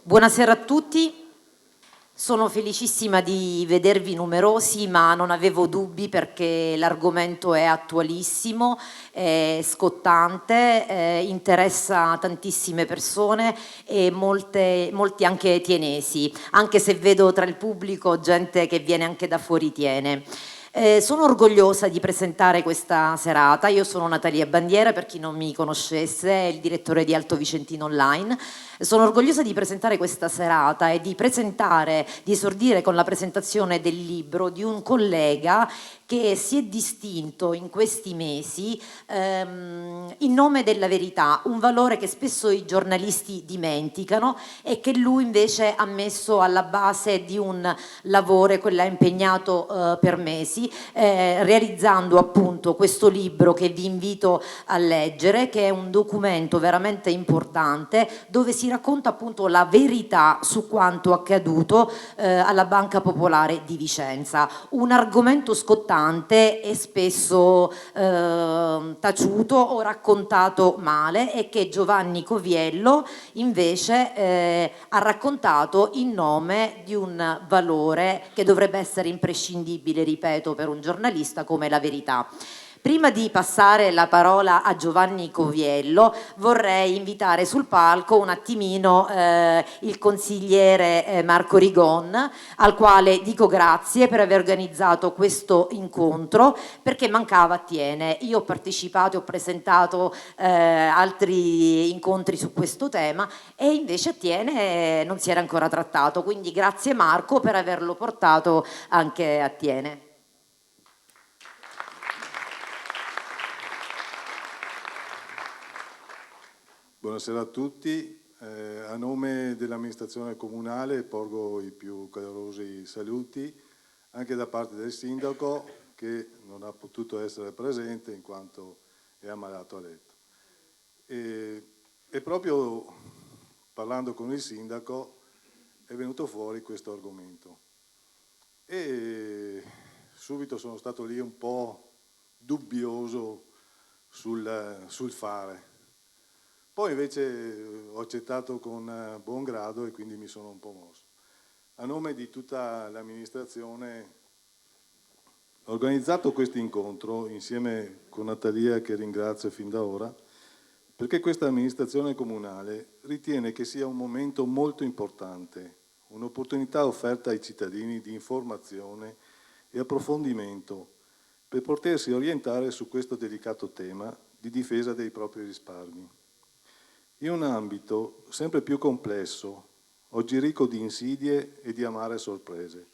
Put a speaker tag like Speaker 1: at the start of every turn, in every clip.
Speaker 1: Buonasera a tutti. Sono felicissima di vedervi numerosi, ma non avevo dubbi perché l'argomento è attualissimo, è scottante, interessa tantissime persone e molti anche tienesi, anche se vedo tra il pubblico gente che viene anche da fuori Tiene. Sono orgogliosa di presentare questa serata. Io sono Natalia Bandiera, per chi non mi conoscesse, è il direttore di Alto Vicentino Online. Sono orgogliosa di presentare questa serata e di esordire con la presentazione del libro di un collega che si è distinto in questi mesi in nome della verità, un valore che spesso i giornalisti dimenticano e che lui invece ha messo alla base di un lavoro che l'ha impegnato per mesi, realizzando appunto questo libro che vi invito a leggere, che è un documento veramente importante dove si racconta appunto la verità su quanto accaduto alla Banca Popolare di Vicenza, un argomento scottante e spesso taciuto o raccontato male, e che Giovanni Coviello invece ha raccontato in nome di un valore che dovrebbe essere imprescindibile, ripeto, per un giornalista, come la verità. Prima di passare la parola a Giovanni Coviello, vorrei invitare sul palco un attimino il consigliere Marco Rigon, al quale dico grazie per aver organizzato questo incontro, perché mancava a Tiene. Io ho partecipato e ho presentato altri incontri su questo tema e invece a Tiene non si era ancora trattato, quindi grazie Marco per averlo portato anche a Tiene.
Speaker 2: Buonasera a tutti. A nome dell'amministrazione comunale porgo i più calorosi saluti anche da parte del sindaco, che non ha potuto essere presente in quanto è ammalato a letto. E proprio parlando con il sindaco è venuto fuori questo argomento. E subito sono stato lì un po' dubbioso sul fare. Poi invece ho accettato con buon grado e quindi mi sono un po' mosso. A nome di tutta l'amministrazione ho organizzato questo incontro insieme con Natalia, che ringrazio fin da ora, perché questa amministrazione comunale ritiene che sia un momento molto importante, un'opportunità offerta ai cittadini di informazione e approfondimento per potersi orientare su questo delicato tema di difesa dei propri risparmi. In un ambito sempre più complesso, oggi ricco di insidie e di amare sorprese.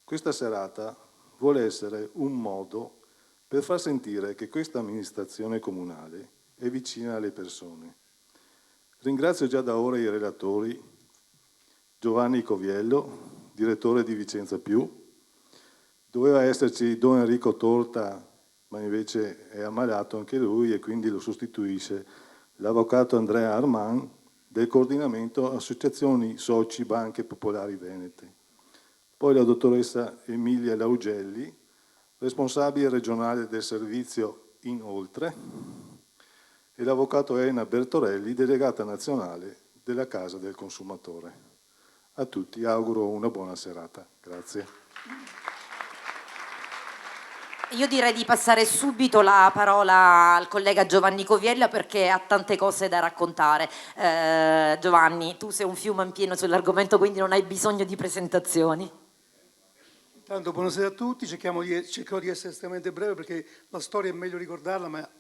Speaker 2: Questa serata vuole essere un modo per far sentire che questa amministrazione comunale è vicina alle persone. Ringrazio già da ora i relatori, Giovanni Coviello, direttore di Vicenza Più, doveva esserci Don Enrico Torta, ma invece è ammalato anche lui e quindi lo sostituisce l'avvocato Andrea Arman del coordinamento Associazioni Soci Banche Popolari Venete. Poi la dottoressa Emilia Laugelli, responsabile regionale del servizio Inoltre, e l'avvocato Elena Bertorelli, delegata nazionale della Casa del Consumatore. A tutti auguro una buona serata. Grazie.
Speaker 1: Io direi di passare subito la parola al collega Giovanni Coviello, perché ha tante cose da raccontare. Giovanni, tu sei un fiume in pieno sull'argomento, quindi non hai bisogno di presentazioni.
Speaker 3: Intanto buonasera a tutti, cercherò di essere estremamente breve perché la storia è meglio ricordarla, ma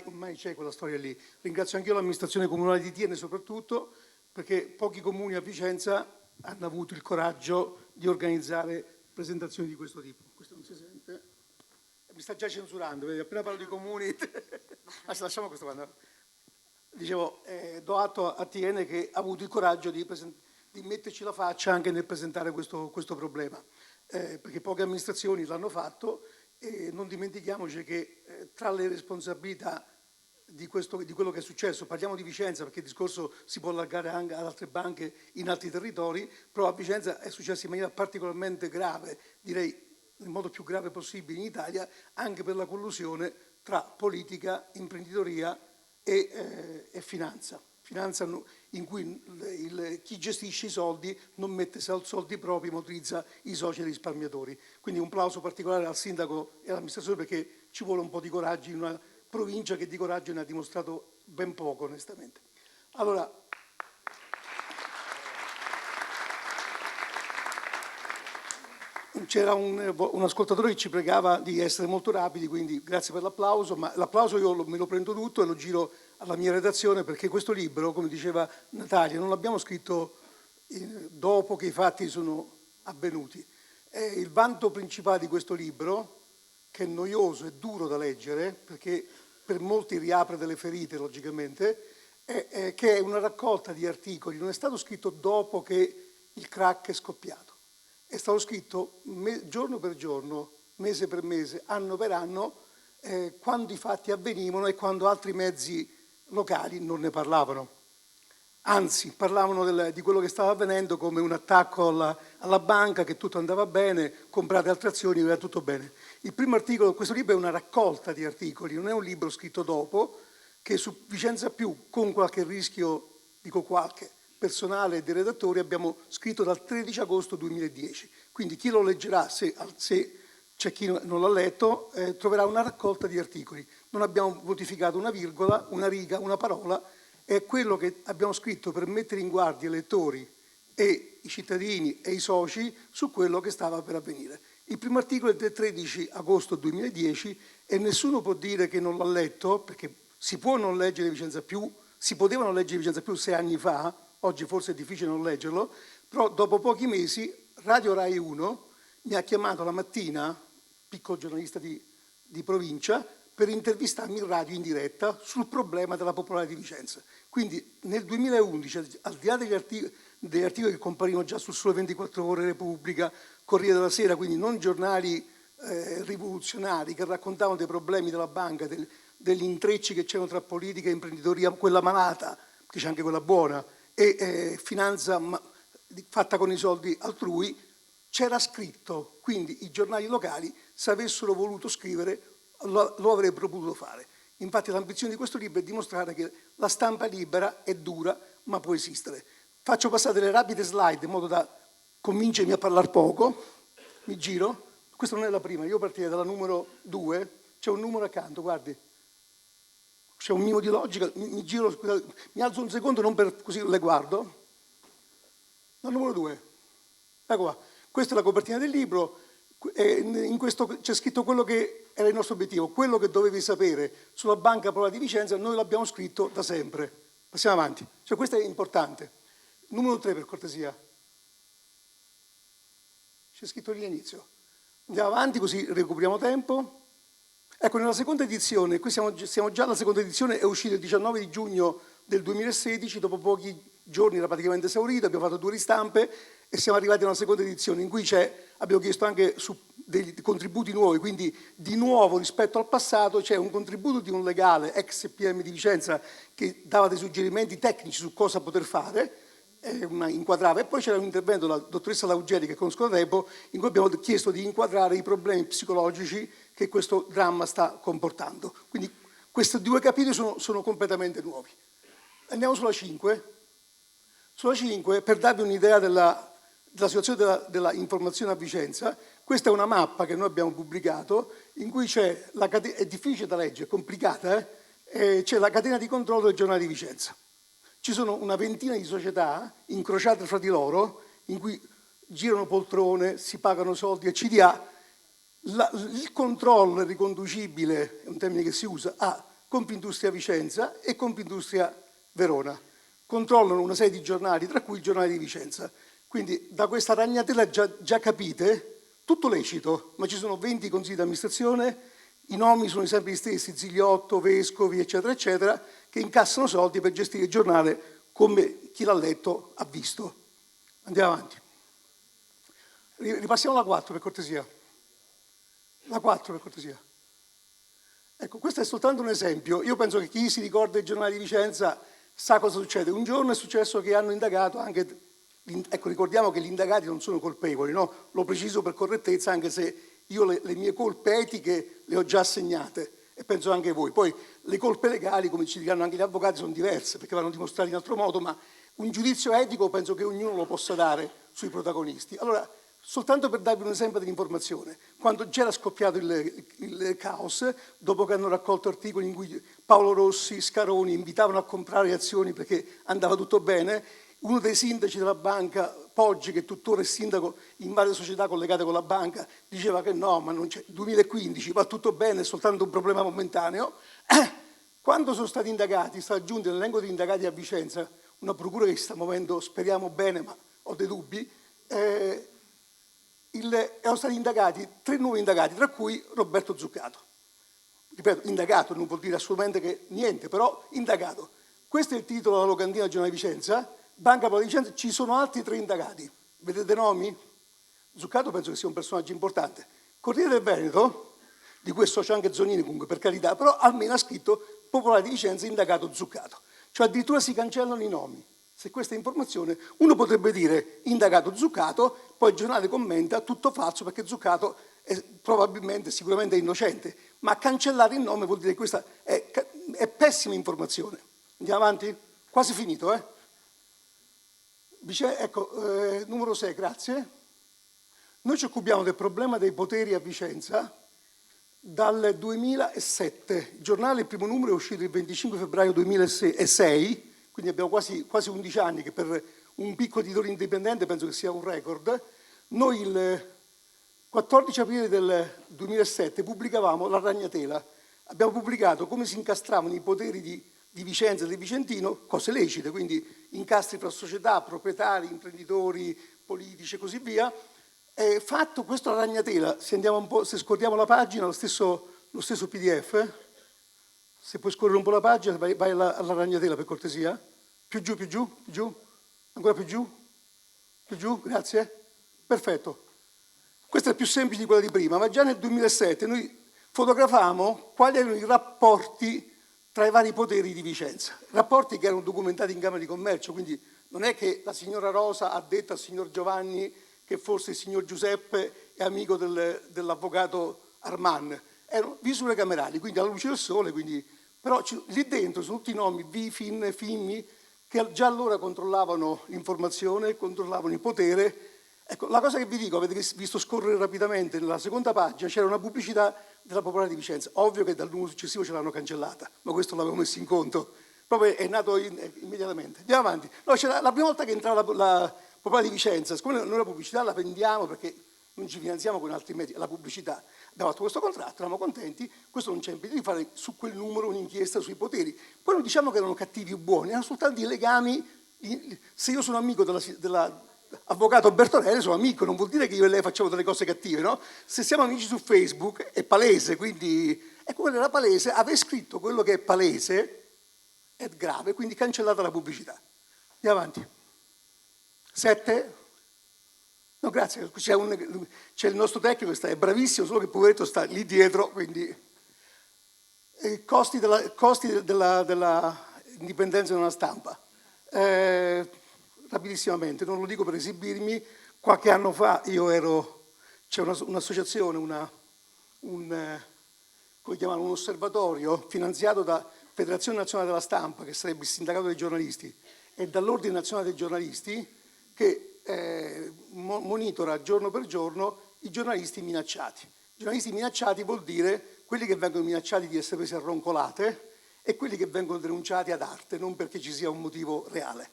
Speaker 3: ormai c'è quella storia lì. Ringrazio anch'io l'amministrazione comunale di Tiene soprattutto, perché pochi comuni a Vicenza hanno avuto il coraggio di organizzare presentazioni di questo tipo. Questo non si sente? Mi sta già censurando, vedi? Appena parlo di comuni. Lasciamo questo qua. Dicevo, do atto a Tiene che ha avuto il coraggio di metterci la faccia anche nel presentare questo problema, perché poche amministrazioni l'hanno fatto, e non dimentichiamoci che tra le responsabilità di quello che è successo, parliamo di Vicenza perché il discorso si può allargare anche ad altre banche in altri territori, però a Vicenza è successo in maniera particolarmente grave, direi nel modo più grave possibile in Italia, anche per la collusione tra politica, imprenditoria e finanza. finanza in cui chi gestisce i soldi non mette soldi propri ma utilizza i soci e i risparmiatori. Quindi un plauso particolare al sindaco e all'amministrazione, perché ci vuole un po' di coraggio in una provincia che di coraggio ne ha dimostrato ben poco, onestamente. Allora, c'era un ascoltatore che ci pregava di essere molto rapidi, quindi grazie per l'applauso, ma l'applauso io me lo prendo tutto e lo giro alla mia redazione, perché questo libro, come diceva Natalia, non l'abbiamo scritto dopo che i fatti sono avvenuti. Il vanto principale di questo libro, che è noioso e duro da leggere, perché per molti riapre delle ferite, logicamente, è che è una raccolta di articoli, non è stato scritto dopo che il crack è scoppiato. È stato scritto giorno per giorno, mese per mese, anno per anno, quando i fatti avvenivano e quando altri mezzi locali non ne parlavano. Anzi, parlavano di quello che stava avvenendo come un attacco alla banca, che tutto andava bene, comprate altre azioni, era tutto bene. Il primo articolo, questo libro è una raccolta di articoli, non è un libro scritto dopo, che su Vicenza Più, con qualche rischio, dico qualche, personale e dei redattori, abbiamo scritto dal 13 agosto 2010. Quindi chi lo leggerà, se c'è chi non l'ha letto, troverà una raccolta di articoli. Non abbiamo modificato una virgola, una riga, una parola, è quello che abbiamo scritto per mettere in guardia i lettori e i cittadini e i soci su quello che stava per avvenire. Il primo articolo è del 13 agosto 2010 e nessuno può dire che non l'ha letto, perché si può non leggere Vicenza Più, si potevano leggere Vicenza Più 6 anni fa, oggi forse è difficile non leggerlo, però dopo pochi mesi Radio Rai 1 mi ha chiamato la mattina, piccolo giornalista di provincia, per intervistarmi in radio in diretta sul problema della Popolare di Vicenza. Quindi nel 2011, al di là degli articoli che comparivano già sul Sole 24 Ore, Repubblica, Corriere della Sera, quindi non giornali rivoluzionari che raccontavano dei problemi della banca, degli intrecci che c'erano tra politica e imprenditoria, quella malata, che c'è anche quella buona, e finanza fatta con i soldi altrui, c'era scritto. Quindi i giornali locali, se avessero voluto scrivere, lo avrebbero potuto fare. Infatti l'ambizione di questo libro è dimostrare che la stampa libera è dura, ma può esistere. Faccio passare delle rapide slide in modo da convincermi a parlare poco. Mi giro. Questa non è la prima, io partirei dalla numero 2. C'è un numero accanto, guardi. C'è un minimo di logica. Mi giro, scusate, mi alzo un secondo, non per così le guardo. La numero 2. Ecco qua. Questa è la copertina del libro. In questo c'è scritto quello che era il nostro obiettivo, quello che dovevi sapere sulla Banca Popolare di Vicenza, noi l'abbiamo scritto da sempre. Passiamo avanti. Cioè, questo è importante. Numero 3, per cortesia. C'è scritto lì all'inizio. Andiamo avanti così recuperiamo tempo. Ecco, nella seconda edizione, qui siamo già alla seconda edizione, è uscito il 19 di giugno del 2016, dopo pochi giorni era praticamente esaurito, abbiamo fatto 2 ristampe e siamo arrivati a una seconda edizione in cui abbiamo chiesto anche dei contributi nuovi, quindi di nuovo rispetto al passato c'è un contributo di un legale ex PM di Vicenza che dava dei suggerimenti tecnici su cosa poter fare, inquadrava, e poi c'era un intervento della dottoressa Laugeri, che conosco da tempo, in cui abbiamo chiesto di inquadrare i problemi psicologici che questo dramma sta comportando. Quindi questi 2 capitoli sono completamente nuovi. Andiamo sulla 5. Sulla 5, per darvi un'idea della situazione della informazione a Vicenza, questa è una mappa che noi abbiamo pubblicato, in cui c'è è difficile da leggere, è complicata, c'è la catena di controllo del giornale di Vicenza. Ci sono una ventina di società incrociate fra di loro, in cui girano poltrone, si pagano soldi e CDA. Il controllo è riconducibile, è un termine che si usa, a Confindustria Vicenza e Confindustria Verona. Controllano una serie di giornali, tra cui il giornale di Vicenza. Quindi da questa ragnatela già capite, tutto lecito, ma ci sono 20 consigli di amministrazione, i nomi sono sempre gli stessi, Zigliotto, Vescovi, eccetera, eccetera, che incassano soldi per gestire il giornale come chi l'ha letto ha visto. Andiamo avanti. Ripassiamo alla 4, per cortesia. La 4, per cortesia. Ecco, questo è soltanto un esempio. Io penso che chi si ricorda il giornale di Vicenza sa cosa succede. Un giorno è successo che hanno indagato anche... Ecco, ricordiamo che gli indagati non sono colpevoli, no? Lo preciso per correttezza, anche se io le mie colpe etiche le ho già assegnate. e penso anche voi. Poi le colpe legali, come ci diranno anche gli avvocati, sono diverse perché vanno dimostrate in altro modo, ma un giudizio etico penso che ognuno lo possa dare sui protagonisti. Allora, soltanto per darvi un esempio dell'informazione, quando già era scoppiato il caos, dopo che hanno raccolto articoli in cui Paolo Rossi, Scaroni invitavano a comprare azioni perché andava tutto bene, uno dei sindaci della banca, Poggi, che tuttora è sindaco in varie società collegate con la banca, diceva che no, ma non c'è, 2015 va tutto bene, è soltanto un problema momentaneo. Quando sono stati indagati, sta aggiunto nell'elenco di indagati a Vicenza, una procura che si sta muovendo, speriamo bene, ma ho dei dubbi, erano stati indagati 3 nuovi indagati, tra cui Roberto Zuccato. Ripeto, indagato, non vuol dire assolutamente che niente, però indagato. Questo è il titolo della locandina del Giornale di Vicenza, Banca Popolare di Vicenza, ci sono altri 3 indagati. Vedete nomi? Zuccato penso che sia un personaggio importante. Corriere del Veneto, di questo c'è anche Zonini comunque per carità, però almeno ha scritto Popolare di Vicenza, indagato Zuccato. Cioè addirittura si cancellano i nomi. Se questa è informazione, uno potrebbe dire indagato Zuccato, poi il giornale commenta tutto falso perché Zuccato è probabilmente, sicuramente è innocente, ma cancellare il nome vuol dire che questa è pessima informazione. Andiamo avanti? Quasi finito, Ecco, numero 6, grazie. Noi ci occupiamo del problema dei poteri a Vicenza dal 2007. Il giornale, il primo numero, è uscito il 25 febbraio 2006, quindi abbiamo quasi 11 anni, che per un piccolo editore indipendente penso che sia un record. Noi il 14 aprile del 2007 pubblicavamo La Ragnatela. Abbiamo pubblicato come si incastravano i poteri di Vicenza e del Vicentino, cose lecite, quindi incastri tra società, proprietari, imprenditori, politici e così via. Fatto questo La Ragnatela, se scorriamo la pagina, lo stesso PDF, se puoi scorrere un po' la pagina, vai alla Ragnatela per cortesia. Più giù, più giù, più giù, ancora più giù, grazie. Perfetto. Questa è più semplice di quella di prima, ma già nel 2007 noi fotografavamo quali erano i rapporti tra i vari poteri di Vicenza. Rapporti che erano documentati in Camera di Commercio, quindi non è che la signora Rosa ha detto al signor Giovanni che forse il signor Giuseppe è amico dell'avvocato Arman. Erano visure camerali, quindi alla luce del sole, però lì dentro sono tutti i nomi, Bifin, Fimmi, che già allora controllavano l'informazione, controllavano il potere. Ecco, la cosa che vi dico, avete visto scorrere rapidamente, nella seconda pagina c'era una pubblicità della Popolare di Vicenza. Ovvio che dal numero successivo ce l'hanno cancellata, ma questo l'avevo messo in conto. Proprio è nato immediatamente. Andiamo avanti. No, la prima volta che entrava la Popolare di Vicenza, siccome noi la pubblicità la vendiamo perché non ci finanziamo con altri mezzi, la pubblicità, abbiamo fatto questo contratto, eravamo contenti, questo non ci ha impedito di fare su quel numero un'inchiesta sui poteri. Poi non diciamo che erano cattivi o buoni, erano soltanto i legami. Se io sono amico dell'avvocato Bertorelli, sono amico, non vuol dire che io e lei facciamo delle cose cattive, no? Se siamo amici su Facebook è palese, quindi ecco, quello era palese, aver scritto quello che è palese è grave, quindi cancellata la pubblicità. Andiamo avanti. 7. No, grazie, c'è il nostro tecnico che è bravissimo, solo che il poveretto sta lì dietro, quindi costi della indipendenza della stampa. Rapidissimamente, non lo dico per esibirmi, qualche anno fa c'è un'associazione, un osservatorio finanziato da Federazione Nazionale della Stampa, che sarebbe il sindacato dei giornalisti, e dall'Ordine Nazionale dei Giornalisti, che monitora giorno per giorno i giornalisti minacciati. I giornalisti minacciati vuol dire quelli che vengono minacciati di essere presi a roncolate e quelli che vengono denunciati ad arte, non perché ci sia un motivo reale.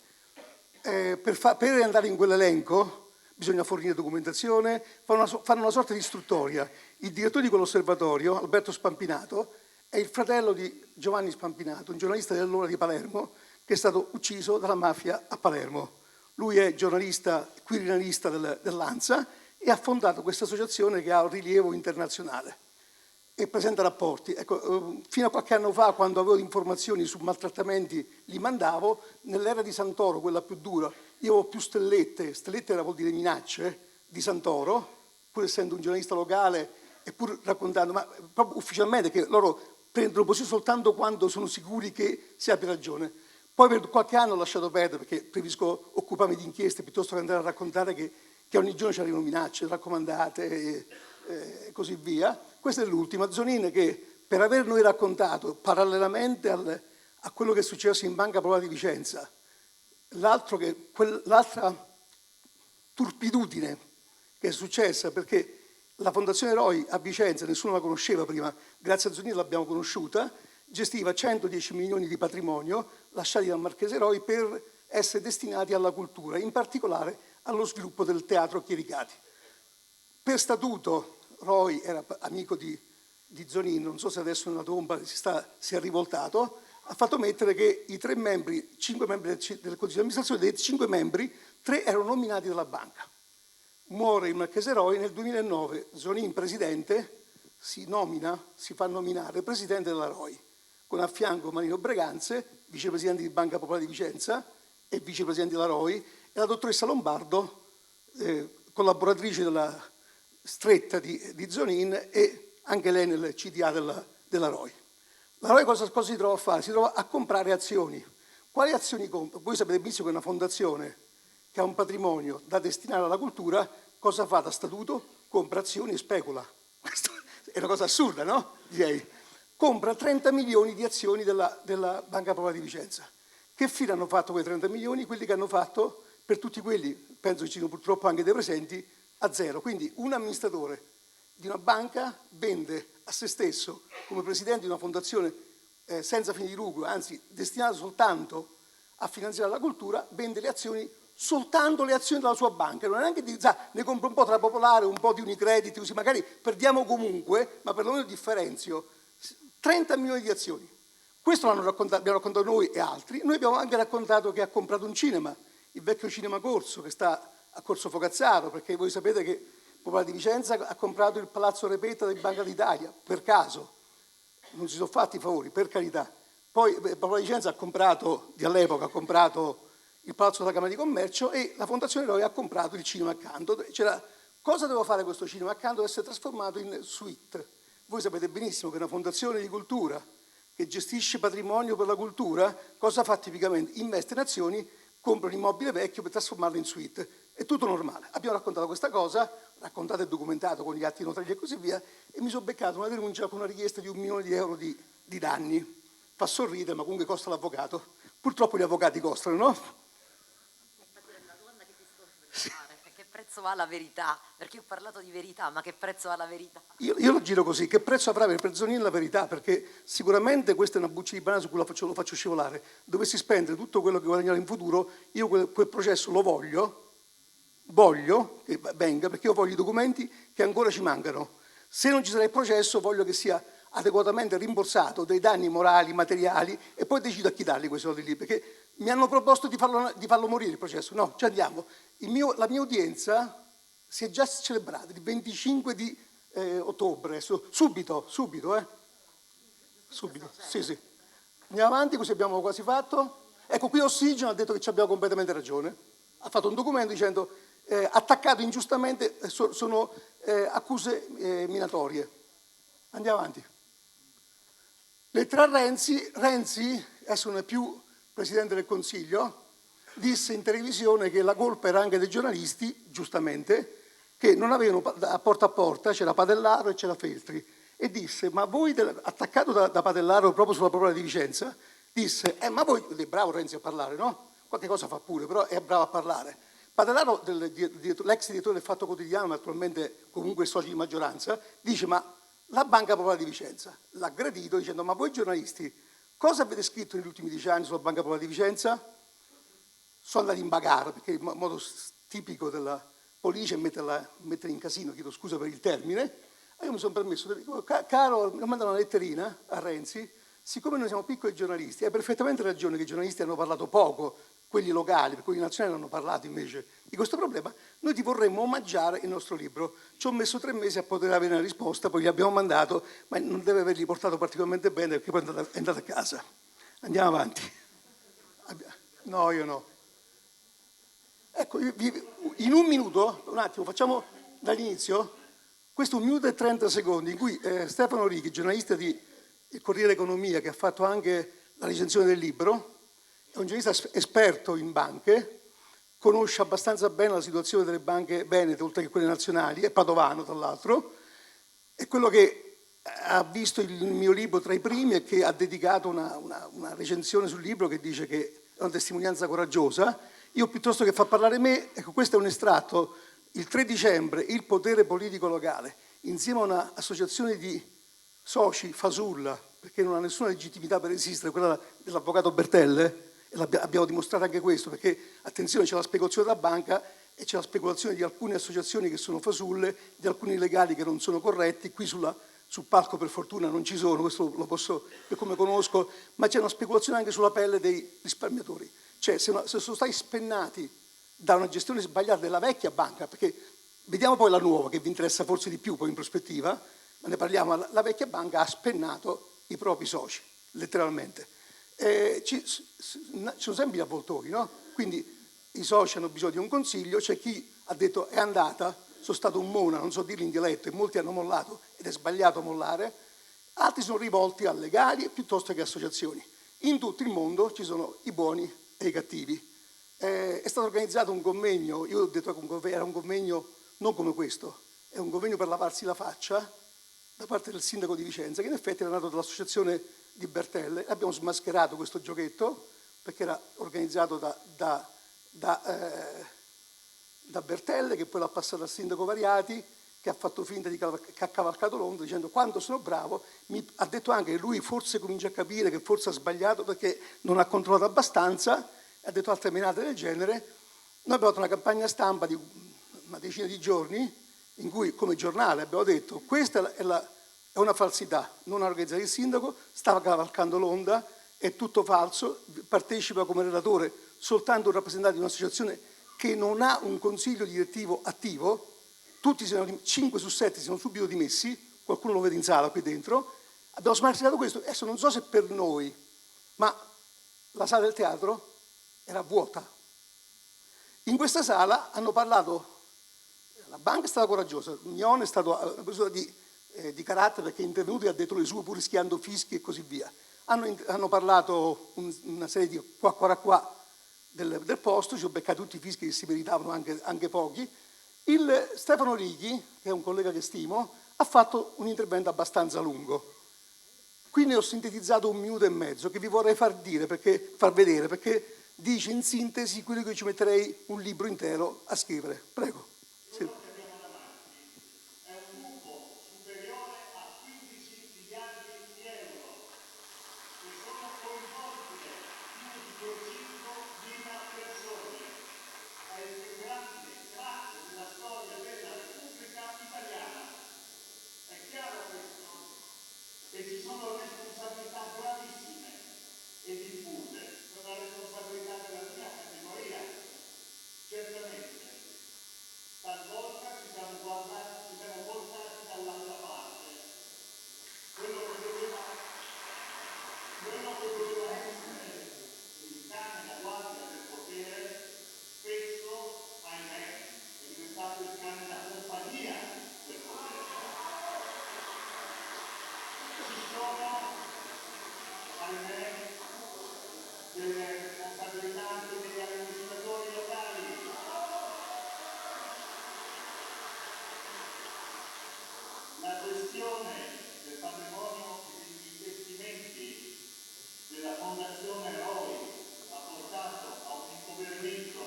Speaker 3: Per andare in quell'elenco bisogna fornire documentazione, fare una sorta di istruttoria. Il direttore di quell'osservatorio, Alberto Spampinato, è il fratello di Giovanni Spampinato, un giornalista dell'allora di Palermo, che è stato ucciso dalla mafia a Palermo. Lui è giornalista, quirinalista dell'ANSA e ha fondato questa associazione che ha un rilievo internazionale e presenta rapporti. Ecco, fino a qualche anno fa, quando avevo informazioni su maltrattamenti, li mandavo. Nell'era di Santoro, quella più dura, io avevo più stellette vuol dire minacce, di Santoro, pur essendo un giornalista locale e pur raccontando, ma proprio ufficialmente, che loro prendono posizione soltanto quando sono sicuri che si abbia ragione. Poi per qualche anno ho lasciato perdere perché preferisco occuparmi di inchieste piuttosto che andare a raccontare che ogni giorno ci arrivano minacce, raccomandate e così via. Questa è l'ultima. Zonin, che per aver noi raccontato, parallelamente a quello che è successo in Banca Popolare di Vicenza, l'altra turpitudine che è successa, perché la Fondazione ROI a Vicenza, nessuno la conosceva prima, grazie a Zonino l'abbiamo conosciuta, gestiva 110 milioni di patrimonio lasciati dal Marchese ROI per essere destinati alla cultura, in particolare allo sviluppo del teatro Chiericati. Per statuto ROI era amico di Zonino, non so se adesso nella tomba si è rivoltato, ha fatto mettere che i 5 membri del Consiglio di amministrazione, dei 5 membri, 3 erano nominati dalla banca. Muore il Marchese ROI nel 2009, Zonin presidente si fa nominare presidente della ROI, con a fianco Marino Breganze, vicepresidente di Banca Popolare di Vicenza e vicepresidente della ROI, e la dottoressa Lombardo, collaboratrice della stretta di Zonin e anche lei nel CDA della ROI. La ROI cosa si trova a fare? Si trova a comprare azioni. Quali azioni compra? Voi sapete benissimo che una fondazione che ha un patrimonio da destinare alla cultura, cosa fa da statuto? Compra azioni e specula. Questa è una cosa assurda, no? Direi. Compra 30 milioni di azioni della Banca Popolare di Vicenza. Che fine hanno fatto quei 30 milioni? Quelli che hanno fatto, per tutti quelli, penso che ci siano purtroppo anche dei presenti, a zero. Quindi un amministratore di una banca vende a se stesso, come presidente di una fondazione senza fini di lucro, anzi destinata soltanto a finanziare la cultura, vende le azioni, soltanto le azioni della sua banca, non è neanche ne compra un po' tra Popolare, un po' di Unicredit, così magari perdiamo comunque, ma perlomeno differenzio. 30 milioni di azioni. Questo abbiamo raccontato noi e altri. Noi abbiamo anche raccontato che ha comprato un cinema, il vecchio Cinema Corso, che sta a Corso Fogazzaro, perché voi sapete che Popolare di Vicenza ha comprato il Palazzo Repetta di Banca d'Italia, per caso. Non si sono fatti i favori, per carità. Poi Popolare di Vicenza all'epoca ha comprato il Palazzo della Camera di Commercio e la Fondazione ROI ha comprato il cinema accanto. Cosa doveva fare questo cinema accanto? Deve essere trasformato in suite. Voi sapete benissimo che una fondazione di cultura che gestisce patrimonio per la cultura, cosa fa tipicamente? Investe in azioni, compra un immobile vecchio per trasformarlo in suite. È tutto normale. Abbiamo raccontato questa cosa, raccontato e documentato con gli atti notari e così via, e mi sono beccato una denuncia con una richiesta di 1 milione di euro di danni. Fa sorridere, ma comunque costa l'avvocato. Purtroppo gli avvocati costano, no?
Speaker 1: La domanda che ti sto per fare, che prezzo ha la verità? Perché io ho parlato di verità, ma che prezzo ha la verità?
Speaker 3: Io lo giro così, che prezzo avrà per Zonin la verità? Perché sicuramente questa è una buccia di banana su cui lo faccio scivolare. Dovessi spendere tutto quello che guadagnare in futuro, io quel processo lo voglio che venga, perché io voglio i documenti che ancora ci mancano. Se non ci sarà il processo, voglio che sia adeguatamente rimborsato dei danni morali, materiali, e poi decido a chi darli quei soldi lì, perché mi hanno proposto di farlo morire il processo. No, ci andiamo. La mia udienza si è già celebrata il 25 di ottobre, subito. Sì. Andiamo avanti, così abbiamo quasi fatto. Ecco, qui Ossigeno ha detto che ci abbiamo completamente ragione. Ha fatto un documento dicendo attaccato ingiustamente, sono accuse minatorie. Andiamo avanti. Lettera a Renzi, adesso non è più Presidente del Consiglio, disse in televisione che la colpa era anche dei giornalisti, giustamente, che non avevano a porta, c'era Padellaro e c'era Feltri, e disse, ma voi, attaccato da Padellaro proprio sulla Procura di Vicenza, disse, ma voi, è bravo Renzi a parlare, no? Qualche cosa fa pure, però è bravo a parlare. Padellaro, l'ex direttore del Fatto Quotidiano, ma attualmente comunque socio di maggioranza, dice, ma la Banca Popolare di Vicenza l'ha aggredito dicendo, ma voi giornalisti, cosa avete scritto negli ultimi 10 anni sulla Banca Popolare di Vicenza? Sono andati in bagarre, perché il modo tipico della police è mettere in casino, chiedo scusa per il termine, e io mi sono permesso di dire, caro, mi ho mandato una letterina a Renzi, siccome noi siamo piccoli giornalisti, hai perfettamente ragione che i giornalisti hanno parlato poco, quelli locali, per quelli nazionali hanno parlato invece di questo problema, noi ti vorremmo omaggiare il nostro libro. Ci ho messo 3 mesi a poter avere una risposta, poi gli abbiamo mandato, ma non deve averli portato particolarmente bene perché poi è andato a casa. Andiamo avanti. No, io no. Ecco, in 1 minuto, un attimo, facciamo dall'inizio, questo 1 minuto e 30 secondi in cui Stefano Righi, giornalista di Il Corriere Economia, che ha fatto anche la recensione del libro, è un giornalista esperto in banche, conosce abbastanza bene la situazione delle banche venete, oltre che quelle nazionali, è padovano tra l'altro, è quello che ha visto il mio libro tra i primi e che ha dedicato una recensione sul libro che dice che è una testimonianza coraggiosa. Io piuttosto che far parlare me, ecco, questo è un estratto. Il 3 dicembre il potere politico locale, insieme a un'associazione di soci fasulla, perché non ha nessuna legittimità per esistere, quella dell'avvocato Bertelle, e abbiamo dimostrato anche questo, perché attenzione, c'è la speculazione della banca e c'è la speculazione di alcune associazioni che sono fasulle, di alcuni legali che non sono corretti. Qui sul palco per fortuna non ci sono, questo lo posso, per come conosco, ma c'è una speculazione anche sulla pelle dei risparmiatori. Cioè se sono stati spennati da una gestione sbagliata della vecchia banca, perché vediamo poi la nuova che vi interessa forse di più poi in prospettiva, ma ne parliamo, la vecchia banca ha spennato i propri soci, letteralmente. Ci sono sempre gli avvoltoi, no? Quindi i soci hanno bisogno di un consiglio, c'è chi ha detto è andata, sono stato un mona, non so dirlo in dialetto, e molti hanno mollato ed è sbagliato mollare, altri sono rivolti a legali piuttosto che associazioni. In tutto il mondo ci sono i buoni e i cattivi. È stato organizzato un convegno, io ho detto che era un convegno non come questo, è un convegno per lavarsi la faccia da parte del sindaco di Vicenza, che in effetti era nato dall'associazione di Bertelle. Abbiamo smascherato questo giochetto perché era organizzato da Bertelle, che poi l'ha passato al sindaco Variati, che ha fatto finta che ha cavalcato l'onda dicendo quanto sono bravo. Ha detto anche che lui forse comincia a capire che forse ha sbagliato perché non ha controllato abbastanza, ha detto altre menate del genere. Noi abbiamo fatto una campagna stampa di una decina di giorni in cui come giornale abbiamo detto questa è una falsità, non ha organizzato il sindaco, stava cavalcando l'onda, è tutto falso, partecipa come relatore soltanto un rappresentante di un'associazione che non ha un consiglio direttivo attivo. Tutti 5 su 7 si sono subito dimessi, qualcuno lo vede in sala qui dentro. Abbiamo smascherato questo, adesso non so se per noi, ma la sala del teatro era vuota. In questa sala hanno parlato, la banca è stata coraggiosa, Mignone è stato una persona di carattere perché è intervenuto e ha detto le sue pur rischiando fischi e così via. Hanno parlato una serie di qua del posto, ci ho beccato tutti i fischi che si meritavano, anche pochi. Il Stefano Righi, che è un collega che stimo, ha fatto un intervento abbastanza lungo. Qui ne ho sintetizzato 1 minuto e mezzo che vi vorrei far vedere, perché dice in sintesi quello che ci metterei un libro intero a scrivere. Prego. Sì.
Speaker 4: E ci sono responsabilità gravissime e diffuse, c'è una responsabilità della mia categoria, certamente. Talvolta ci siamo voltati dall'altra parte. Quello che doveva essere il cane da guardia del potere, spesso, ahimè, è diventato il cane da compagnia del potere. Ahimè, delle responsabilità anche degli amministratori locali. La questione del patrimonio e degli investimenti della Fondazione ROI ha portato a un impoverimento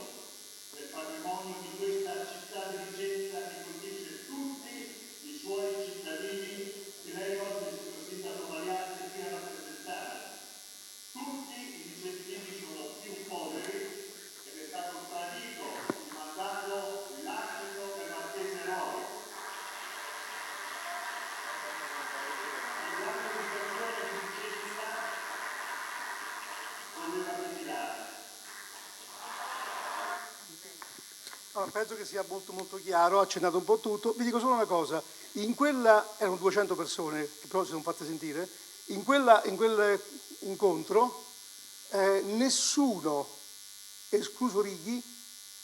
Speaker 4: del patrimonio di questa città di Vicenza che colpisce tutti i suoi cittadini che lei oggi, signor Sindaco Variati, è qui a rappresentare. Tutti i vicentini sono più poveri ed è stato tradito il mandato lascito del Marchese Roy. L'amministrazione di Vicenza voleva ritirare.
Speaker 3: Allora, penso che sia molto chiaro, ha accennato un po' tutto. Vi dico solo una cosa, erano 200 persone che però si sono fatte sentire, in quell'incontro nessuno, escluso Righi,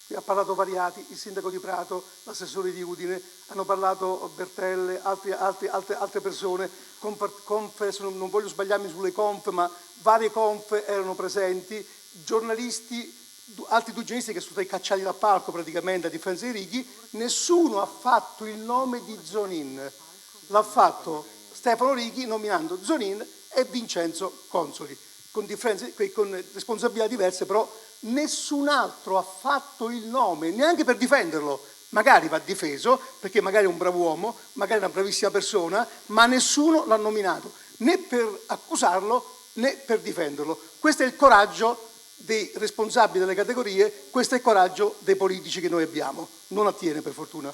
Speaker 3: che ha parlato Variati, il sindaco di Prato, l'assessore di Udine, hanno parlato Bertelle, altre persone, non voglio sbagliarmi sulle conf, ma varie conf erano presenti, giornalisti, altri 2 giornalisti che sono stati cacciati dal palco praticamente a difesa di Righi. Nessuno ha fatto il nome di Zonin, l'ha fatto Stefano Righi nominando Zonin e Vincenzo Consoli, con responsabilità diverse, però nessun altro ha fatto il nome, neanche per difenderlo. Magari va difeso, perché magari è un bravo uomo, magari è una bravissima persona, ma nessuno l'ha nominato, né per accusarlo né per difenderlo. Questo è il coraggio dei responsabili delle categorie, questo è il coraggio dei politici che noi abbiamo. Non attiene, per fortuna.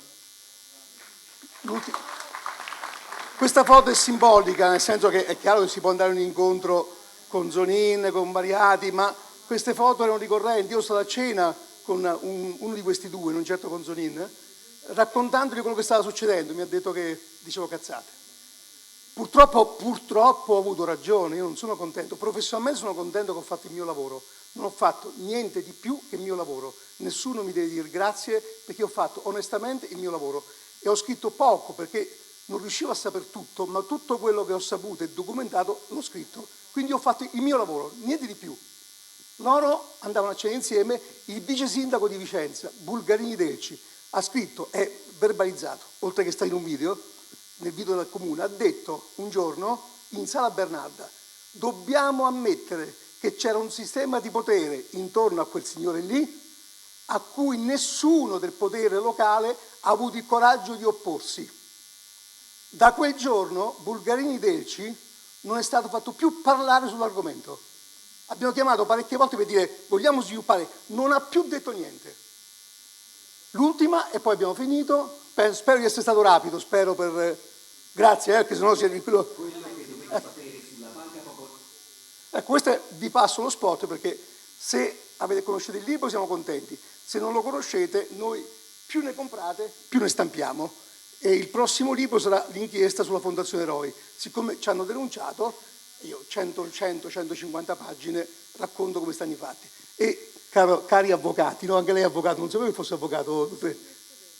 Speaker 3: Questa foto è simbolica, nel senso che è chiaro che si può andare a un incontro con Zonin, con Mariati, ma queste foto erano ricorrenti. Io sono stato a cena con uno di questi due, non certo con Zonin, raccontandogli quello che stava succedendo. Mi ha detto che dicevo cazzate. Purtroppo ho avuto ragione, io non sono contento. Professionalmente sono contento che ho fatto il mio lavoro. Non ho fatto niente di più che il mio lavoro. Nessuno mi deve dire grazie, perché ho fatto onestamente il mio lavoro. E ho scritto poco perché non riuscivo a sapere tutto, ma tutto quello che ho saputo e documentato l'ho scritto. Quindi ho fatto il mio lavoro, niente di più. Loro andavano a cena insieme, il vice sindaco di Vicenza, Bulgarini Delci, ha scritto, è verbalizzato, oltre che sta in un video, nel video del comune, ha detto un giorno in Sala Bernarda: dobbiamo ammettere che c'era un sistema di potere intorno a quel signore lì a cui nessuno del potere locale ha avuto il coraggio di opporsi. Da quel giorno Bulgarini Delci non è stato fatto più parlare sull'argomento. Abbiamo chiamato parecchie volte per dire vogliamo sviluppare, non ha più detto niente. L'ultima, e poi abbiamo finito, spero di essere stato rapido, spero per... Grazie, perché sennò si è... Quello che dovete sapere sulla banca popolare. Questo vi passo lo spot, perché se conoscete il libro siamo contenti, se non lo conoscete noi più ne comprate più ne stampiamo. E il prossimo libro sarà l'inchiesta sulla Fondazione Eroi. Siccome ci hanno denunciato, io 150 pagine racconto come stanno i fatti. E cari avvocati, no, anche lei è avvocato, non sapevo che fosse avvocato,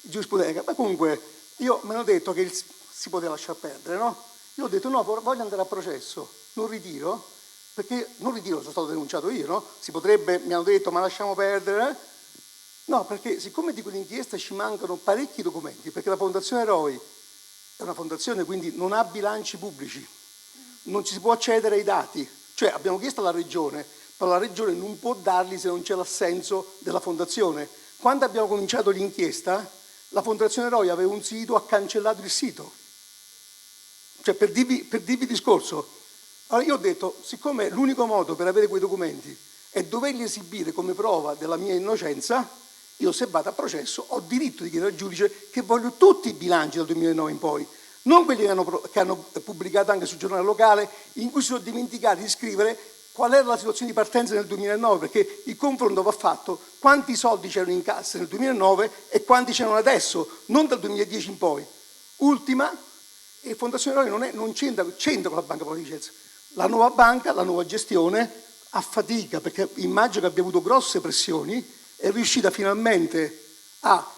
Speaker 3: giurisprudenza, ma comunque io mi hanno detto che si poteva lasciar perdere, no? Io ho detto no, voglio andare a processo, non ritiro, perché non ritiro, sono stato denunciato io, no? Si potrebbe, mi hanno detto ma lasciamo perdere, no, perché siccome di quell'inchiesta ci mancano parecchi documenti, perché la Fondazione Eroi è una fondazione, quindi non ha bilanci pubblici, non ci si può accedere ai dati, cioè abbiamo chiesto alla Regione, però la Regione non può darli se non c'è l'assenso della Fondazione. Quando abbiamo cominciato l'inchiesta, la Fondazione Eroi aveva un sito, ha cancellato il sito, cioè per dirvi il discorso. Allora io ho detto, siccome l'unico modo per avere quei documenti è doverli esibire come prova della mia innocenza, io se vado a processo ho diritto di chiedere al giudice che voglio tutti i bilanci dal 2009 in poi, non quelli che hanno pubblicato anche sul giornale locale, in cui si sono dimenticati di scrivere qual era la situazione di partenza nel 2009, perché il confronto va fatto quanti soldi c'erano in cassa nel 2009 e quanti c'erano adesso, non dal 2010 in poi. Ultima, e Fondazione Eroi non c'entra con la Banca Popolare di Vicenza. La nuova banca, la nuova gestione, a fatica, perché immagino che abbia avuto grosse pressioni, è riuscita finalmente a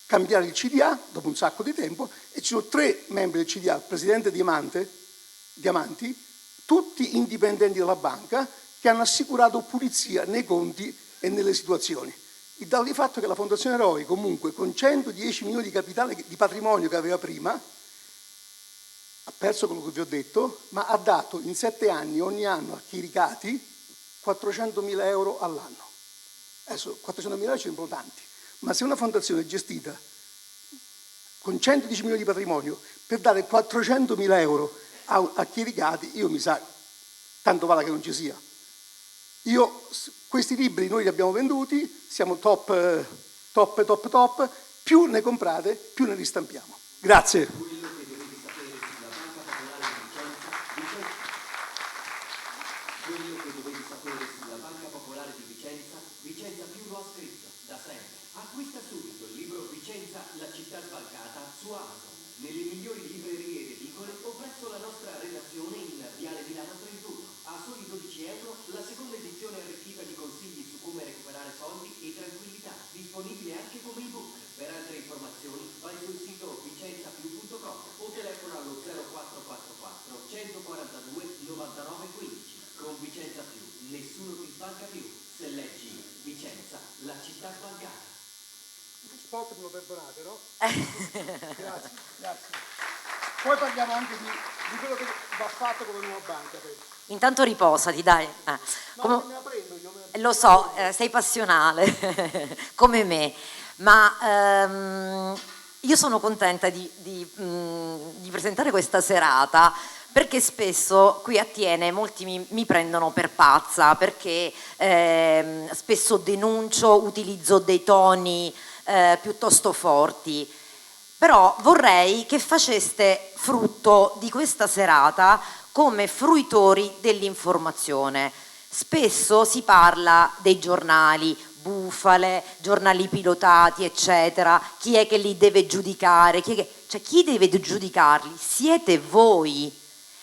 Speaker 3: cambiare il CDA dopo un sacco di tempo, e ci sono 3 membri del CDA, il presidente Diamanti, tutti indipendenti dalla banca, che hanno assicurato pulizia nei conti e nelle situazioni. Il dato di fatto è che la Fondazione Eroi, comunque, con 110 milioni di capitale di patrimonio che aveva prima, ha perso quello che vi ho detto, ma ha dato in 7 anni, ogni anno, a chiricati 400.000 euro all'anno. Adesso 400.000 euro ci sembrano tanti, ma se una fondazione è gestita con 110 milioni di patrimonio per dare 400.000 euro a chiericati, io mi sa, tanto vale che non ci sia. Questi libri noi li abbiamo venduti, siamo top, più ne comprate, più ne ristampiamo. Grazie.
Speaker 5: Acquista subito il libro Vicenza, la città sbancata su Amazon, nelle migliori librerie ed edicole o presso la nostra redazione in Viale Milano 31. A soli 12 euro la seconda edizione arricchita di consigli su come recuperare soldi e tranquillità, disponibile anche come ebook. Per altre informazioni vai sul sito vicenzapiù.com o telefona allo 0444 142 99 15. Con Vicenza Più nessuno ti sbanca più. Se leggi Vicenza, la città sbancata.
Speaker 3: Spot me lo perdonate, no? Grazie. Poi parliamo anche di quello che va fatto con la nuova banca.
Speaker 1: Intanto riposati, dai.
Speaker 3: No, me la prendo io.
Speaker 1: Lo so, sei passionale, come me, ma io sono contenta di presentare questa serata perché spesso qui a Tiene molti mi prendono per pazza perché spesso denuncio, utilizzo dei toni piuttosto forti. Però vorrei che faceste frutto di questa serata come fruitori dell'informazione. Spesso si parla dei giornali, bufale, giornali pilotati, eccetera. Chi è che li deve giudicare? Chi deve giudicarli? Siete voi.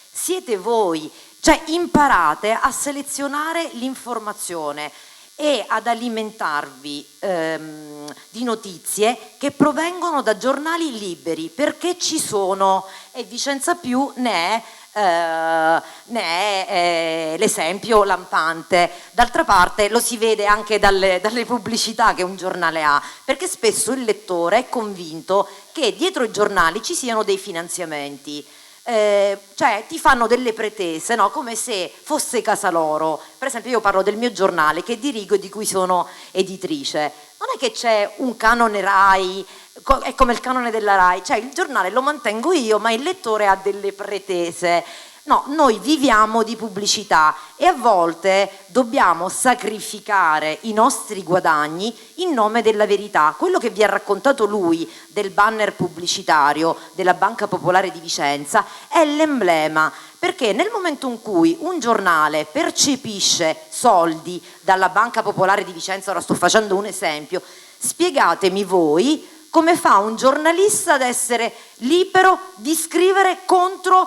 Speaker 1: Siete voi. Cioè imparate a selezionare l'informazione e ad alimentarvi di notizie che provengono da giornali liberi, perché ci sono, e Vicenza Più ne è l'esempio lampante. D'altra parte lo si vede anche dalle pubblicità che un giornale ha, perché spesso il lettore è convinto che dietro i giornali ci siano dei finanziamenti. Cioè ti fanno delle pretese, no? Come se fosse casa loro. Per esempio io parlo del mio giornale che dirigo e di cui sono editrice. Non è che c'è un canone RAI, è come il canone della RAI, cioè il giornale lo mantengo io ma il lettore ha delle pretese. No, noi viviamo di pubblicità e a volte dobbiamo sacrificare i nostri guadagni in nome della verità. Quello che vi ha raccontato lui del banner pubblicitario della Banca Popolare di Vicenza è l'emblema, perché nel momento in cui un giornale percepisce soldi dalla Banca Popolare di Vicenza, ora sto facendo un esempio, spiegatemi voi come fa un giornalista ad essere libero di scrivere contro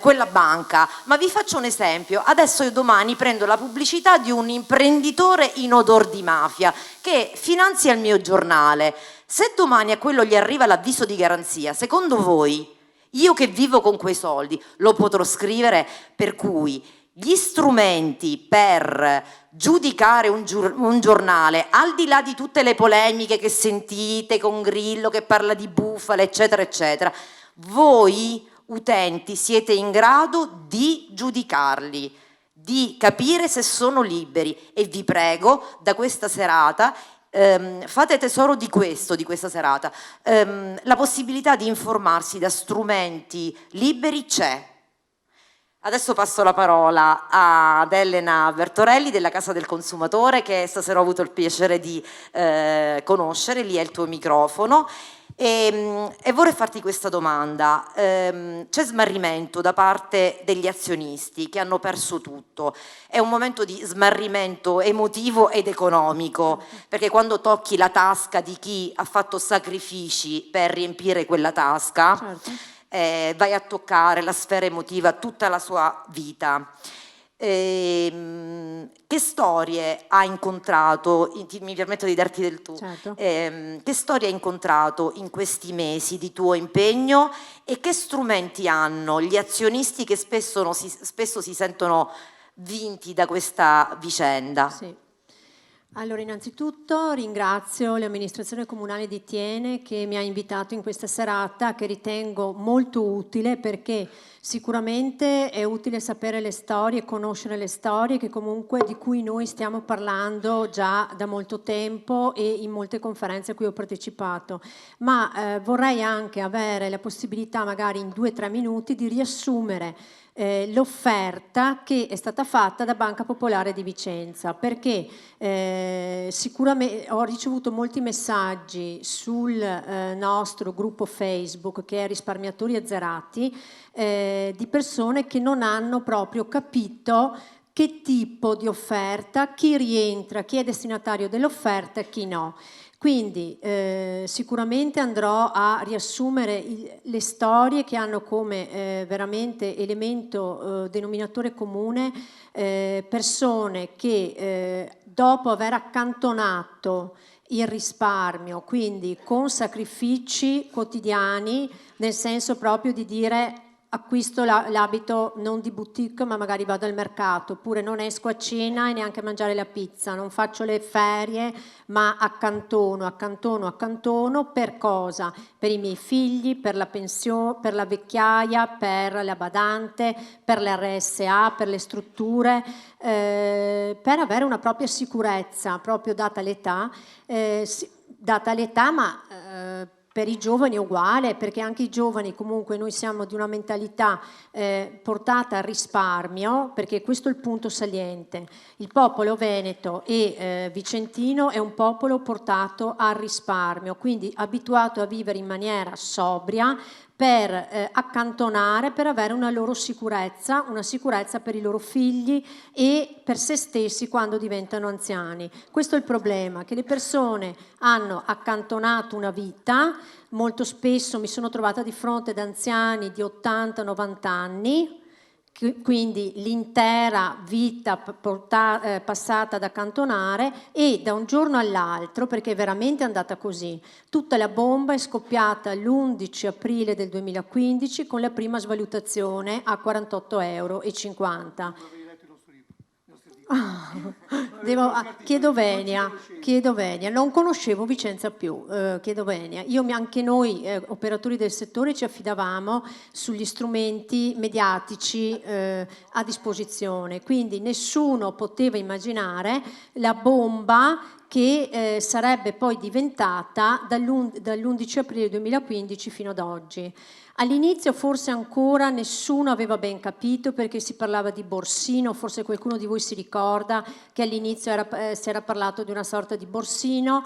Speaker 1: quella banca. Ma vi faccio un esempio. Adesso io domani prendo la pubblicità di un imprenditore in odor di mafia che finanzia il mio giornale. Se domani a quello gli arriva l'avviso di garanzia, secondo voi, io che vivo con quei soldi, lo potrò scrivere? Per cui gli strumenti per giudicare un giornale, al di là di tutte le polemiche che sentite con Grillo che parla di bufale, eccetera, eccetera, voi utenti siete in grado di giudicarli, di capire se sono liberi e vi prego da questa serata fate tesoro di questa serata. La possibilità di informarsi da strumenti liberi c'è. Adesso passo la parola ad Elena Bertorelli della Casa del Consumatore, che stasera ho avuto il piacere di conoscere. Lì è il tuo microfono e vorrei farti questa domanda. C'è smarrimento da parte degli azionisti che hanno perso tutto. È un momento di smarrimento emotivo ed economico, perché quando tocchi la tasca di chi ha fatto sacrifici per riempire quella tasca, certo, vai a toccare la sfera emotiva tutta la sua vita. Che storie ha incontrato, mi permetto di darti del tu, certo, che storie hai incontrato in questi mesi di tuo impegno e che strumenti hanno gli azionisti che spesso si sentono vinti da questa vicenda?
Speaker 6: Sì. Allora, innanzitutto ringrazio l'amministrazione comunale di Tiene che mi ha invitato in questa serata, che ritengo molto utile, perché sicuramente è utile sapere le storie, conoscere le storie che comunque di cui noi stiamo parlando già da molto tempo e in molte conferenze a cui ho partecipato, ma vorrei anche avere la possibilità magari in 2 o 3 minuti di riassumere l'offerta che è stata fatta da Banca Popolare di Vicenza, perché sicuramente ho ricevuto molti messaggi sul nostro gruppo Facebook, che è Risparmiatori Azzerati, di persone che non hanno proprio capito che tipo di offerta, chi rientra, chi è destinatario dell'offerta e chi no. Quindi sicuramente andrò a riassumere le storie che hanno come veramente elemento denominatore comune persone che dopo aver accantonato il risparmio, quindi con sacrifici quotidiani, nel senso proprio di dire acquisto l'abito non di boutique, ma magari vado al mercato, oppure non esco a cena e neanche a mangiare la pizza, non faccio le ferie, ma accantono. Per cosa? Per i miei figli, per la pensione, per la vecchiaia, per la badante, per le RSA, per le strutture, per avere una propria sicurezza, proprio data l'età, ma per i giovani è uguale, perché anche i giovani comunque noi siamo di una mentalità portata al risparmio, perché questo è il punto saliente. Il popolo veneto e vicentino è un popolo portato al risparmio, quindi abituato a vivere in maniera sobria, per accantonare, per avere una loro sicurezza, una sicurezza per i loro figli e per se stessi quando diventano anziani. Questo è il problema, che le persone hanno accantonato una vita, molto spesso mi sono trovata di fronte ad anziani di 80-90 anni, quindi l'intera vita passata ad accantonare, e da un giorno all'altro, perché è veramente andata così, tutta la bomba è scoppiata l'11 aprile del 2015 con la prima svalutazione a 48,50 €. Chiedo venia, non conoscevo Vicenza più, chiedo venia. Anche noi operatori del settore ci affidavamo sugli strumenti mediatici a disposizione, quindi nessuno poteva immaginare la bomba che sarebbe poi diventata dall'11 aprile 2015 fino ad oggi. All'inizio forse ancora nessuno aveva ben capito, perché si parlava di borsino, forse qualcuno di voi si ricorda che all'inizio si era parlato di una sorta di borsino,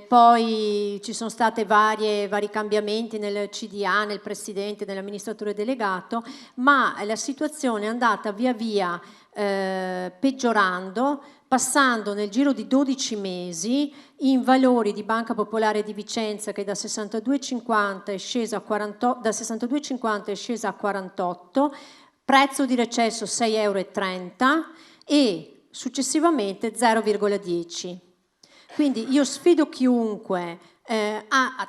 Speaker 6: poi ci sono stati vari cambiamenti nel CDA, nel presidente, nell'amministratore delegato, ma la situazione è andata via via peggiorando, passando nel giro di 12 mesi in valori di Banca Popolare di Vicenza, che da 62,50 è scesa a 48, prezzo di recesso 6,30 € e successivamente 0,10. Quindi io sfido chiunque,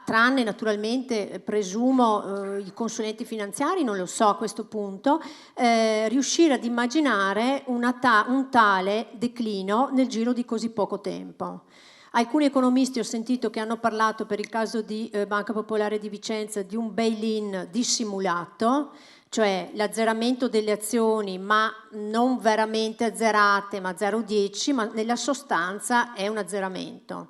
Speaker 6: tranne naturalmente presumo i consulenti finanziari, non lo so a questo punto, riuscire ad immaginare un tale declino nel giro di così poco tempo. Alcuni economisti ho sentito che hanno parlato, per il caso di Banca Popolare di Vicenza, di un bail-in dissimulato, cioè l'azzeramento delle azioni, ma non veramente azzerate, ma 0,10, ma nella sostanza è un azzeramento.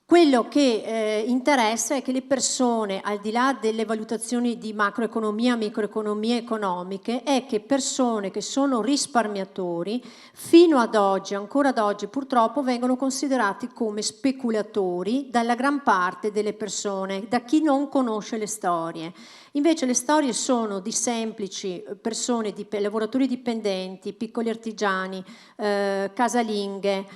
Speaker 6: Quello che interessa è che le persone, al di là delle valutazioni di macroeconomia, microeconomie economiche, è che persone che sono risparmiatori fino ad oggi, ancora ad oggi purtroppo, vengono considerati come speculatori dalla gran parte delle persone, da chi non conosce le storie. Invece le storie sono di semplici persone, lavoratori dipendenti, piccoli artigiani, casalinghe,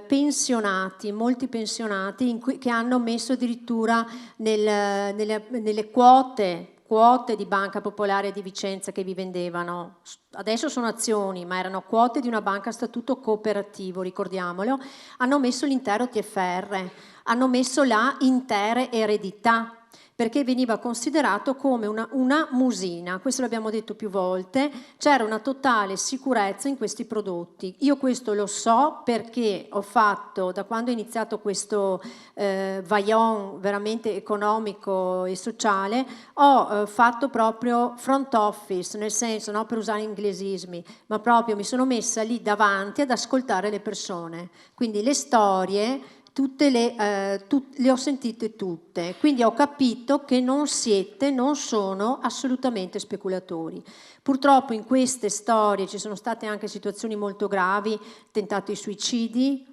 Speaker 6: pensionati, molti pensionati che hanno messo addirittura nelle quote di Banca Popolare di Vicenza che vi vendevano. Adesso sono azioni, ma erano quote di una banca a statuto cooperativo, ricordiamolo. Hanno messo l'intero TFR, hanno messo la intera eredità, perché veniva considerato come una musina, questo l'abbiamo detto più volte, c'era una totale sicurezza in questi prodotti. Io questo lo so perché ho fatto, da quando è iniziato questo vaillon veramente economico e sociale, ho fatto proprio front office, nel senso, non per usare inglesismi, ma proprio mi sono messa lì davanti ad ascoltare le persone. Quindi le storie le ho sentite tutte, quindi ho capito che non sono assolutamente speculatori. Purtroppo in queste storie ci sono state anche situazioni molto gravi, tentati suicidi,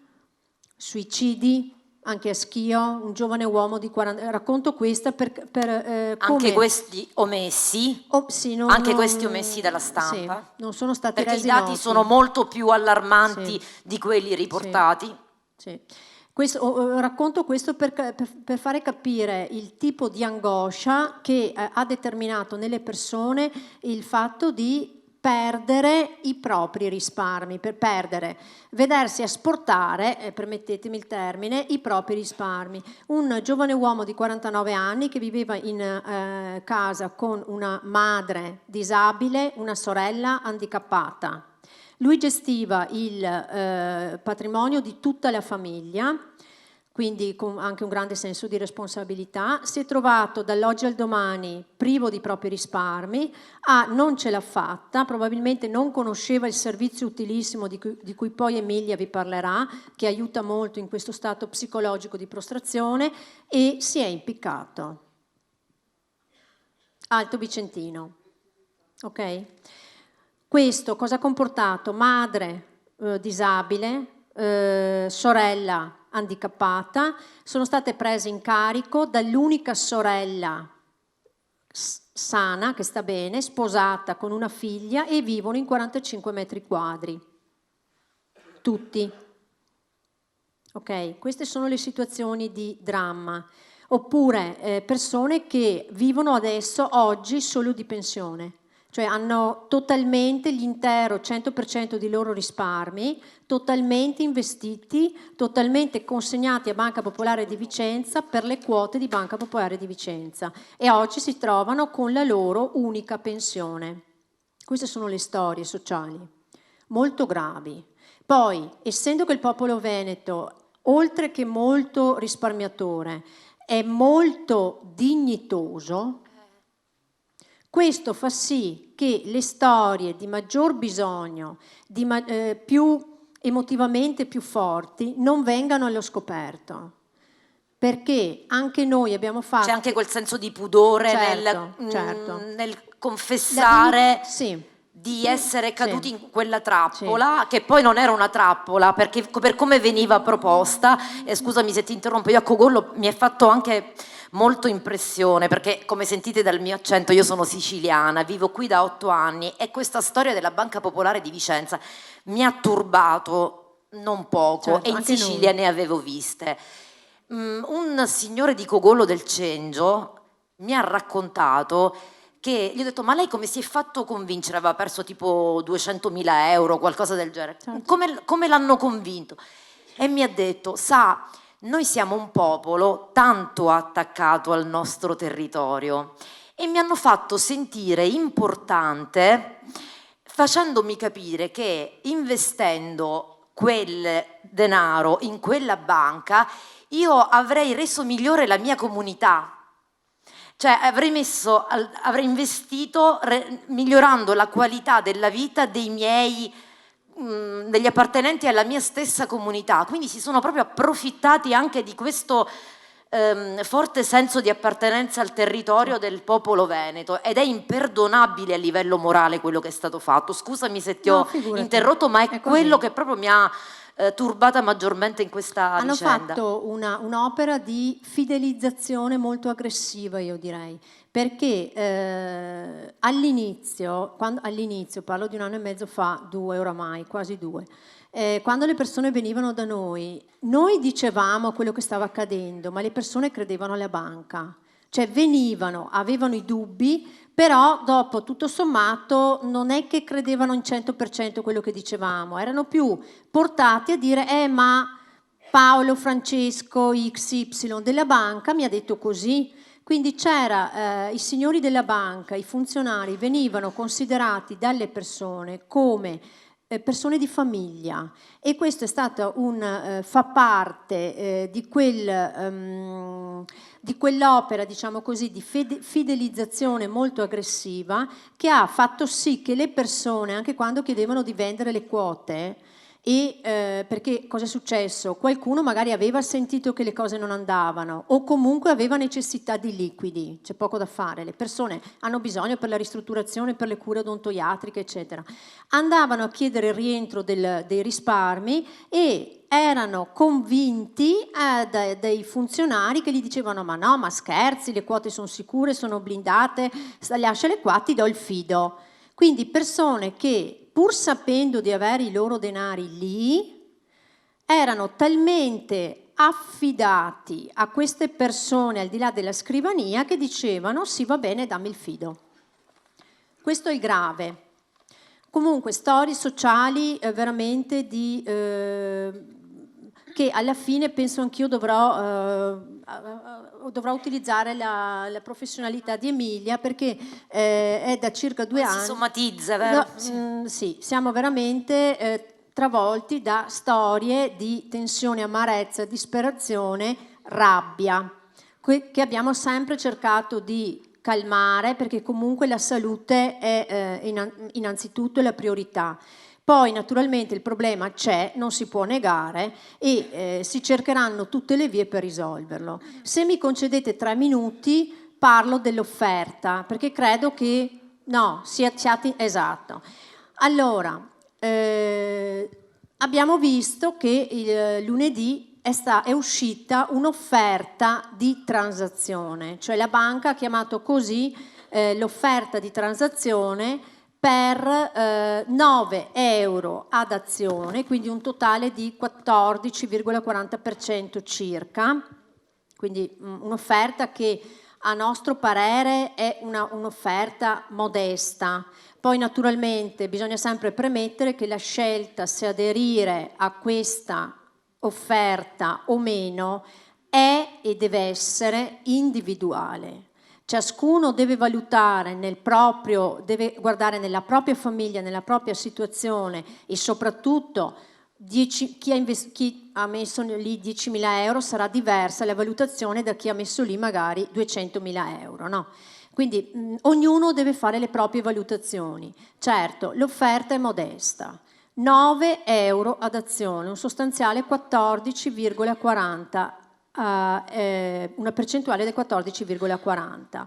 Speaker 6: anche a Schio, un giovane uomo di 40... Racconto questa per come...
Speaker 1: Anche questi omessi?
Speaker 6: Sì,
Speaker 1: anche questi omessi dalla stampa?
Speaker 6: Sì, non sono stati
Speaker 1: perché
Speaker 6: resi
Speaker 1: i dati
Speaker 6: noti.
Speaker 1: sono molto più allarmanti di quelli riportati.
Speaker 6: Sì. Racconto questo per fare capire il tipo di angoscia che ha determinato nelle persone il fatto di perdere i propri risparmi, vedersi asportare, permettetemi il termine, i propri risparmi. Un giovane uomo di 49 anni che viveva in casa con una madre disabile, una sorella handicappata. Lui gestiva il patrimonio di tutta la famiglia, quindi con anche un grande senso di responsabilità. Si è trovato dall'oggi al domani privo di propri risparmi, non ce l'ha fatta, probabilmente non conosceva il servizio utilissimo di cui poi Emilia vi parlerà, che aiuta molto in questo stato psicologico di prostrazione, e si è impiccato. Alto Vicentino, ok? Questo cosa ha comportato? Madre disabile, sorella handicappata, sono state prese in carico dall'unica sorella sana, che sta bene, sposata con una figlia, e vivono in 45 metri quadri. Tutti. Ok? Queste sono le situazioni di dramma. Oppure persone che vivono adesso, oggi, solo di pensione. Cioè hanno totalmente l'intero 100% dei loro risparmi, totalmente investiti, totalmente consegnati a Banca Popolare di Vicenza per le quote di Banca Popolare di Vicenza, e oggi si trovano con la loro unica pensione. Queste sono le storie sociali, molto gravi. Poi, essendo che il popolo veneto, oltre che molto risparmiatore, è molto dignitoso, questo fa sì che le storie di maggior bisogno, più emotivamente più forti, non vengano allo scoperto. Perché anche noi abbiamo fatto...
Speaker 1: C'è anche quel senso di pudore nel confessare di essere caduti in quella trappola, che poi non era una trappola, perché per come veniva proposta, scusami se ti interrompo, io a Cogollo mi è fatto anche molto impressione, perché come sentite dal mio accento io sono siciliana, vivo qui da 8 anni, e questa storia della Banca Popolare di Vicenza mi ha turbato non poco, e in Sicilia ne avevo viste. Un signore di Cogollo del Cengio mi ha raccontato che gli ho detto: ma lei come si è fatto convincere? Aveva perso tipo 200.000 euro, qualcosa del genere. Come l'hanno convinto? E mi ha detto: sa, noi siamo un popolo tanto attaccato al nostro territorio, e mi hanno fatto sentire importante, facendomi capire che investendo quel denaro in quella banca io avrei reso migliore la mia comunità. Cioè avrei investito migliorando la qualità della vita degli appartenenti alla mia stessa comunità. Quindi si sono proprio approfittati anche di questo forte senso di appartenenza al territorio del popolo veneto, ed è imperdonabile a livello morale quello che è stato fatto. Scusami se ti ho interrotto, ma è quello che proprio mi ha turbata maggiormente in questa vicenda.
Speaker 6: Hanno fatto un'opera di fidelizzazione molto aggressiva, io direi, perché all'inizio, parlo di 1 anno e mezzo fa, 2 oramai, quasi 2, quando le persone venivano da noi dicevamo quello che stava accadendo, ma le persone credevano alla banca. Cioè venivano, avevano i dubbi, però dopo tutto sommato non è che credevano in 100% quello che dicevamo, erano più portati a dire ma Paolo Francesco XY della banca mi ha detto così. Quindi i signori della banca, i funzionari venivano considerati dalle persone come persone di famiglia, e questo è stato fa parte di quell'opera, diciamo così, di fidelizzazione molto aggressiva, che ha fatto sì che le persone, anche quando chiedevano di vendere le quote, perché cosa è successo? Qualcuno magari aveva sentito che le cose non andavano, o comunque aveva necessità di liquidi, c'è poco da fare, le persone hanno bisogno per la ristrutturazione, per le cure odontoiatriche, eccetera. Andavano a chiedere il rientro dei risparmi e erano convinti dai funzionari che gli dicevano: ma no, ma scherzi, le quote sono sicure, sono blindate, lasciale qua, ti do il fido. Quindi persone che, pur sapendo di avere i loro denari lì, erano talmente affidati a queste persone al di là della scrivania che dicevano: sì, va bene, dammi il fido. Questo è il grave. Comunque storie sociali veramente che alla fine penso anch'io dovrò utilizzare la professionalità di Emilia, perché è da circa 2 anni.
Speaker 1: Si somatizza, vero?
Speaker 6: Sì, siamo veramente travolti da storie di tensione, amarezza, disperazione, rabbia, che abbiamo sempre cercato di calmare, perché comunque la salute è innanzitutto la priorità. Poi naturalmente il problema c'è, non si può negare, e si cercheranno tutte le vie per risolverlo. Se mi concedete 3 minuti parlo dell'offerta, perché credo che esatto. Allora, abbiamo visto che il lunedì è uscita un'offerta di transazione, cioè la banca ha chiamato così l'offerta di transazione per 9 euro ad azione, quindi un totale di 14,40% circa, quindi un'offerta che a nostro parere è un'offerta modesta. Poi naturalmente bisogna sempre premettere che la scelta se aderire a questa offerta o meno è e deve essere individuale. Ciascuno deve valutare deve guardare nella propria famiglia, nella propria situazione, e soprattutto chi ha messo lì 10.000 euro sarà diversa la valutazione da chi ha messo lì magari 200.000 euro, no? Quindi ognuno deve fare le proprie valutazioni. Certo, l'offerta è modesta. 9 euro ad azione, un sostanziale 14,40, una percentuale del 14,40.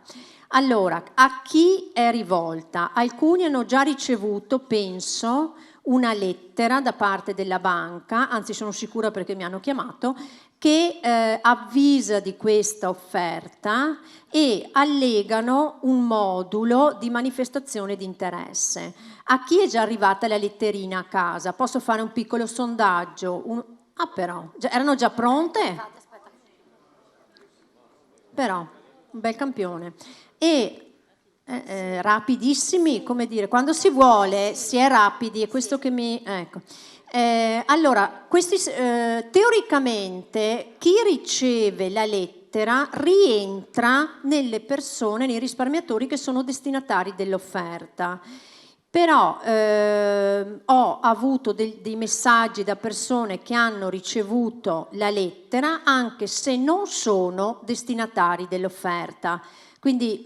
Speaker 6: Allora, a chi è rivolta? Alcuni hanno già ricevuto, penso, una lettera da parte della banca, anzi sono sicura perché mi hanno chiamato, che avvisa di questa offerta e allegano un modulo di manifestazione di interesse. A chi è già arrivata la letterina a casa? Posso fare un piccolo sondaggio? Però, erano già pronte? Però, un bel campione. E rapidissimi, come dire, quando si vuole si è rapidi, è questo che mi... Ecco. Allora, teoricamente chi riceve la lettera rientra nelle persone, nei risparmiatori che sono destinatari dell'offerta. Però ho avuto dei messaggi da persone che hanno ricevuto la lettera anche se non sono destinatari dell'offerta. Quindi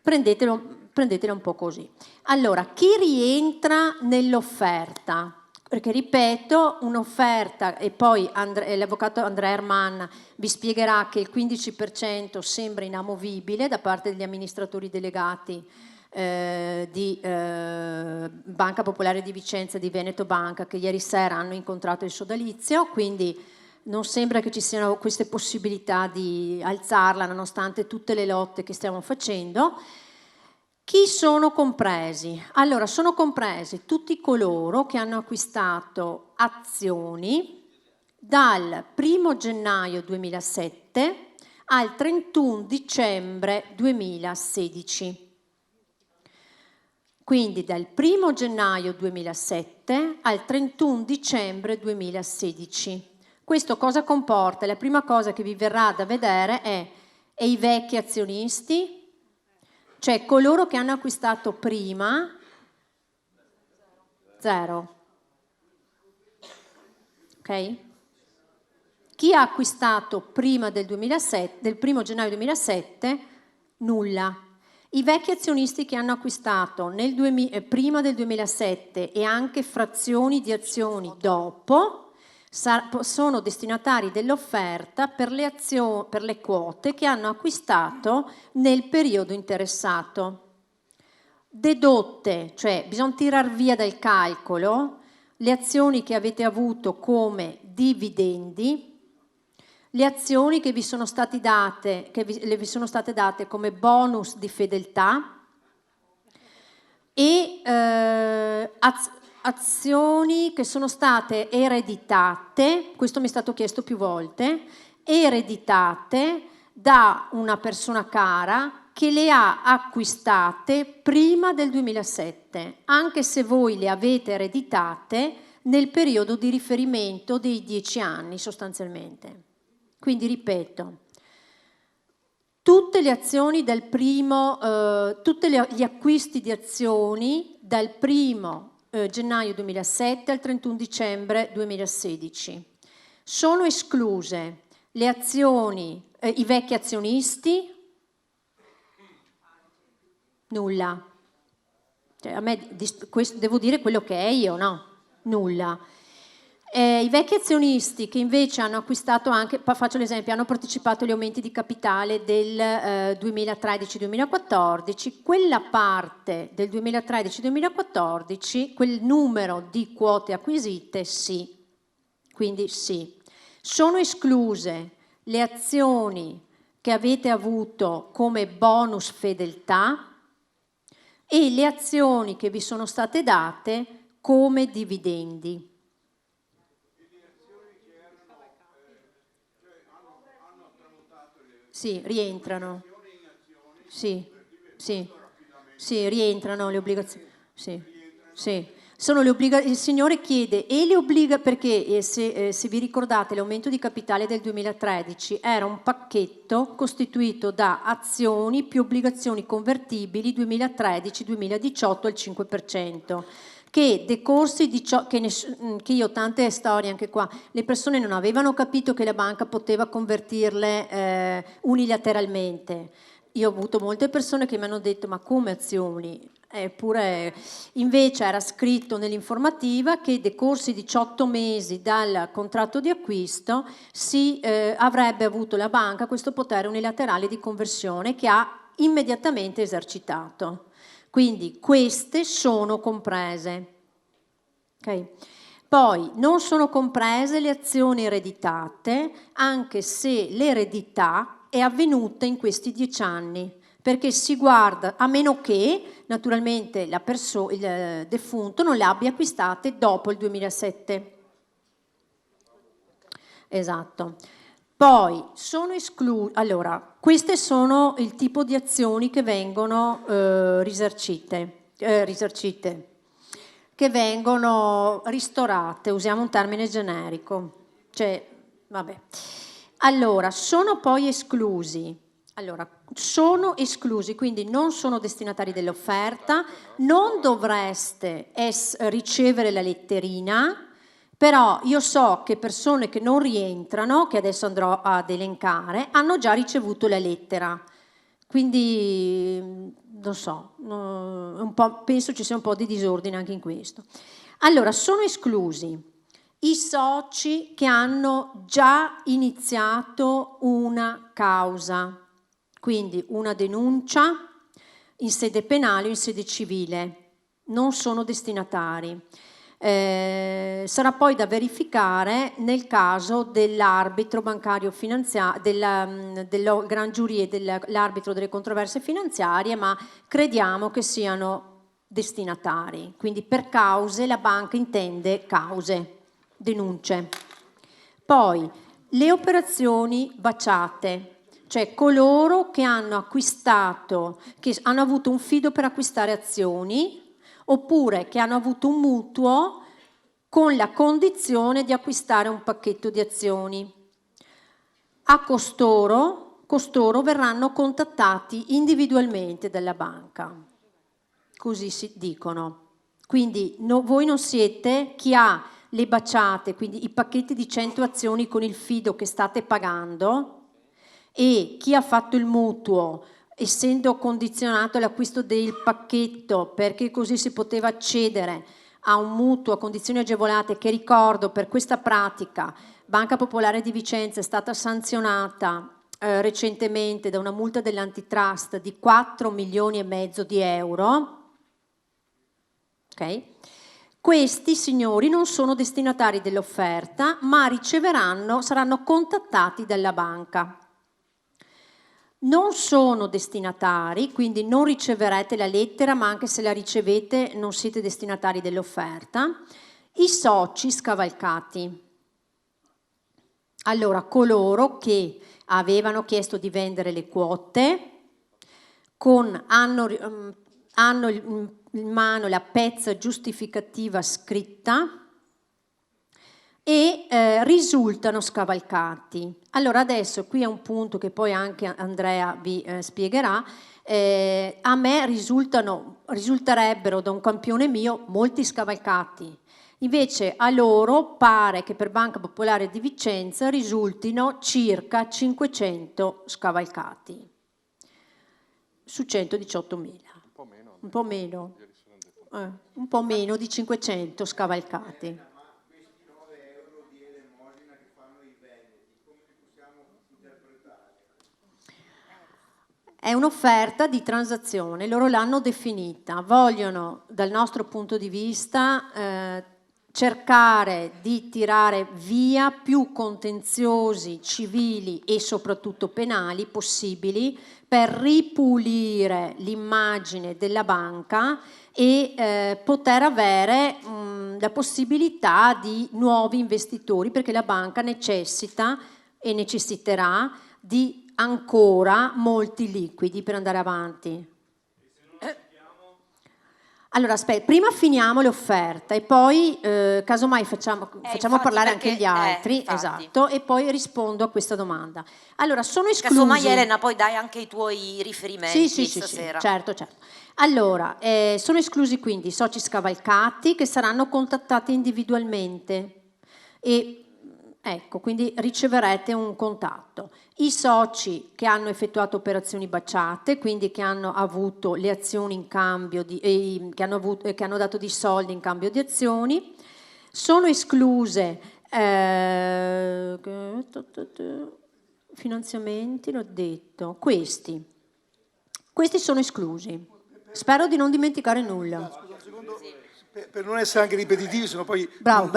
Speaker 6: prendetelo un po' così. Allora, chi rientra nell'offerta? Perché ripeto, un'offerta, e poi l'avvocato Andrea Erman vi spiegherà che il 15% sembra inamovibile da parte degli amministratori delegati di Banca Popolare di Vicenza e di Veneto Banca, che ieri sera hanno incontrato il sodalizio, quindi non sembra che ci siano queste possibilità di alzarla nonostante tutte le lotte che stiamo facendo. Chi sono compresi? Allora, sono compresi tutti coloro che hanno acquistato azioni dal 1 gennaio 2007 al 31 dicembre 2016. Quindi dal 1 gennaio 2007 al 31 dicembre 2016. Questo cosa comporta? La prima cosa che vi verrà da vedere è i vecchi azionisti, cioè coloro che hanno acquistato prima, 0. Ok? Chi ha acquistato prima del 1 gennaio 2007, nulla. I vecchi azionisti che hanno acquistato prima del 2007 e anche frazioni di azioni dopo sono destinatari dell'offerta per le quote che hanno acquistato nel periodo interessato. Dedotte, cioè bisogna tirar via dal calcolo le azioni che avete avuto come dividendi, le azioni che vi sono state date, come bonus di fedeltà e azioni che sono state ereditate, questo mi è stato chiesto più volte, ereditate da una persona cara che le ha acquistate prima del 2007, anche se voi le avete ereditate nel periodo di riferimento dei 10 anni sostanzialmente. Quindi ripeto, tutte le azioni del tutti gli acquisti di azioni dal 1 gennaio 2007 al 31 dicembre 2016. Sono escluse le azioni, i vecchi azionisti, nulla. Cioè, a me devo dire quello che è io, no? Nulla. I vecchi azionisti che invece hanno acquistato anche, faccio l'esempio, hanno partecipato agli aumenti di capitale del 2013-2014, quella parte del 2013-2014, quel numero di quote acquisite, sì. Quindi sì. Sono escluse le azioni che avete avuto come bonus fedeltà e le azioni che vi sono state date come dividendi. Sì, rientrano. Sì, rientrano le obbligazioni. Sì. Sono le il Signore chiede e le obbliga perché se vi ricordate l'aumento di capitale del 2013 era un pacchetto costituito da azioni più obbligazioni convertibili 2013-2018 al 5%. Che decorsi di ciò che io ho tante storie anche qua, le persone non avevano capito che la banca poteva convertirle unilateralmente. Io ho avuto molte persone che mi hanno detto ma come azioni? Eppure invece era scritto nell'informativa che decorsi 18 mesi dal contratto di acquisto avrebbe avuto la banca questo potere unilaterale di conversione che ha immediatamente esercitato. Quindi queste sono comprese. Okay. Poi non sono comprese le azioni ereditate, anche se l'eredità è avvenuta in questi 10 anni, perché si guarda, a meno che naturalmente il defunto non le abbia acquistate dopo il 2007. Esatto. Poi sono escluse, allora, queste sono il tipo di azioni che vengono risarcite, che vengono ristorate, usiamo un termine generico, cioè, vabbè. Allora, sono poi esclusi, quindi non sono destinatari dell'offerta, non dovreste ricevere la letterina. Però io so che persone che non rientrano, che adesso andrò ad elencare, hanno già ricevuto la lettera. Quindi, non so, penso ci sia un po' di disordine anche in questo. Allora, sono esclusi i soci che hanno già iniziato una causa, quindi una denuncia in sede penale o in sede civile, non sono destinatari. Sarà poi da verificare nel caso dell'arbitro bancario finanziario, del gran giurì e dell'arbitro delle controversie finanziarie, ma crediamo che siano destinatari. Quindi per cause la banca intende cause, denunce. Poi le operazioni baciate, cioè coloro che hanno acquistato, che hanno avuto un fido per acquistare azioni, oppure che hanno avuto un mutuo con la condizione di acquistare un pacchetto di azioni. A costoro verranno contattati individualmente dalla banca, così si dicono. Quindi voi non siete chi ha le baciate, quindi i pacchetti di 100 azioni con il fido che state pagando, e chi ha fatto il mutuo essendo condizionato all'acquisto del pacchetto perché così si poteva accedere a un mutuo a condizioni agevolate, che ricordo per questa pratica Banca Popolare di Vicenza è stata sanzionata recentemente da una multa dell'antitrust di 4,5 milioni di euro. Ok? Questi signori non sono destinatari dell'offerta, ma saranno contattati dalla banca. Non sono destinatari, quindi non riceverete la lettera, ma anche se la ricevete non siete destinatari dell'offerta. I soci scavalcati. Allora, coloro che avevano chiesto di vendere le quote, hanno in mano la pezza giustificativa scritta e risultano scavalcati. Allora adesso qui è un punto che poi anche Andrea vi spiegherà. A me risulterebbero da un campione mio molti scavalcati. Invece a loro pare che per Banca Popolare di Vicenza risultino circa 500 scavalcati su 118.000. Un po' meno. Un po' meno di 500 scavalcati. È un'offerta di transazione, loro l'hanno definita, vogliono dal nostro punto di vista cercare di tirare via più contenziosi civili e soprattutto penali possibili per ripulire l'immagine della banca e poter avere la possibilità di nuovi investitori, perché la banca necessita e necessiterà di ancora molti liquidi per andare avanti. Allora, aspetta, prima finiamo l'offerta e poi casomai facciamo parlare anche gli altri, esatto, e poi rispondo a questa domanda. Allora, sono esclusi...
Speaker 1: Casomai Elena, poi dai anche i tuoi riferimenti
Speaker 6: sì,
Speaker 1: stasera.
Speaker 6: Certo. Allora, sono esclusi quindi i soci scavalcati che saranno contattati individualmente e ecco, quindi riceverete un contatto. I soci che hanno effettuato operazioni baciate, quindi che hanno avuto le azioni in cambio che hanno dato di soldi in cambio di azioni, sono escluse finanziamenti, l'ho detto, questi sono esclusi. Spero di non dimenticare nulla.
Speaker 3: Per non essere anche ripetitivi, sennò poi
Speaker 6: bravo.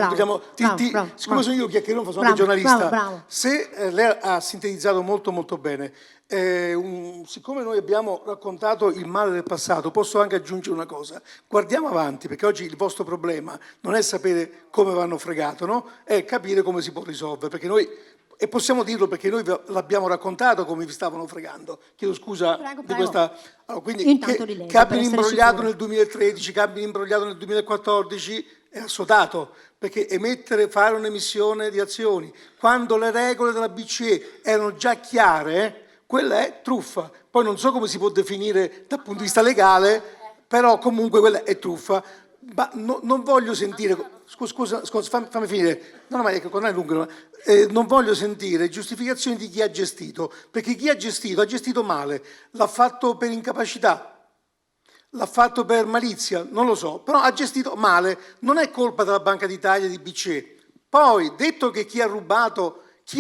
Speaker 3: Siccome sono io chiacchierone, sono anche giornalista.
Speaker 6: Bravo.
Speaker 3: Se lei ha sintetizzato molto bene, siccome noi abbiamo raccontato il male del passato, posso anche aggiungere una cosa: guardiamo avanti, perché oggi il vostro problema non è sapere come vanno fregato, no? È capire come si può risolvere, perché noi, e possiamo dirlo perché noi l'abbiamo raccontato come vi stavano fregando. Chiedo scusa di questa. Allora, quindi che abbiano imbrogliato nel 2013, che abbiano imbrogliato nel 2014 è assodato, perché fare un'emissione di azioni quando le regole della BCE erano già chiare, quella è truffa. Poi non so come si può definire dal punto di vista legale, però comunque quella è truffa. Ma non voglio sentire, scusa, fammi finire, no, ma non è lungo, non voglio sentire giustificazioni di chi ha gestito, perché chi ha gestito male, l'ha fatto per incapacità, l'ha fatto per malizia, non lo so, però ha gestito male, non è colpa della Banca d'Italia e di BCE. Poi, detto che chi ha rubato, chi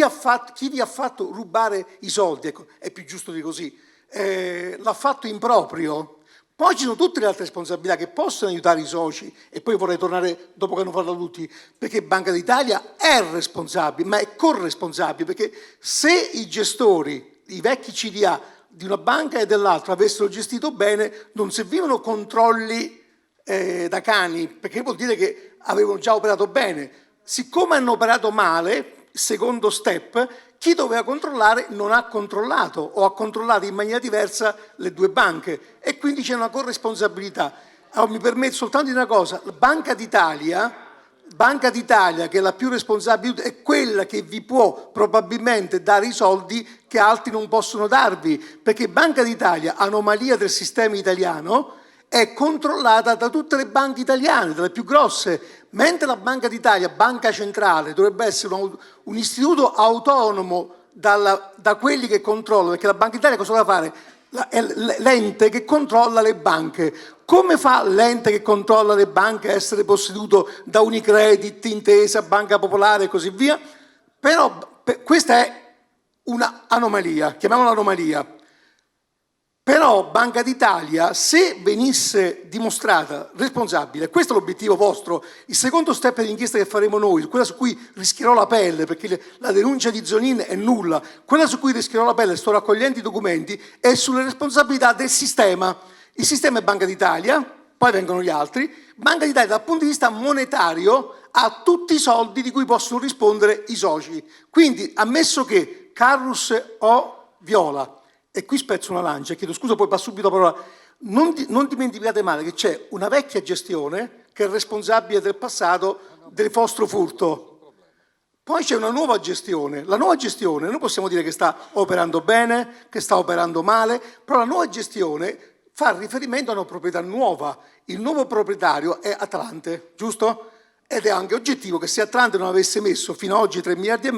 Speaker 3: vi ha fatto rubare i soldi, ecco, è più giusto di così, l'ha fatto in proprio. Poi ci sono tutte le altre responsabilità che possono aiutare i soci, e poi vorrei tornare dopo che hanno parlato tutti, perché Banca d'Italia è responsabile, ma è corresponsabile, perché se i gestori, i vecchi CDA di una banca e dell'altra avessero gestito bene, non servivano controlli da cani, perché vuol dire che avevano già operato bene. Siccome hanno operato male, secondo step, chi doveva controllare non ha controllato o ha controllato in maniera diversa le due banche, e quindi c'è una corresponsabilità. Allora, mi permetto soltanto di dire una cosa: la Banca d'Italia, che è la più responsabile, è quella che vi può probabilmente dare i soldi che altri non possono darvi, perché Banca d'Italia, anomalia del sistema italiano, è controllata da tutte le banche italiane, dalle più grosse, mentre la Banca d'Italia, banca centrale, dovrebbe essere un istituto autonomo da quelli che controllano, perché la Banca d'Italia cosa deve fare? È l'ente che controlla le banche. Come fa l'ente che controlla le banche a essere posseduto da Unicredit, Intesa, Banca Popolare e così via? Però questa è un'anomalia, chiamiamola anomalia. Però Banca d'Italia, se venisse dimostrata responsabile, questo è l'obiettivo vostro, il secondo step di inchiesta che faremo noi, quella su cui rischierò la pelle, perché la denuncia di Zonin è nulla, quella su cui rischierò la pelle, sto raccogliendo i documenti, è sulle responsabilità del sistema. Il sistema è Banca d'Italia, poi vengono gli altri. Banca d'Italia dal punto di vista monetario ha tutti i soldi di cui possono rispondere i soci. Quindi, ammesso che Carrus o Viola e qui spezzo una lancia, chiedo scusa, poi passo subito la parola, non dimenticate male che c'è una vecchia gestione che è responsabile del passato del vostro furto. Poi c'è una nuova gestione. La nuova gestione, noi possiamo dire che sta operando bene, che sta operando male, però la nuova gestione fa riferimento a una proprietà nuova. Il nuovo proprietario è Atlante, giusto? Ed è anche oggettivo che se Atlante non avesse messo fino ad oggi 3,5 miliardi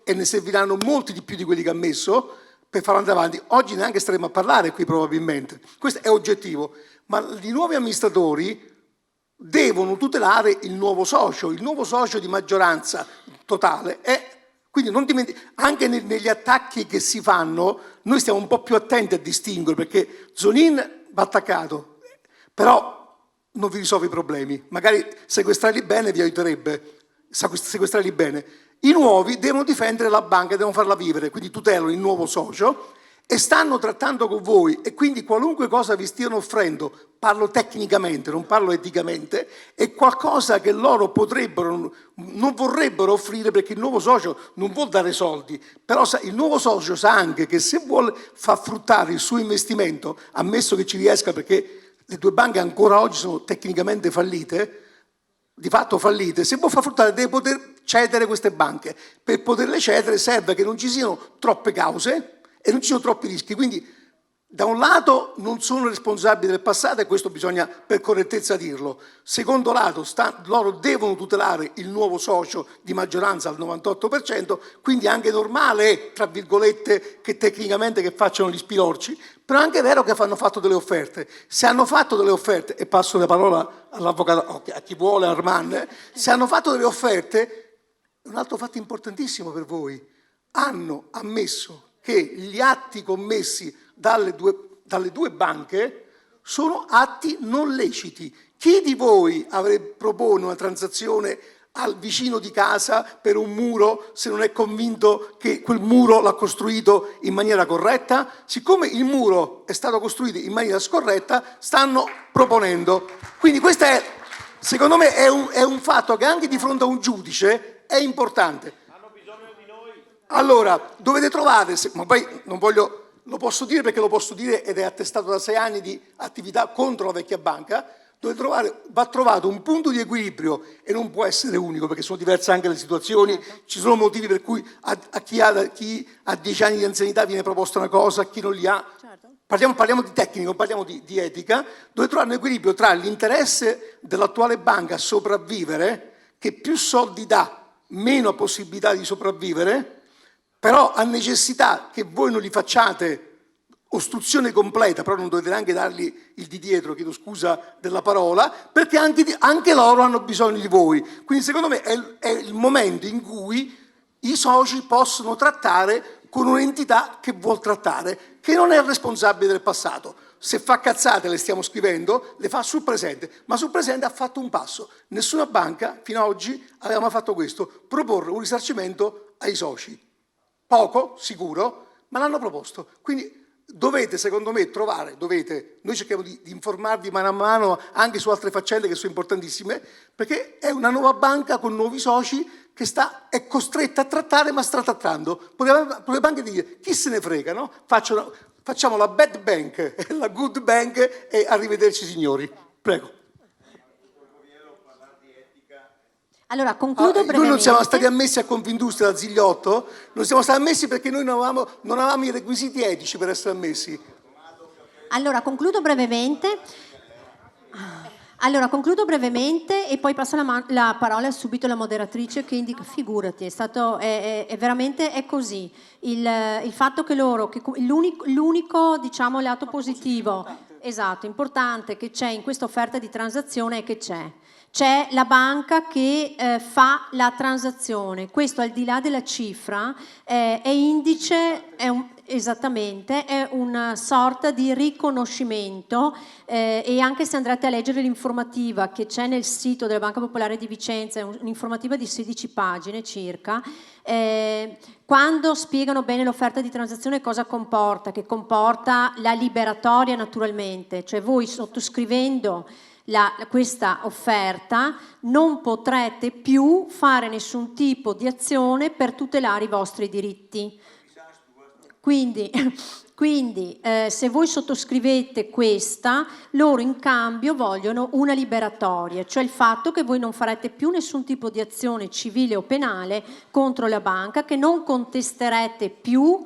Speaker 3: e ne serviranno molti di più di quelli che ha messo per farlo andare avanti, oggi neanche staremo a parlare qui probabilmente. Questo è oggettivo. Ma i nuovi amministratori devono tutelare il nuovo socio di maggioranza totale. Quindi non anche negli attacchi che si fanno, noi stiamo un po' più attenti a distinguere, perché Zonin va attaccato, però non vi risolve i problemi. Magari sequestrarli bene vi aiuterebbe, sequestrarli bene. I nuovi devono difendere la banca, devono farla vivere, quindi tutelano il nuovo socio e stanno trattando con voi, e quindi qualunque cosa vi stiano offrendo, parlo tecnicamente, non parlo eticamente, è qualcosa che loro non vorrebbero offrire, perché il nuovo socio non vuol dare soldi, però il nuovo socio sa anche che se vuole far fruttare il suo investimento, ammesso che ci riesca, perché le due banche ancora oggi sono tecnicamente fallite, di fatto fallite, se vuol far fruttare deve poter cedere queste banche. Per poterle cedere serve che non ci siano troppe cause e non ci sono troppi rischi, quindi da un lato non sono responsabili del passato, e questo bisogna per correttezza dirlo. Secondo lato, loro devono tutelare il nuovo socio di maggioranza al 98%, quindi è anche normale, tra virgolette, che tecnicamente che facciano gli spilorci, però è anche vero che hanno fatto delle offerte. Se hanno fatto delle offerte, e passo la parola all'avvocato, a chi vuole, Arman, se hanno fatto delle offerte, un altro fatto importantissimo per voi, hanno ammesso che gli atti commessi dalle due banche sono atti non leciti. Chi di voi propone una transazione al vicino di casa per un muro se non è convinto che quel muro l'ha costruito in maniera corretta? Siccome il muro è stato costruito in maniera scorretta, stanno proponendo. Quindi questo è, secondo me, è un fatto che anche di fronte a un giudice è importante. Allora, dovete trovare, ma poi non voglio, lo posso dire perché lo posso dire ed è attestato da 6 anni di attività contro la vecchia banca, va trovato un punto di equilibrio, e non può essere unico perché sono diverse anche le situazioni, ci sono motivi per cui a chi ha 10 anni di anzianità viene proposta una cosa, a chi non li ha. Certo. Parliamo di tecnico, non parliamo di etica, dove trovare un equilibrio tra l'interesse dell'attuale banca a sopravvivere, che più soldi dà, meno possibilità di sopravvivere, però ha necessità che voi non li facciate ostruzione completa, però non dovete neanche dargli il di dietro, chiedo scusa della parola, perché anche loro hanno bisogno di voi. Quindi secondo me è il momento in cui i soci possono trattare con un'entità che vuol trattare, che non è responsabile del passato. Se fa cazzate, le stiamo scrivendo, le fa sul presente, ma sul presente ha fatto un passo. Nessuna banca fino ad oggi aveva mai fatto questo, proporre un risarcimento ai soci. Poco, sicuro, ma l'hanno proposto. Quindi dovete, secondo me, noi cerchiamo di informarvi mano a mano anche su altre faccende che sono importantissime, perché è una nuova banca con nuovi soci che è costretta a trattare, ma sta trattando. Potrebbe anche dire, chi se ne frega, no? Facciamo la bad bank e la good bank e arrivederci signori. Prego.
Speaker 6: Allora, concludo brevemente.
Speaker 3: Noi non siamo stati ammessi a Confindustria da Zigliotto, non siamo stati ammessi perché noi non avevamo i requisiti etici per essere ammessi.
Speaker 6: Allora, concludo brevemente e poi passo la parola subito alla moderatrice che indica, figurati, è veramente è così. Il fatto che l'unico diciamo lato positivo, esatto, importante che c'è in questa offerta di transazione è che c'è la banca che fa la transazione. Questo, al di là della cifra, è indice, esattamente, è una sorta di riconoscimento, e anche se andrete a leggere l'informativa che c'è nel sito della Banca Popolare di Vicenza, è un'informativa di 16 pagine circa, quando spiegano bene l'offerta di transazione cosa comporta, che comporta la liberatoria naturalmente, cioè voi sottoscrivendo questa offerta non potrete più fare nessun tipo di azione per tutelare i vostri diritti. Quindi se voi sottoscrivete questa, loro in cambio vogliono una liberatoria, cioè il fatto che voi non farete più nessun tipo di azione civile o penale contro la banca, che non contesterete più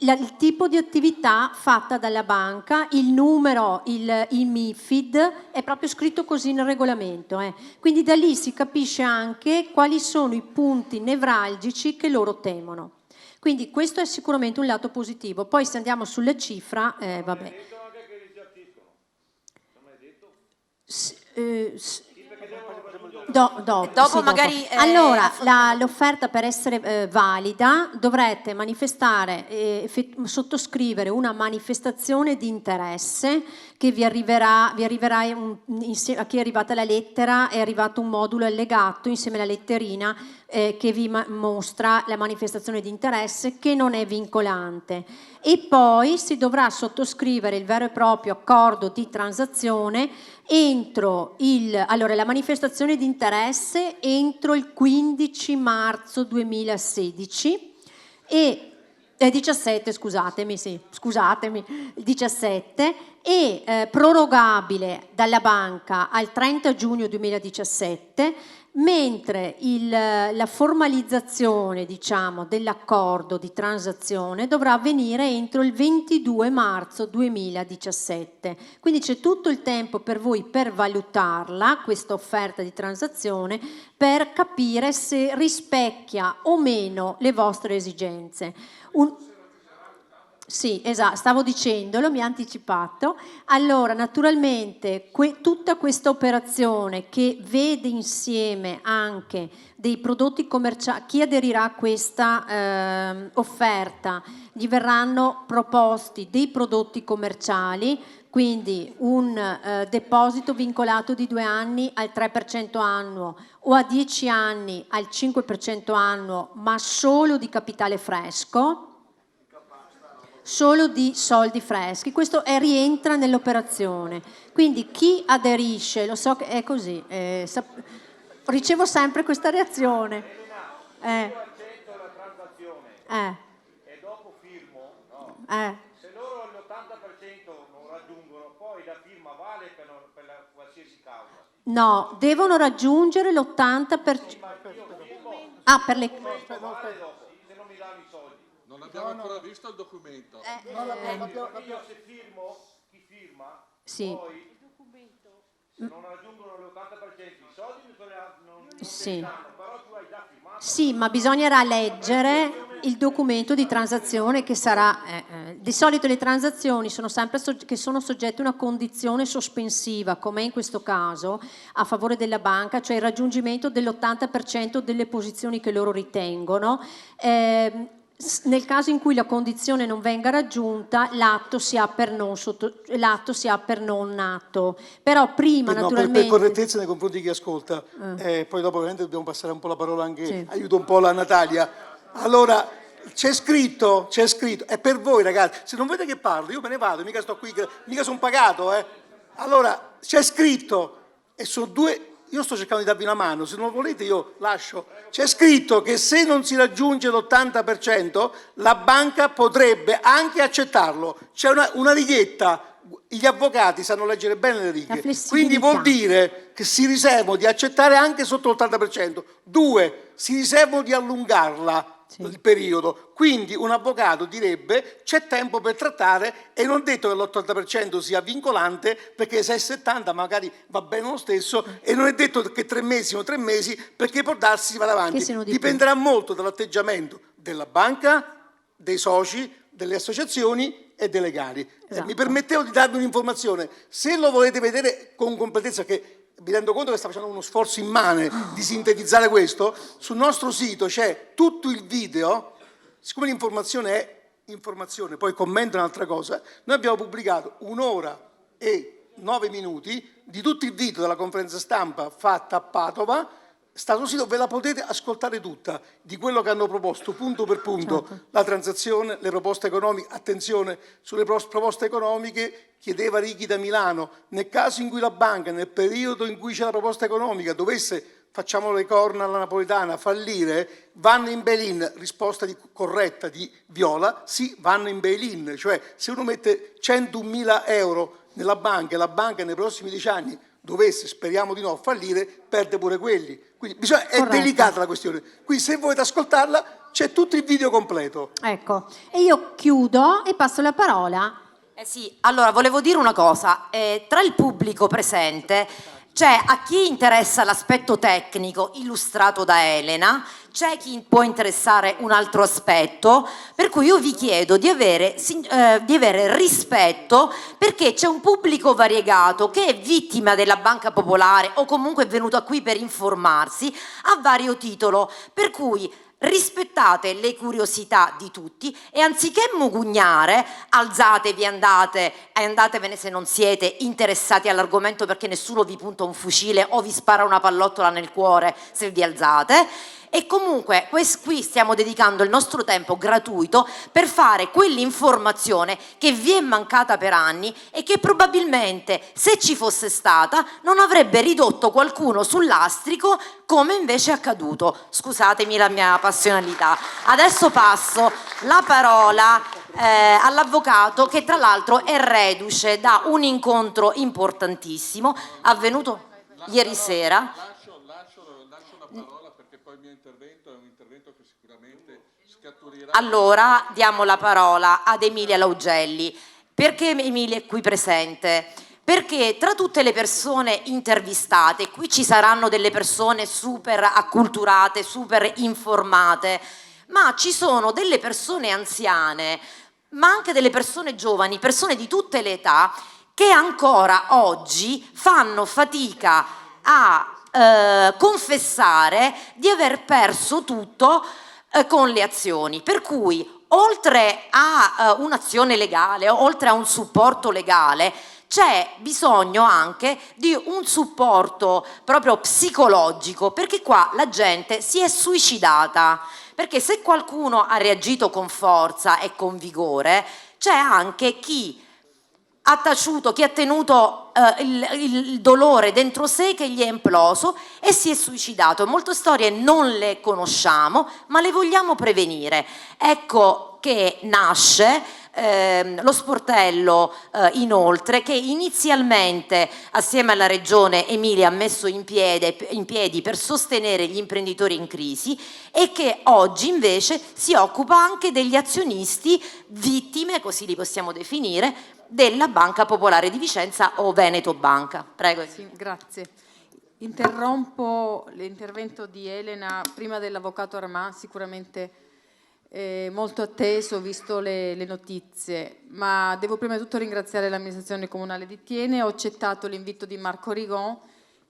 Speaker 6: il tipo di attività fatta dalla banca, il numero, il MiFID, è proprio scritto così nel regolamento. Quindi da lì si capisce anche quali sono i punti nevralgici che loro temono. Quindi questo è sicuramente un lato positivo. Poi se andiamo sulla cifra, vabbè.
Speaker 1: Dopo magari
Speaker 6: allora l'offerta per essere valida dovrete manifestare, sottoscrivere una manifestazione di interesse che vi arriverà a chi è arrivata la lettera, è arrivato un modulo allegato insieme alla letterina che vi mostra la manifestazione di interesse, che non è vincolante, e poi si dovrà sottoscrivere il vero e proprio accordo di transazione entro la manifestazione di interesse entro il 15 marzo 2016 e 17, scusatemi, 17, e prorogabile dalla banca al 30 giugno 2017, mentre la formalizzazione, diciamo, dell'accordo di transazione dovrà avvenire entro il 22 marzo 2017. Quindi c'è tutto il tempo per voi per valutarla, questa offerta di transazione, per capire se rispecchia o meno le vostre esigenze. Sì, esatto, stavo dicendolo, mi ha anticipato. Allora, naturalmente, tutta questa operazione che vede insieme anche dei prodotti commerciali, chi aderirà a questa offerta, gli verranno proposti dei prodotti commerciali, quindi un deposito vincolato di 2 anni al 3% annuo o a 10 anni al 5% annuo, ma solo di capitale fresco, solo di soldi freschi. Questo rientra nell'operazione. Quindi chi aderisce, lo so che è così, ricevo sempre questa reazione.
Speaker 4: Accetto la transazione e dopo firmo, no? Se loro l'80% non raggiungono, poi la firma vale per la qualsiasi causa.
Speaker 6: No, devono raggiungere l'80%. Per le...
Speaker 4: Se non mi danno i soldi.
Speaker 7: Non abbiamo ancora visto il documento.
Speaker 4: Io se firmo, chi firma,
Speaker 6: Sì.
Speaker 4: poi se non raggiungono l'80% i soldi non
Speaker 6: Sì.
Speaker 4: danno, però tu hai già firmato.
Speaker 6: Sì, ma bisognerà leggere il documento di transazione che sarà... di solito le transazioni sono sempre che sono soggette a una condizione sospensiva, come in questo caso, a favore della banca, cioè il raggiungimento dell'80% delle posizioni che loro ritengono. Nel caso in cui la condizione non venga raggiunta, l'atto si ha per non nato. Però prima, naturalmente...
Speaker 3: Per correttezza nei confronti di chi ascolta, poi dopo ovviamente dobbiamo passare un po' la parola anche,
Speaker 6: Sì.
Speaker 3: aiuto un po' la Natalia. Allora, c'è scritto, è per voi ragazzi, se non vedete che parlo, io me ne vado, mica sto qui, mica sono pagato, Allora, c'è scritto, e sono due... Io sto cercando di darvi una mano, se non volete io lascio. C'è scritto che se non si raggiunge l'80% la banca potrebbe anche accettarlo. C'è una righetta, gli avvocati sanno leggere bene le righe, quindi vuol dire che si riservano di accettare anche sotto l'80%. 2, si riservano di allungarla. Sì. Il periodo, quindi un avvocato direbbe c'è tempo per trattare e non detto che l'80% sia vincolante, perché se è 70 magari va bene lo stesso, e non è detto che 3 mesi o 3 mesi, perché può darsi si va avanti, dipenderà molto dall'atteggiamento della banca, dei soci, delle associazioni e dei legali.
Speaker 6: Esatto.
Speaker 3: Mi permettevo di darvi un'informazione, se lo volete vedere con completezza, che mi rendo conto che sta facendo uno sforzo immane di sintetizzare questo, sul nostro sito c'è tutto il video, siccome l'informazione è informazione, poi commento un'altra cosa, noi abbiamo pubblicato 1 ora e 9 minuti di tutto il video della conferenza stampa fatta a Padova. Sta sul sito, ve la potete ascoltare tutta, di quello che hanno proposto punto per punto, certo. La transazione, le proposte economiche. Attenzione, sulle proposte economiche chiedeva Righi da Milano, nel caso in cui la banca, nel periodo in cui c'è la proposta economica, dovesse facciamo le corna alla napoletana, fallire, vanno in bail-in, risposta corretta di Viola, sì, vanno in bail-in, cioè se uno mette 100.000 euro nella banca e la banca nei prossimi 10 anni dovesse, speriamo di no, fallire, perde pure quelli. Quindi è delicata la questione. Quindi se volete ascoltarla c'è tutto il video completo.
Speaker 6: Ecco, e io chiudo e passo la parola.
Speaker 1: Sì, allora volevo dire una cosa, tra il pubblico presente c'è a chi interessa l'aspetto tecnico illustrato da Elena, c'è chi può interessare un altro aspetto, per cui io vi chiedo di avere rispetto, perché c'è un pubblico variegato che è vittima della Banca Popolare o comunque è venuto qui per informarsi a vario titolo, per cui rispettate le curiosità di tutti e anziché mugugnare alzatevi, andatevene se non siete interessati all'argomento, perché nessuno vi punta un fucile o vi spara una pallottola nel cuore se vi alzate. E comunque qui stiamo dedicando il nostro tempo gratuito per fare quell'informazione che vi è mancata per anni e che probabilmente, se ci fosse stata, non avrebbe ridotto qualcuno sul lastrico come invece è accaduto. Scusatemi la mia passionalità. Adesso passo la parola all'avvocato, che tra l'altro è reduce da un incontro importantissimo avvenuto ieri sera.
Speaker 7: Lascio la parola, perché poi il mio intervento è un intervento che sicuramente scaturirà.
Speaker 1: Allora diamo la parola ad Emilia Laugelli. Perché Emilia è qui presente? Perché tra tutte le persone intervistate, qui ci saranno delle persone super acculturate, super informate, ma ci sono delle persone anziane, ma anche delle persone giovani, persone di tutte le età, che ancora oggi fanno fatica a confessare di aver perso tutto con le azioni, per cui oltre a un'azione legale, oltre a un supporto legale, c'è bisogno anche di un supporto proprio psicologico, perché qua la gente si è suicidata, perché se qualcuno ha reagito con forza e con vigore, c'è anche chi ha taciuto, chi ha tenuto il dolore dentro sé che gli è imploso e si è suicidato. Molte storie non le conosciamo, ma le vogliamo prevenire. Ecco che nasce lo sportello inoltre, che inizialmente assieme alla Regione Emilia ha messo in piedi per sostenere gli imprenditori in crisi, e che oggi invece si occupa anche degli azionisti vittime, così li possiamo definire, della Banca Popolare di Vicenza o Veneto Banca. Prego.
Speaker 8: Sì, grazie. Interrompo l'intervento di Elena prima dell'avvocato Armà, sicuramente molto atteso visto le notizie, ma devo prima di tutto ringraziare l'amministrazione comunale di Thiene. Ho accettato l'invito di Marco Rigon,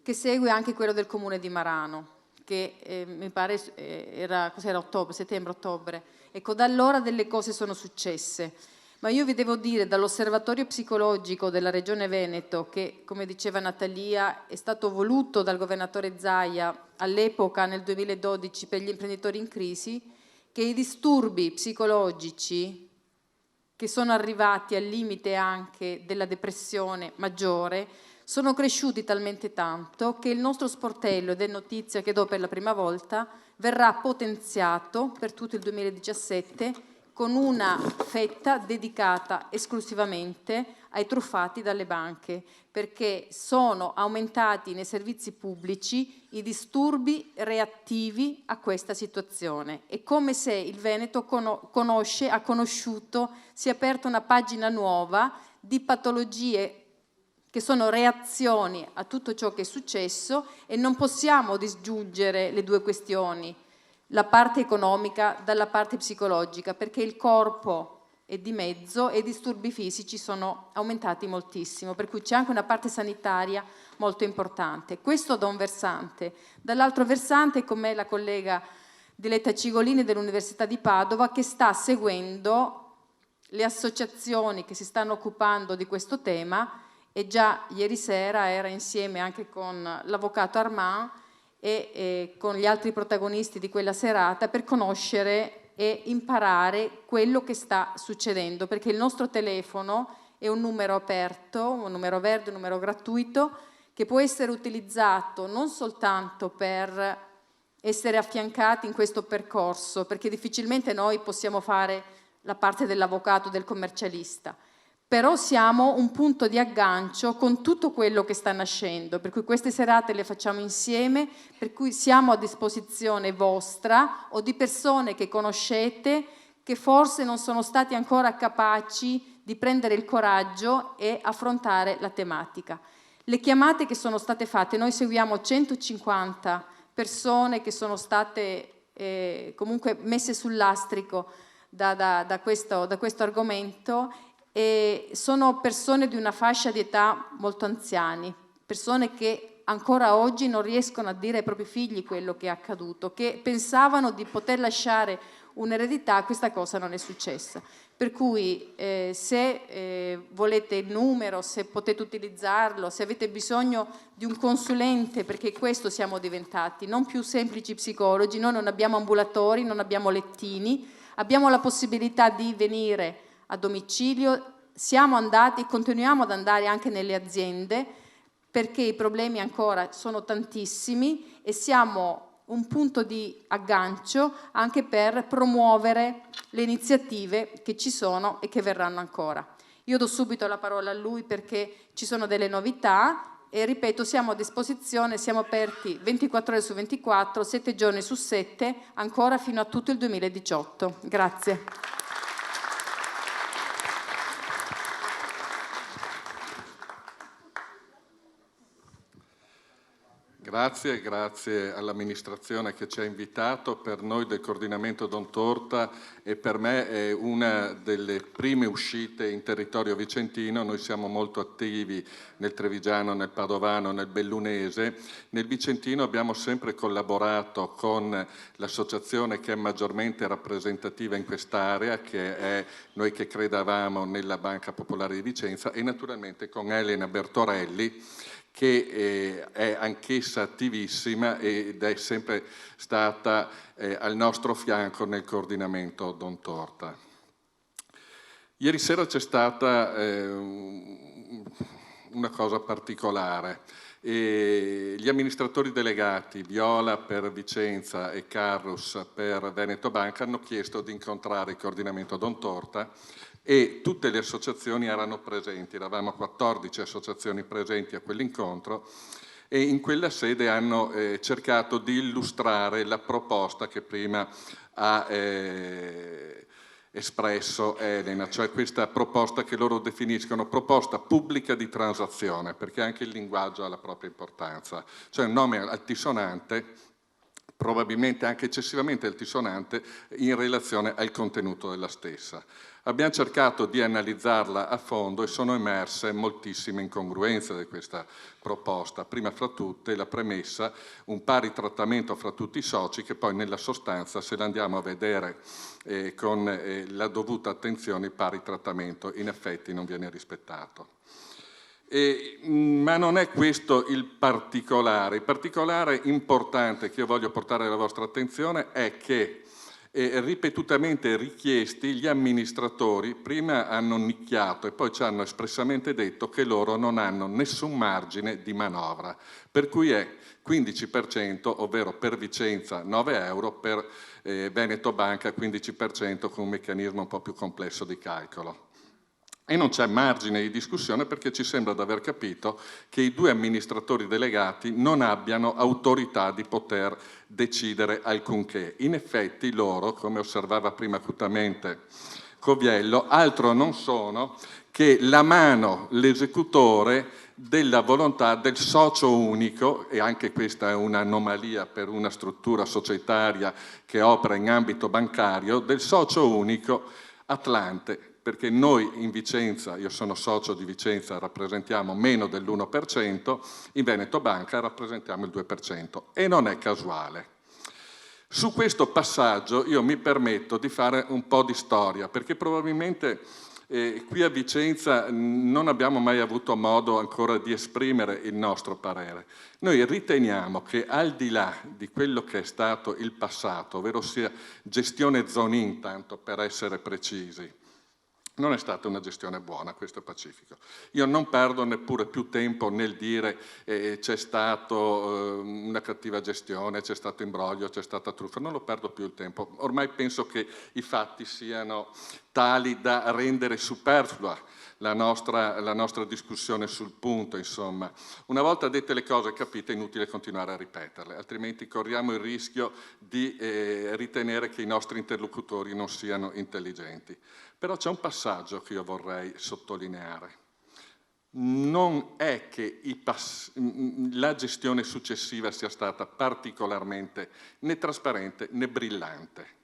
Speaker 8: che segue anche quello del comune di Marano, che mi pare era settembre-ottobre. Ecco, da allora delle cose sono successe. Ma io vi devo dire, dall'osservatorio psicologico della Regione Veneto, che come diceva Natalia è stato voluto dal governatore Zaia all'epoca nel 2012 per gli imprenditori in crisi, che i disturbi psicologici che sono arrivati al limite anche della depressione maggiore sono cresciuti talmente tanto che il nostro sportello, ed è notizia che do per la prima volta, verrà potenziato per tutto il 2017 con una fetta dedicata esclusivamente ai truffati dalle banche, perché sono aumentati nei servizi pubblici i disturbi reattivi a questa situazione. È come se il Veneto ha conosciuto, si è aperta una pagina nuova di patologie che sono reazioni a tutto ciò che è successo, e non possiamo disgiungere le due questioni, la parte economica dalla parte psicologica, perché il corpo è di mezzo e i disturbi fisici sono aumentati moltissimo, per cui c'è anche una parte sanitaria molto importante. Questo da un versante. Dall'altro versante, come la collega Diletta Cigolini dell'Università di Padova, che sta seguendo le associazioni che si stanno occupando di questo tema, e già ieri sera era insieme anche con l'avvocato Armand e con gli altri protagonisti di quella serata per conoscere e imparare quello che sta succedendo, perché il nostro telefono è un numero aperto, un numero verde, un numero gratuito, che può essere utilizzato non soltanto per essere affiancati in questo percorso, perché difficilmente noi possiamo fare la parte dell'avvocato, del commercialista, però siamo un punto di aggancio con tutto quello che sta nascendo, per cui queste serate le facciamo insieme, per cui siamo a disposizione vostra o di persone che conoscete che forse non sono stati ancora capaci di prendere il coraggio e affrontare la tematica. Le chiamate che sono state fatte, noi seguiamo 150 persone che sono state comunque messe sul lastrico da questo argomento, e sono persone di una fascia di età molto anziani, persone che ancora oggi non riescono a dire ai propri figli quello che è accaduto, che pensavano di poter lasciare un'eredità, questa cosa non è successa. Per cui se volete il numero, se potete utilizzarlo, se avete bisogno di un consulente, perché questo siamo diventati, non più semplici psicologi, noi non abbiamo ambulatori, non abbiamo lettini, abbiamo la possibilità di venire a domicilio, siamo andati e continuiamo ad andare anche nelle aziende, perché i problemi ancora sono tantissimi e siamo un punto di aggancio anche per promuovere le iniziative che ci sono e che verranno ancora. Io do subito la parola a lui perché ci sono delle novità e ripeto, siamo a disposizione, siamo aperti 24 ore su 24, 7 giorni su 7, ancora fino a tutto il 2018. Grazie.
Speaker 7: Grazie all'amministrazione che ci ha invitato. Per noi del coordinamento Don Torta e per me è una delle prime uscite in territorio vicentino. Noi siamo molto attivi nel Trevigiano, nel Padovano, nel Bellunese. Nel Vicentino abbiamo sempre collaborato con l'associazione che è maggiormente rappresentativa in quest'area, che è Noi che credevamo nella Banca Popolare di Vicenza, e naturalmente con Elena Bertorelli, che è anch'essa attivissima ed è sempre stata al nostro fianco nel coordinamento Don Torta. Ieri sera c'è stata una cosa particolare. Gli amministratori delegati, Viola per Vicenza e Carrus per Veneto Banca, hanno chiesto di incontrare il coordinamento Don Torta e tutte le associazioni erano presenti, eravamo 14 associazioni presenti a quell'incontro, e in quella sede hanno cercato di illustrare la proposta che prima ha espresso Elena, cioè questa proposta che loro definiscono proposta pubblica di transazione, perché anche il linguaggio ha la propria importanza, cioè un nome altisonante, probabilmente anche eccessivamente altisonante in relazione al contenuto della stessa. Abbiamo cercato di analizzarla a fondo e sono emerse moltissime incongruenze di questa proposta. Prima fra tutte la premessa, un pari trattamento fra tutti i soci, che poi nella sostanza, se la andiamo a vedere con la dovuta attenzione, il pari trattamento in effetti non viene rispettato. Ma non è questo il particolare importante che io voglio portare alla vostra attenzione è che ripetutamente richiesti gli amministratori prima hanno nicchiato e poi ci hanno espressamente detto che loro non hanno nessun margine di manovra, per cui è 15%, ovvero per Vicenza 9 euro, per Veneto Banca 15% con un meccanismo un po' più complesso di calcolo. E non c'è margine di discussione perché ci sembra di aver capito che i due amministratori delegati non abbiano autorità di poter decidere alcunché. In effetti loro, come osservava prima acutamente Coviello, altro non sono che la mano, l'esecutore della volontà del socio unico, e anche questa è un'anomalia per una struttura societaria che opera in ambito bancario, del socio unico Atlante. Perché noi in Vicenza, io sono socio di Vicenza, rappresentiamo meno dell'1%, in Veneto Banca rappresentiamo il 2%, e non è casuale. Su questo passaggio io mi permetto di fare un po' di storia, perché probabilmente qui a Vicenza non abbiamo mai avuto modo ancora di esprimere il nostro parere. Noi riteniamo che al di là di quello che è stato il passato, ovvero sia gestione zonin, tanto per essere precisi, Non è stata una gestione buona, questo è pacifico. Io non perdo neppure più tempo nel dire c'è stata una cattiva gestione, c'è stato imbroglio, c'è stata truffa, non lo perdo più il tempo. Ormai penso che i fatti siano tali da rendere superflua la nostra discussione sul punto, insomma. Una volta dette le cose, capite, è inutile continuare a ripeterle, altrimenti corriamo il rischio di ritenere che i nostri interlocutori non siano intelligenti. Però c'è un passaggio che io vorrei sottolineare. Non è che la gestione successiva sia stata particolarmente né trasparente né brillante.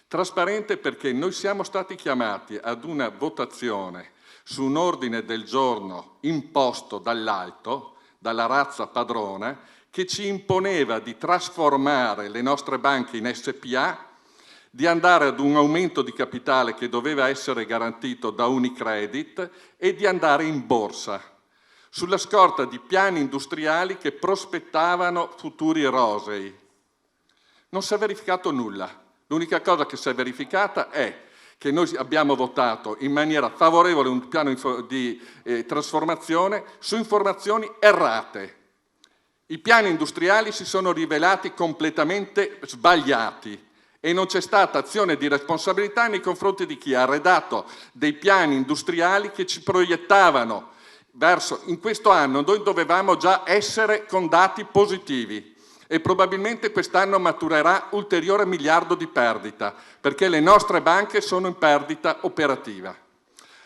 Speaker 7: Trasparente perché noi siamo stati chiamati ad una votazione su un ordine del giorno imposto dall'alto, dalla razza padrona, che ci imponeva di trasformare le nostre banche in SPA, di andare ad un aumento di capitale che doveva essere garantito da Unicredit e di andare in borsa, sulla scorta di piani industriali che prospettavano futuri rosei. Non si è verificato nulla. L'unica cosa che si è verificata è che noi abbiamo votato in maniera favorevole un piano di trasformazione su informazioni errate. I piani industriali si sono rivelati completamente sbagliati e non c'è stata azione di responsabilità nei confronti di chi ha redatto dei piani industriali che ci proiettavano verso, in questo anno noi dovevamo già essere con dati positivi e probabilmente quest'anno maturerà ulteriore miliardo di perdita perché le nostre banche sono in perdita operativa.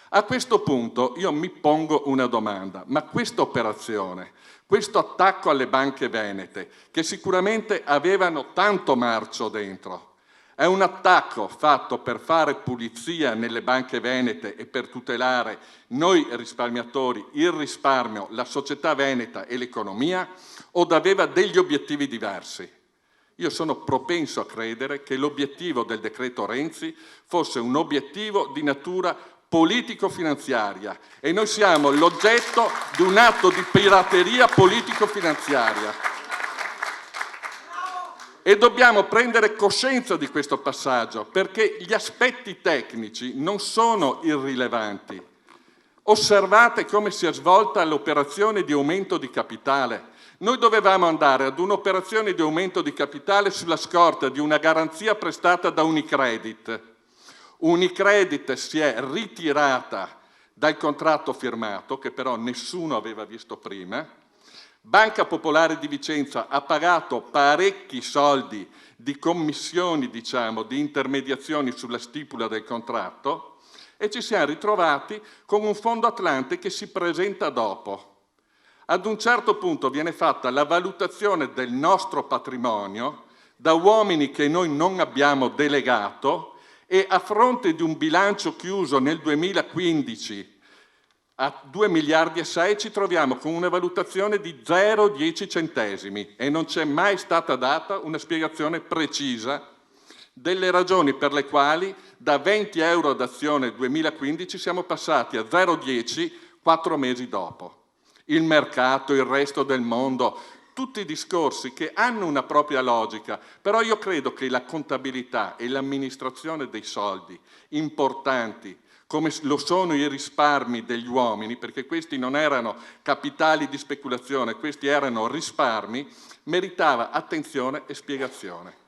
Speaker 7: A questo punto io mi pongo una domanda, ma questa operazione, questo attacco alle banche venete, che sicuramente avevano tanto marcio dentro, è un attacco fatto per fare pulizia nelle banche venete e per tutelare noi risparmiatori, il risparmio, la società veneta e l'economia, o aveva degli obiettivi diversi? Io sono propenso a credere che l'obiettivo del decreto Renzi fosse un obiettivo di natura politico-finanziaria e noi siamo l'oggetto di un atto di pirateria politico-finanziaria. E dobbiamo prendere coscienza di questo passaggio perché gli aspetti tecnici non sono irrilevanti. Osservate come si è svolta l'operazione di aumento di capitale. Noi dovevamo andare ad un'operazione di aumento di capitale sulla scorta di una garanzia prestata da Unicredit. Unicredit si è ritirata dal contratto firmato, che però nessuno aveva visto prima. Banca Popolare di Vicenza ha pagato parecchi soldi di commissioni, diciamo, di intermediazioni sulla stipula del contratto e ci siamo ritrovati con un fondo Atlante che si presenta dopo. Ad un certo punto viene fatta la valutazione del nostro patrimonio da uomini che noi non abbiamo delegato e a fronte di un bilancio chiuso nel 2015 a 2 miliardi e 6 ci troviamo con una valutazione di 0,10 centesimi e non c'è mai stata data una spiegazione precisa delle ragioni per le quali da 20 euro ad azione 2015 siamo passati a 0,10 4 mesi dopo. Il mercato, il resto del mondo, tutti discorsi che hanno una propria logica, però io credo che la contabilità e l'amministrazione dei soldi importanti come lo sono i risparmi degli uomini, perché questi non erano capitali di speculazione, questi erano risparmi, meritava attenzione e spiegazione.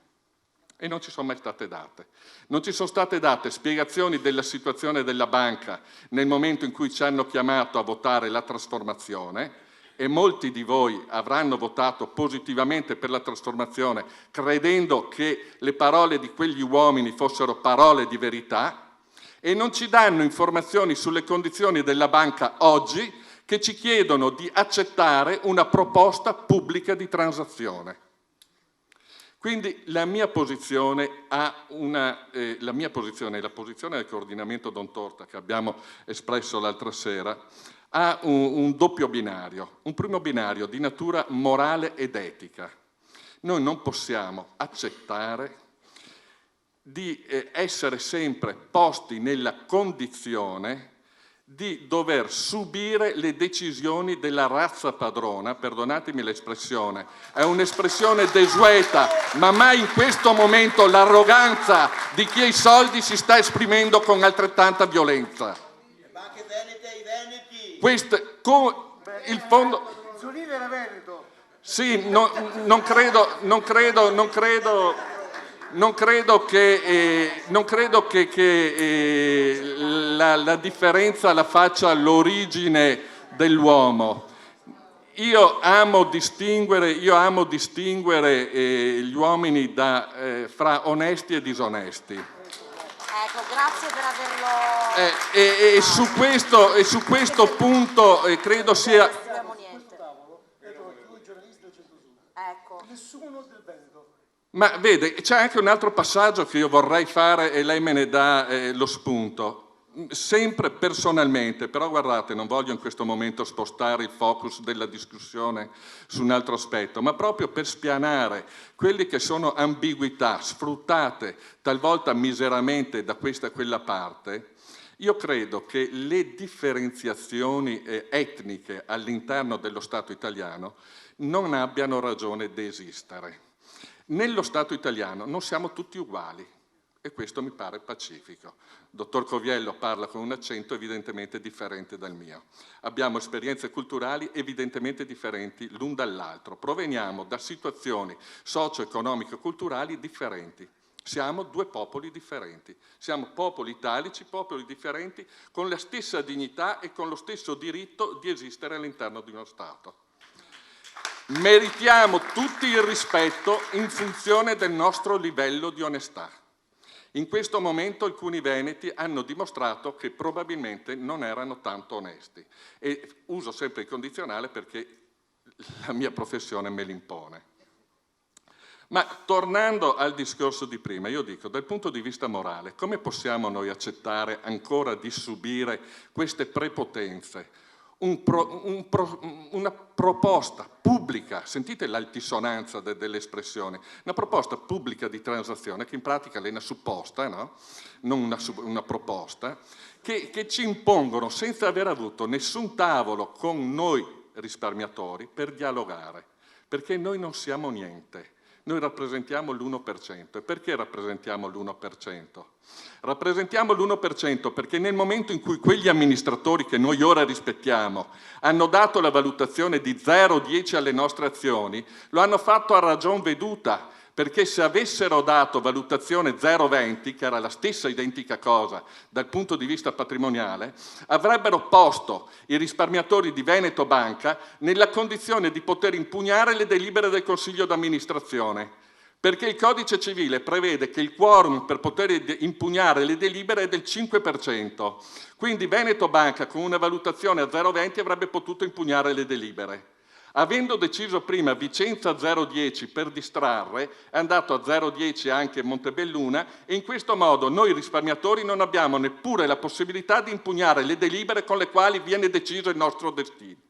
Speaker 7: E non ci sono mai state date. Non ci sono state date spiegazioni della situazione della banca nel momento in cui ci hanno chiamato a votare la trasformazione, e molti di voi avranno votato positivamente per la trasformazione, credendo che le parole di quegli uomini fossero parole di verità, e non ci danno informazioni sulle condizioni della banca oggi che ci chiedono di accettare una proposta pubblica di transazione. Quindi la mia posizione e la posizione del coordinamento Don Torta che abbiamo espresso l'altra sera ha un doppio binario, un primo binario di natura morale ed etica. Noi non possiamo accettare di essere sempre posti nella condizione di dover subire le decisioni della razza padrona, perdonatemi l'espressione, è un'espressione desueta, ma mai in questo momento l'arroganza di chi ha i soldi si sta esprimendo con altrettanta violenza.
Speaker 9: Ma anche Venete ai Veneti!
Speaker 7: Questo, il fondo...
Speaker 3: Zunino era Veneto.
Speaker 7: Sì, non credo che la differenza la faccia l'origine dell'uomo. Io amo distinguere gli uomini fra onesti e disonesti.
Speaker 1: Ecco, grazie per averlo...
Speaker 7: E su questo punto credo sia...
Speaker 1: Ecco.
Speaker 3: Nessuno del Veneto.
Speaker 7: Ma vede, c'è anche un altro passaggio che io vorrei fare e lei me ne dà lo spunto. Sempre personalmente, però guardate, non voglio in questo momento spostare il focus della discussione su un altro aspetto, ma proprio per spianare quelle che sono ambiguità sfruttate talvolta miseramente da questa e quella parte. Io credo che le differenziazioni etniche all'interno dello Stato italiano non abbiano ragione di esistere. Nello Stato italiano non siamo tutti uguali e questo mi pare pacifico. Il dottor Coviello parla con un accento evidentemente differente dal mio. Abbiamo esperienze culturali evidentemente differenti l'un dall'altro. Proveniamo da situazioni socio-economico-culturali differenti. Siamo due popoli differenti. Siamo popoli italici, popoli differenti, con la stessa dignità e con lo stesso diritto di esistere all'interno di uno Stato. Meritiamo tutti il rispetto in funzione del nostro livello di onestà. In questo momento alcuni veneti hanno dimostrato che probabilmente non erano tanto onesti e uso sempre il condizionale perché la mia professione me l'impone. Ma tornando al discorso di prima, io dico, dal punto di vista morale, come possiamo noi accettare ancora di subire queste prepotenze? Una proposta pubblica, sentite l'altisonanza dell'espressione, una proposta pubblica di transazione che in pratica è una supposta, no? Non una proposta, che ci impongono senza aver avuto nessun tavolo con noi risparmiatori per dialogare, perché noi non siamo niente. Noi rappresentiamo l'1%. E perché rappresentiamo l'1%? Rappresentiamo l'1% perché nel momento in cui quegli amministratori che noi ora rispettiamo hanno dato la valutazione di 0,10 alle nostre azioni, lo hanno fatto a ragion veduta, perché se avessero dato valutazione 0,20, che era la stessa identica cosa dal punto di vista patrimoniale, avrebbero posto i risparmiatori di Veneto Banca nella condizione di poter impugnare le delibere del Consiglio d'amministrazione, perché il Codice Civile prevede che il quorum per poter impugnare le delibere è del 5%, quindi Veneto Banca con una valutazione a 0,20 avrebbe potuto impugnare le delibere. Avendo deciso prima Vicenza 0,10 per distrarre, è andato a 0,10 anche Montebelluna e in questo modo noi risparmiatori non abbiamo neppure la possibilità di impugnare le delibere con le quali viene deciso il nostro destino.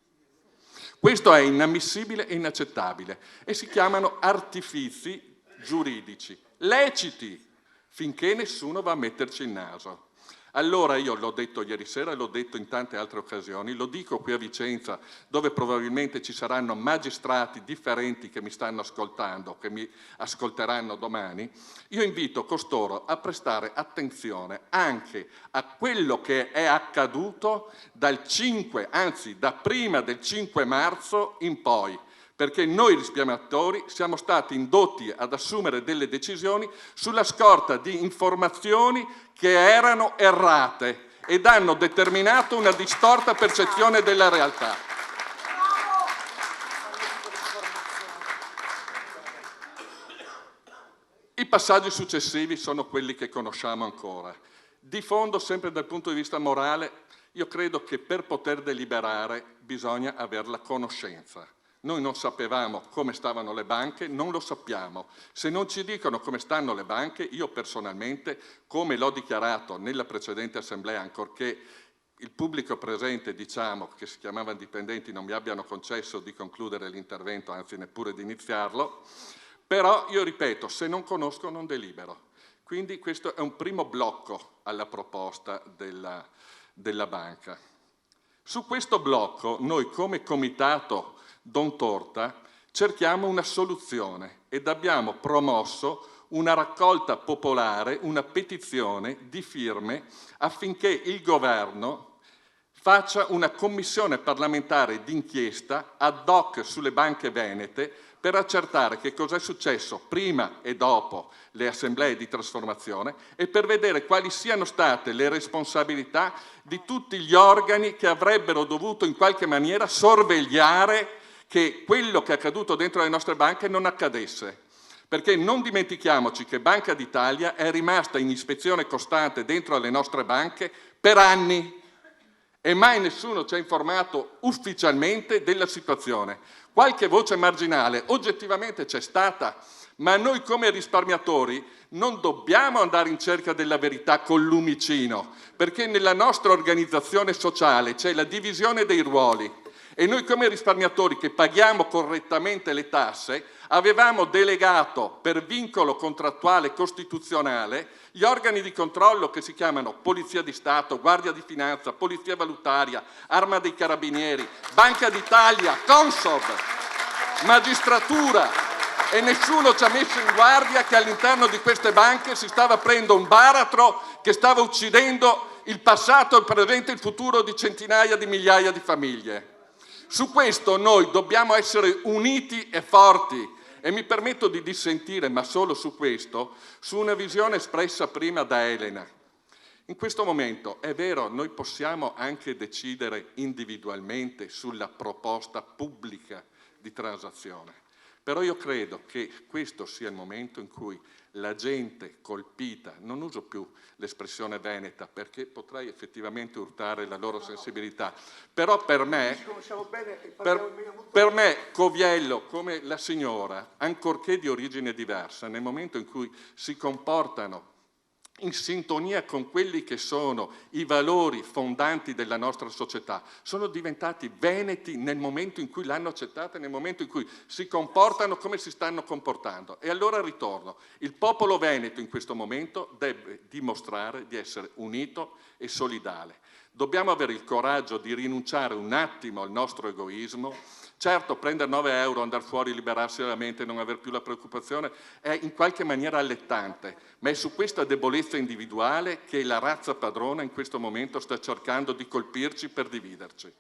Speaker 7: Questo è inammissibile e inaccettabile e si chiamano artifizi giuridici, leciti, finché nessuno va a metterci il naso. Allora io l'ho detto ieri sera, l'ho detto in tante altre occasioni, lo dico qui a Vicenza, dove probabilmente ci saranno magistrati differenti che mi stanno ascoltando, che mi ascolteranno domani, io invito costoro a prestare attenzione anche a quello che è accaduto dal 5, anzi da prima del 5 marzo in poi, perché noi risparmiatori siamo stati indotti ad assumere delle decisioni sulla scorta di informazioni che erano errate ed hanno determinato una distorta percezione della realtà. I passaggi successivi sono quelli che conosciamo ancora. Di fondo, sempre dal punto di vista morale, io credo che per poter deliberare bisogna avere la conoscenza. Noi non sapevamo come stavano le banche, non lo sappiamo. Se non ci dicono come stanno le banche, io personalmente, come l'ho dichiarato nella precedente assemblea, ancorché il pubblico presente, diciamo, che si chiamava dipendenti, non mi abbiano concesso di concludere l'intervento, anzi neppure di iniziarlo, però io ripeto, se non conosco non delibero. Quindi questo è un primo blocco alla proposta della banca. Su questo blocco noi come comitato Don Torta cerchiamo una soluzione ed abbiamo promosso una raccolta popolare, una petizione di firme affinché il governo faccia una commissione parlamentare d'inchiesta ad hoc sulle banche venete per accertare che cosa è successo prima e dopo le assemblee di trasformazione e per vedere quali siano state le responsabilità di tutti gli organi che avrebbero dovuto in qualche maniera sorvegliare che quello che è accaduto dentro le nostre banche non accadesse. Perché non dimentichiamoci che Banca d'Italia è rimasta in ispezione costante dentro le nostre banche per anni e mai nessuno ci ha informato ufficialmente della situazione. Qualche voce marginale oggettivamente c'è stata, ma noi come risparmiatori non dobbiamo andare in cerca della verità col lumicino, perché nella nostra organizzazione sociale c'è la divisione dei ruoli. E noi come risparmiatori che paghiamo correttamente le tasse avevamo delegato per vincolo contrattuale costituzionale gli organi di controllo che si chiamano Polizia di Stato, Guardia di Finanza, Polizia Valutaria, Arma dei Carabinieri, Banca d'Italia, Consob, Magistratura e nessuno ci ha messo in guardia che all'interno di queste banche si stava aprendo un baratro che stava uccidendo il passato, il presente e il futuro di centinaia di migliaia di famiglie. Su questo noi dobbiamo essere uniti e forti e mi permetto di dissentire, ma solo su questo, su una visione espressa prima da Elena. In questo momento è vero, noi possiamo anche decidere individualmente sulla proposta pubblica di transazione, però io credo che questo sia il momento in cui la gente colpita, non uso più l'espressione veneta perché potrei effettivamente urtare la loro sensibilità, però per me Coviello, come la signora, ancorché di origine diversa, nel momento in cui si comportano in sintonia con quelli che sono i valori fondanti della nostra società, sono diventati veneti nel momento in cui l'hanno accettata, nel momento in cui si comportano come si stanno comportando. E allora ritorno, il popolo veneto in questo momento deve dimostrare di essere unito e solidale. Dobbiamo avere il coraggio di rinunciare un attimo al nostro egoismo. Certo, prendere 9 euro, andare fuori, liberarsi della mente, non avere più la preoccupazione è in qualche maniera allettante, ma è su questa debolezza individuale che la razza padrona in questo momento sta cercando di colpirci per dividerci.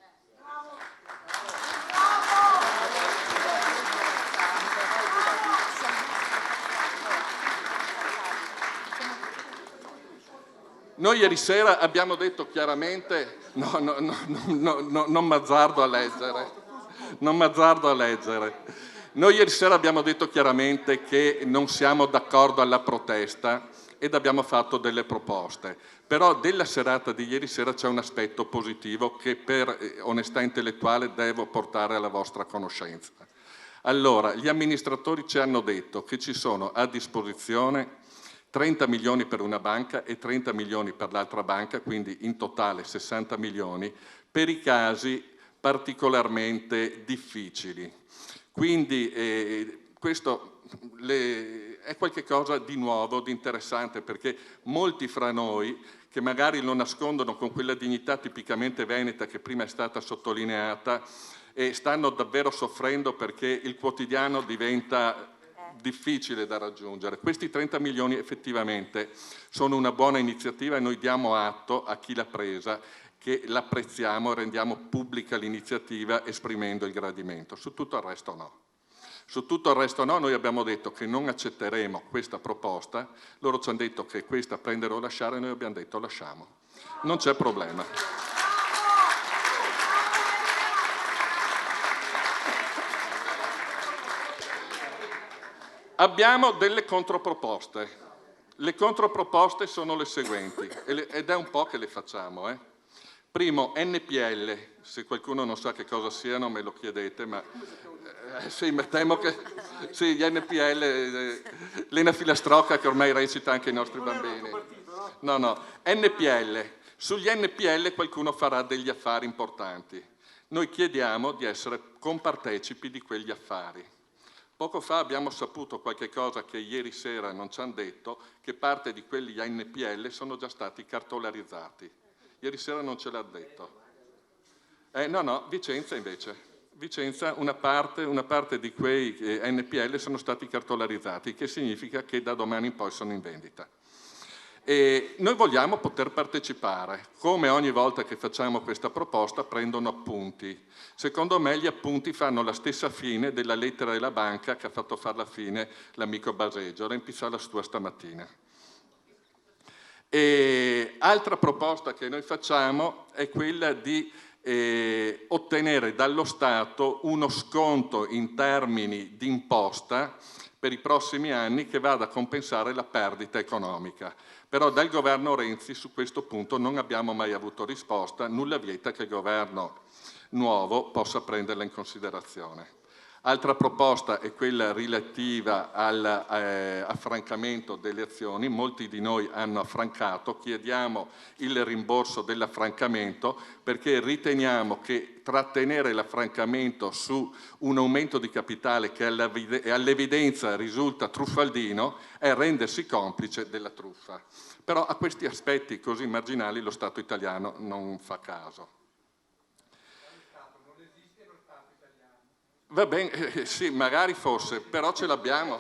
Speaker 7: Noi ieri sera abbiamo detto chiaramente, non m'azzardo a leggere. Noi ieri sera abbiamo detto chiaramente che non siamo d'accordo alla protesta ed abbiamo fatto delle proposte. Però della serata di ieri sera c'è un aspetto positivo che per onestà intellettuale devo portare alla vostra conoscenza. Allora, gli amministratori ci hanno detto che ci sono a disposizione 30 milioni per una banca e 30 milioni per l'altra banca, quindi in totale 60 milioni, per i casi particolarmente difficili. Quindi questo è qualcosa di nuovo, di interessante, perché molti fra noi, che magari lo nascondono con quella dignità tipicamente veneta che prima è stata sottolineata, stanno davvero soffrendo perché il quotidiano diventa difficile da raggiungere. Questi 30 milioni effettivamente sono una buona iniziativa e noi diamo atto a chi l'ha presa che l'apprezziamo e rendiamo pubblica l'iniziativa esprimendo il gradimento. Su tutto il resto no. Su tutto il resto no, noi abbiamo detto che non accetteremo questa proposta, loro ci hanno detto che questa prendere o lasciare, noi abbiamo detto lasciamo. Non c'è problema. Abbiamo delle controproposte. Le controproposte sono le seguenti, ed è un po' che le facciamo. Primo, NPL, se qualcuno non sa che cosa siano me lo chiedete, ma sì, mi temo che sì, gli NPL, Lena Filastrocca che ormai recita anche i nostri bambini. No, NPL. Sugli NPL qualcuno farà degli affari importanti. Noi chiediamo di essere compartecipi di quegli affari. Poco fa abbiamo saputo qualche cosa che ieri sera non ci hanno detto, che parte di quegli NPL sono già stati cartolarizzati. Ieri sera non ce l'ha detto. No, Vicenza invece. Vicenza, una parte di quei NPL sono stati cartolarizzati, che significa che da domani in poi sono in vendita. E noi vogliamo poter partecipare. Come ogni volta che facciamo questa proposta prendono appunti. Secondo me gli appunti fanno la stessa fine della lettera della banca che ha fatto fare la fine l'amico Baseggio. Riempirà la sua stamattina. E altra proposta che noi facciamo è quella di ottenere dallo Stato uno sconto in termini di imposta per i prossimi anni che vada a compensare la perdita economica. Però dal governo Renzi su questo punto non abbiamo mai avuto risposta, nulla vieta che il governo nuovo possa prenderla in considerazione. Altra proposta è quella relativa all'affrancamento delle azioni. Molti di noi hanno affrancato, chiediamo il rimborso dell'affrancamento perché riteniamo che trattenere l'affrancamento su un aumento di capitale che all'evidenza risulta truffaldino è rendersi complice della truffa. Però a questi aspetti così marginali lo Stato italiano non fa caso. Va bene, sì, magari fosse, però ce l'abbiamo.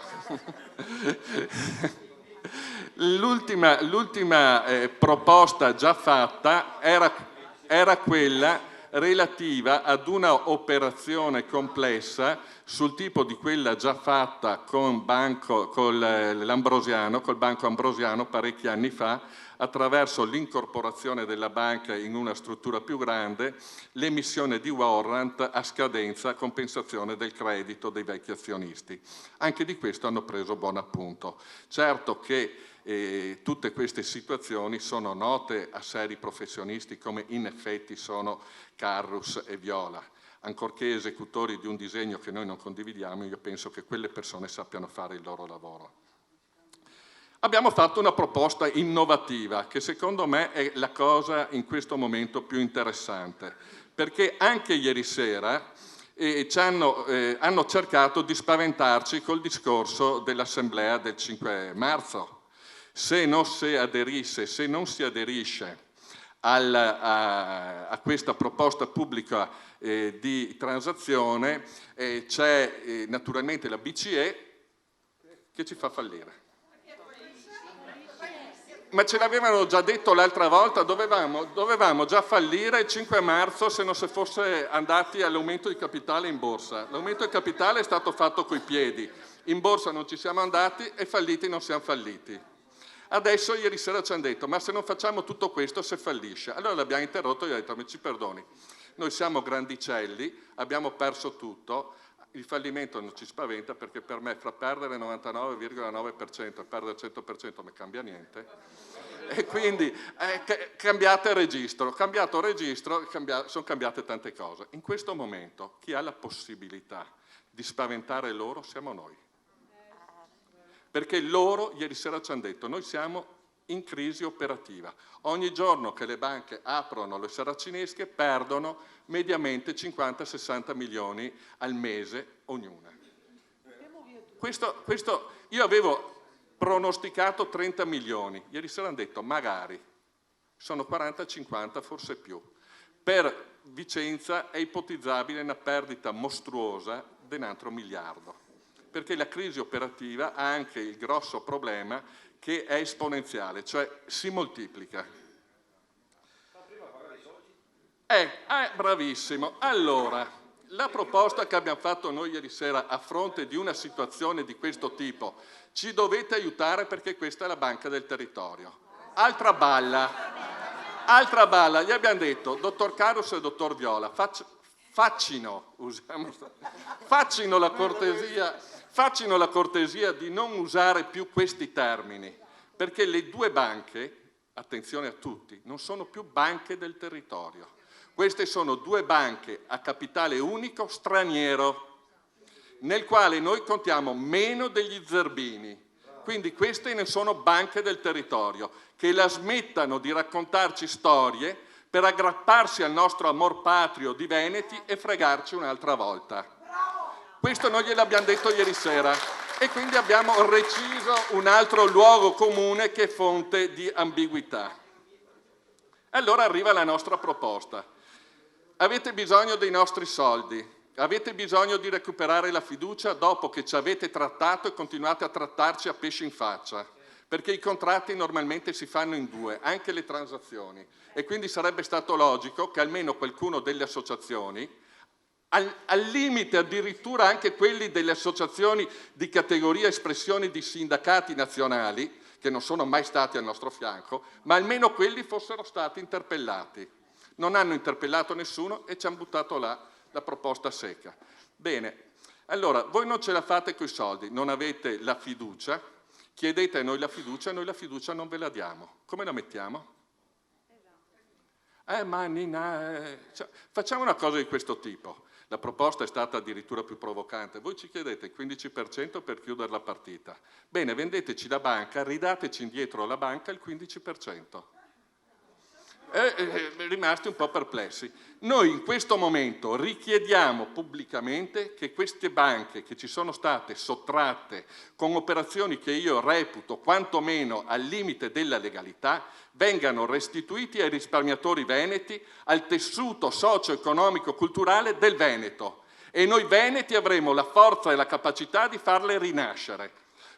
Speaker 7: L'ultima proposta già fatta era quella relativa ad una operazione complessa sul tipo di quella già fatta con l'Ambrosiano, col Banco Ambrosiano parecchi anni fa, attraverso l'incorporazione della banca in una struttura più grande, l'emissione di warrant a scadenza a compensazione del credito dei vecchi azionisti. Anche di questo hanno preso buon appunto. Certo che tutte queste situazioni sono note a seri professionisti come in effetti sono Carrus e Viola. Ancorché esecutori di un disegno che noi non condividiamo, io penso che quelle persone sappiano fare il loro lavoro. Abbiamo fatto una proposta innovativa che secondo me è la cosa in questo momento più interessante, perché anche ieri sera hanno cercato di spaventarci col discorso dell'assemblea del 5 marzo. Se non si aderisce a questa proposta pubblica di transazione, c'è naturalmente la BCE che ci fa fallire. Ma ce l'avevano già detto l'altra volta, dovevamo già fallire il 5 marzo se non si fosse andati all'aumento di capitale in borsa. L'aumento di capitale è stato fatto coi piedi, in borsa non ci siamo andati e falliti non siamo falliti. Adesso ieri sera ci hanno detto, ma se non facciamo tutto questo se fallisce. Allora l'abbiamo interrotto e gli ho detto, mi ci perdoni, noi siamo grandicelli, abbiamo perso tutto, il fallimento non ci spaventa perché per me fra perdere il 99,9% e perdere il 100% non cambia niente. E quindi cambiate registro, sono cambiate tante cose. In questo momento chi ha la possibilità di spaventare loro siamo noi. Perché loro ieri sera ci hanno detto, noi siamo in crisi operativa. Ogni giorno che le banche aprono le saracinesche perdono mediamente 50-60 milioni al mese ognuna. Questo io avevo pronosticato 30 milioni, ieri sera hanno detto magari, sono 40-50 forse più. Per Vicenza è ipotizzabile una perdita mostruosa di un altro miliardo, perché la crisi operativa ha anche il grosso problema che è esponenziale, cioè si moltiplica. Bravissimo. Allora, la proposta che abbiamo fatto noi ieri sera a fronte di una situazione di questo tipo, ci dovete aiutare perché questa è la banca del territorio. Altra balla, gli abbiamo detto, dottor Carus e dottor Viola, faccino la cortesia di non usare più questi termini, perché le due banche, attenzione a tutti, non sono più banche del territorio. Queste sono due banche a capitale unico straniero, nel quale noi contiamo meno degli zerbini. Quindi queste ne sono banche del territorio, che la smettano di raccontarci storie per aggrapparsi al nostro amor patrio di Veneti e fregarci un'altra volta. Questo noi gliel'abbiamo detto ieri sera e quindi abbiamo reciso un altro luogo comune che è fonte di ambiguità. Allora arriva la nostra proposta. Avete bisogno dei nostri soldi, avete bisogno di recuperare la fiducia dopo che ci avete trattato e continuate a trattarci a pesci in faccia, perché i contratti normalmente si fanno in due, anche le transazioni, e quindi sarebbe stato logico che almeno qualcuno delle associazioni, al limite addirittura anche quelli delle associazioni di categoria espressioni di sindacati nazionali, che non sono mai stati al nostro fianco, ma almeno quelli fossero stati interpellati. Non hanno interpellato nessuno e ci hanno buttato là la proposta secca. Bene, allora voi non ce la fate coi soldi, non avete la fiducia, chiedete a noi la fiducia non ve la diamo. Come la mettiamo? Cioè, facciamo una cosa di questo tipo. La proposta è stata addirittura più provocante. Voi ci chiedete il 15% per chiudere la partita. Bene, vendeteci la banca, ridateci indietro alla banca il 15%. Rimasti un po' perplessi. Noi in questo momento richiediamo pubblicamente che queste banche che ci sono state sottratte con operazioni che io reputo quantomeno al limite della legalità vengano restituiti ai risparmiatori veneti, al tessuto socio-economico-culturale del Veneto, e noi veneti avremo la forza e la capacità di farle rinascere,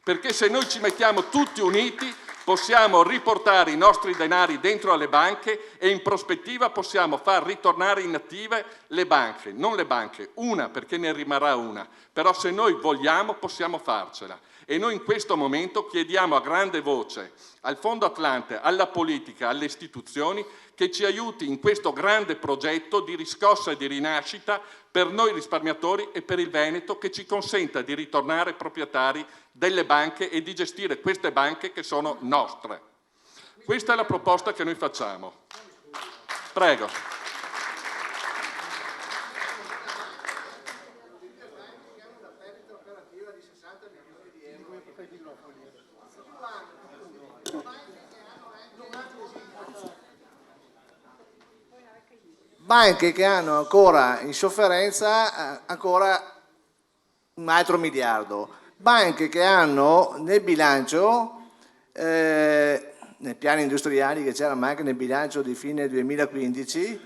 Speaker 7: perché se noi ci mettiamo tutti uniti possiamo riportare i nostri denari dentro alle banche e in prospettiva possiamo far ritornare in attive le banche, non le banche, una perché ne rimarrà una, però se noi vogliamo possiamo farcela. E noi in questo momento chiediamo a grande voce al Fondo Atlante, alla politica, alle istituzioni che ci aiuti in questo grande progetto di riscossa e di rinascita per noi risparmiatori e per il Veneto, che ci consenta di ritornare proprietari delle banche e di gestire queste banche che sono nostre. Questa è la proposta che noi facciamo. Prego.
Speaker 10: Banche che hanno ancora in sofferenza ancora un altro miliardo, banche che hanno nel bilancio, nei piani industriali che c'erano ma anche nel bilancio di fine 2015,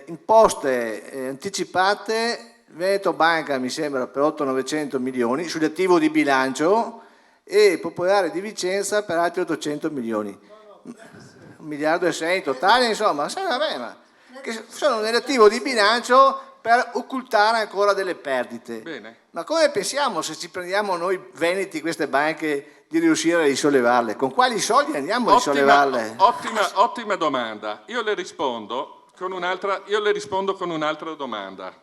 Speaker 10: imposte anticipate, Veneto Banca mi sembra per 800-900 milioni sull'attivo di bilancio e Popolare di Vicenza per altri 800 milioni, 1,6 miliardi in totale, insomma, vabbè, ma che sono nell'attivo di bilancio per occultare ancora delle perdite.
Speaker 7: Bene.
Speaker 10: Ma come pensiamo, se ci prendiamo noi veneti queste banche, di riuscire a risollevarle? Con quali soldi andiamo a risollevarle?
Speaker 7: Ottima domanda. Io le rispondo con un'altra domanda.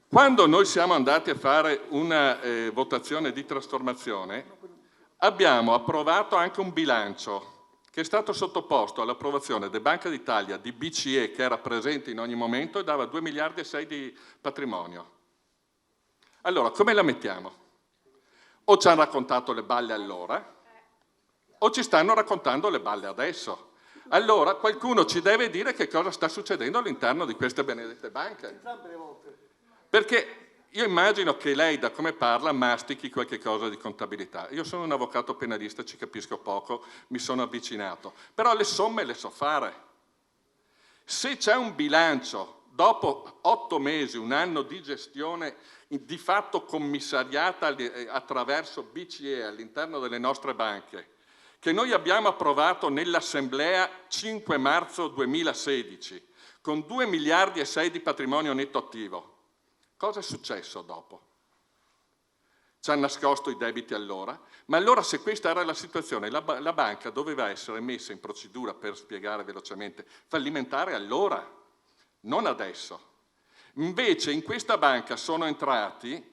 Speaker 7: Quando noi siamo andati a fare una votazione di trasformazione, abbiamo approvato anche un bilancio che è stato sottoposto all'approvazione di Banca d'Italia, di BCE, che era presente in ogni momento e dava 2,6 miliardi di patrimonio. Allora, come la mettiamo? O ci hanno raccontato le balle allora, o ci stanno raccontando le balle adesso. Allora, qualcuno ci deve dire che cosa sta succedendo all'interno di queste benedette banche. Perché io immagino che lei, da come parla, mastichi qualche cosa di contabilità. Io sono un avvocato penalista, ci capisco poco, mi sono avvicinato. Però le somme le so fare. Se c'è un bilancio, dopo 8 mesi, un anno di gestione di fatto commissariata attraverso BCE all'interno delle nostre banche, che noi abbiamo approvato nell'Assemblea 5 marzo 2016, con 2,6 miliardi di patrimonio netto attivo, cosa è successo dopo? Ci hanno nascosto i debiti allora, ma allora se questa era la situazione, la banca doveva essere messa in procedura, per spiegare velocemente, fallimentare allora, non adesso. Invece in questa banca sono entrati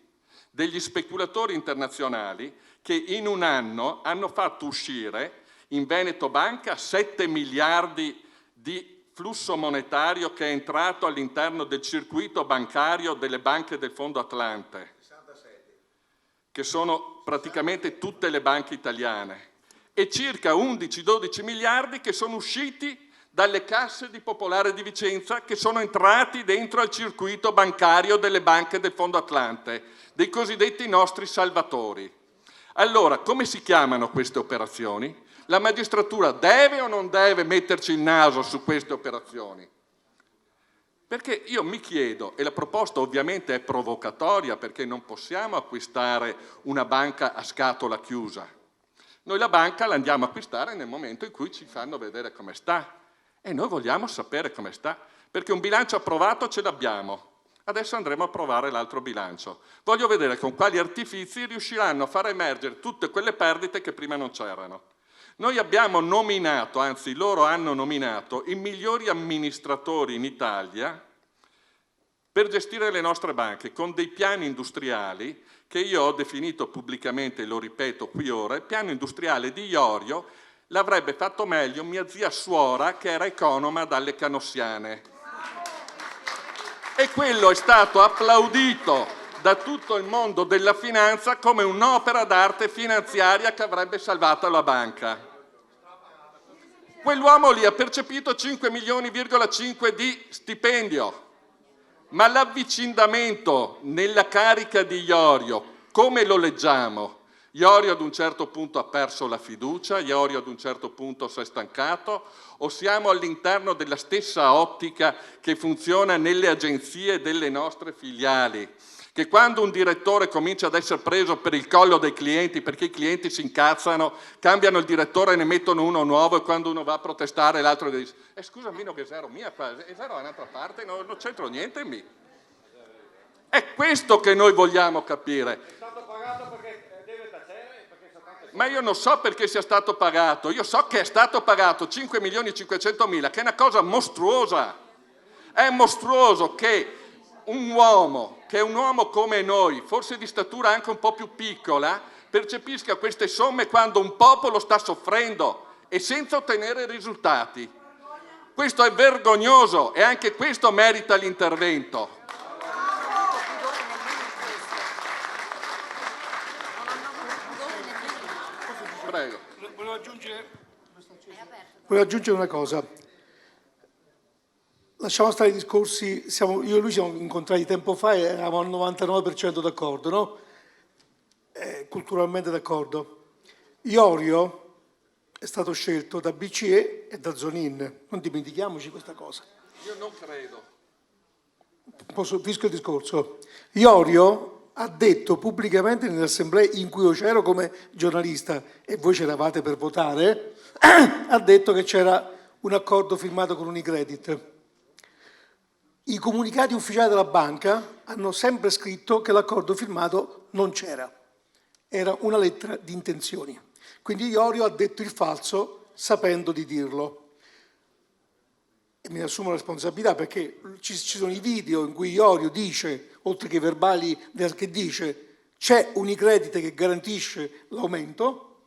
Speaker 7: degli speculatori internazionali che in un anno hanno fatto uscire in Veneto Banca 7 miliardi di flusso monetario che è entrato all'interno del circuito bancario delle banche del Fondo Atlante, 67. Che sono praticamente tutte le banche italiane, e circa 11-12 miliardi che sono usciti dalle casse di Popolare di Vicenza, che sono entrati dentro al circuito bancario delle banche del Fondo Atlante, dei cosiddetti nostri salvatori. Allora, come si chiamano queste operazioni? La magistratura deve o non deve metterci il naso su queste operazioni? Perché io mi chiedo, e la proposta ovviamente è provocatoria, perché non possiamo acquistare una banca a scatola chiusa. Noi la banca la andiamo a acquistare nel momento in cui ci fanno vedere come sta. E noi vogliamo sapere come sta, perché un bilancio approvato ce l'abbiamo. Adesso andremo a provare l'altro bilancio. Voglio vedere con quali artifici riusciranno a far emergere tutte quelle perdite che prima non c'erano. Noi abbiamo nominato, anzi loro hanno nominato, i migliori amministratori in Italia per gestire le nostre banche, con dei piani industriali che io ho definito pubblicamente, e lo ripeto qui ora. Il piano industriale di Iorio l'avrebbe fatto meglio mia zia suora, che era economa dalle Canossiane. E quello è stato applaudito da tutto il mondo della finanza come un'opera d'arte finanziaria che avrebbe salvato la banca. Quell'uomo lì ha percepito 5,5 milioni di stipendio, ma l'avvicendamento nella carica di Iorio, come lo leggiamo? Iorio ad un certo punto ha perso la fiducia, Iorio ad un certo punto si è stancato, o siamo all'interno della stessa ottica che funziona nelle agenzie delle nostre filiali? Che quando un direttore comincia ad essere preso per il collo dei clienti, perché i clienti si incazzano, cambiano il direttore e ne mettono uno nuovo, e quando uno va a protestare l'altro dice scusami, no, che zero mia, è zero da un'altra parte, non c'entro niente in me. È questo che noi vogliamo capire.
Speaker 4: È stato pagato perché deve tacere, perché
Speaker 7: Ma io non so perché sia stato pagato, io so che è stato pagato 5.500.000, che è una cosa mostruosa. È mostruoso che un uomo come noi, forse di statura anche un po' più piccola, percepisca queste somme quando un popolo sta soffrendo e senza ottenere risultati. Questo è vergognoso e anche questo merita l'intervento. Prego.
Speaker 3: Volevo aggiungere una cosa. Lasciamo stare i discorsi, io e lui ci siamo incontrati tempo fa e eravamo al 99% d'accordo, no? Culturalmente d'accordo. Iorio è stato scelto da BCE e da Zonin, non dimentichiamoci questa cosa.
Speaker 7: Io non credo.
Speaker 3: Finisco il discorso. Iorio ha detto pubblicamente nelle assemblee in cui io c'ero come giornalista e voi c'eravate per votare, ha detto che c'era un accordo firmato con Unicredit. I comunicati ufficiali della banca hanno sempre scritto che l'accordo firmato non c'era, era una lettera di intenzioni. Quindi Iorio ha detto il falso sapendo di dirlo. E me ne assumo la responsabilità perché ci sono i video in cui Iorio dice, oltre che i verbali che dice, c'è Unicredit che garantisce l'aumento.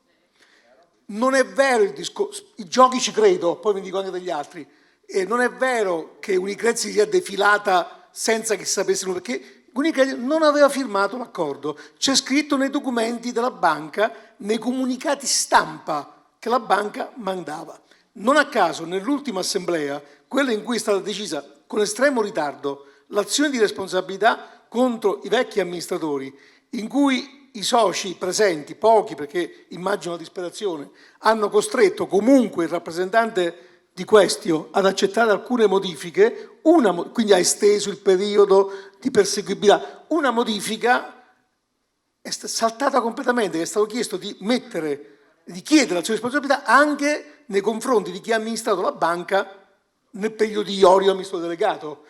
Speaker 3: Non è vero il discorso, i giochi ci credo, poi vi dico anche degli altri. E non è vero che Unicredit si sia defilata senza che sapessero, perché Unicredit non aveva firmato l'accordo. C'è scritto nei documenti della banca, nei comunicati stampa che la banca mandava. Non a caso, nell'ultima assemblea, quella in cui è stata decisa con estremo ritardo l'azione di responsabilità contro i vecchi amministratori, in cui i soci presenti, pochi perché immagino la disperazione, hanno costretto comunque il rappresentante di Questio ad accettare alcune modifiche, quindi ha esteso il periodo di perseguibilità. Una modifica è saltata completamente, che è stato chiesto di chiedere la sua responsabilità anche nei confronti di chi ha amministrato la banca nel periodo di Iorio, amministratore delegato.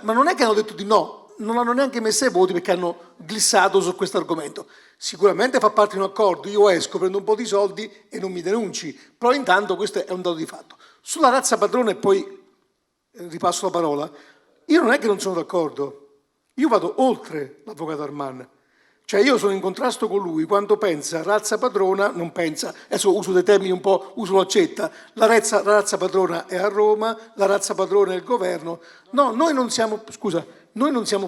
Speaker 3: Ma non è che hanno detto di no, non hanno neanche messo i voti perché hanno glissato su questo argomento. Sicuramente fa parte di un accordo, io esco, prendo un po' di soldi e non mi denunci, però intanto questo è un dato di fatto. Sulla razza padrona, e poi ripasso la parola, io non è che non sono d'accordo, io vado oltre l'avvocato Arman. Cioè io sono in contrasto con lui quando pensa razza padrona, non pensa, adesso uso dei termini un po', uso l'accetta, la razza padrona è a Roma, la razza padrona è il governo. No, noi non siamo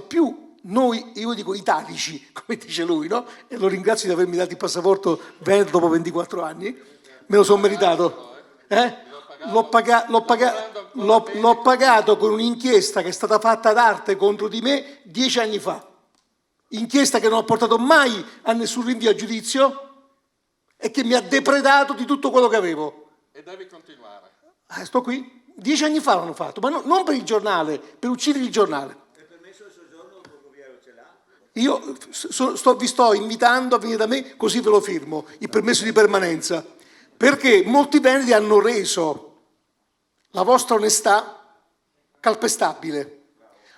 Speaker 3: più, io dico italici, come dice lui, no? E lo ringrazio di avermi dato il passaporto veneto dopo 24 anni, me lo sono meritato. L'ho pagato con un'inchiesta che è stata fatta ad arte contro di me 10 anni fa. Inchiesta che non ha portato mai a nessun rinvio a giudizio e che mi ha depredato di tutto quello che avevo.
Speaker 7: E devi continuare.
Speaker 3: Sto qui. 10 anni fa l'hanno fatto, ma non per il giornale, per uccidere il giornale.
Speaker 9: Il permesso di soggiorno il ferroviario ce l'ha?
Speaker 3: Io vi sto invitando a venire da me, così ve lo firmo, il permesso di permanenza, perché molti veneti hanno reso la vostra onestà calpestabile.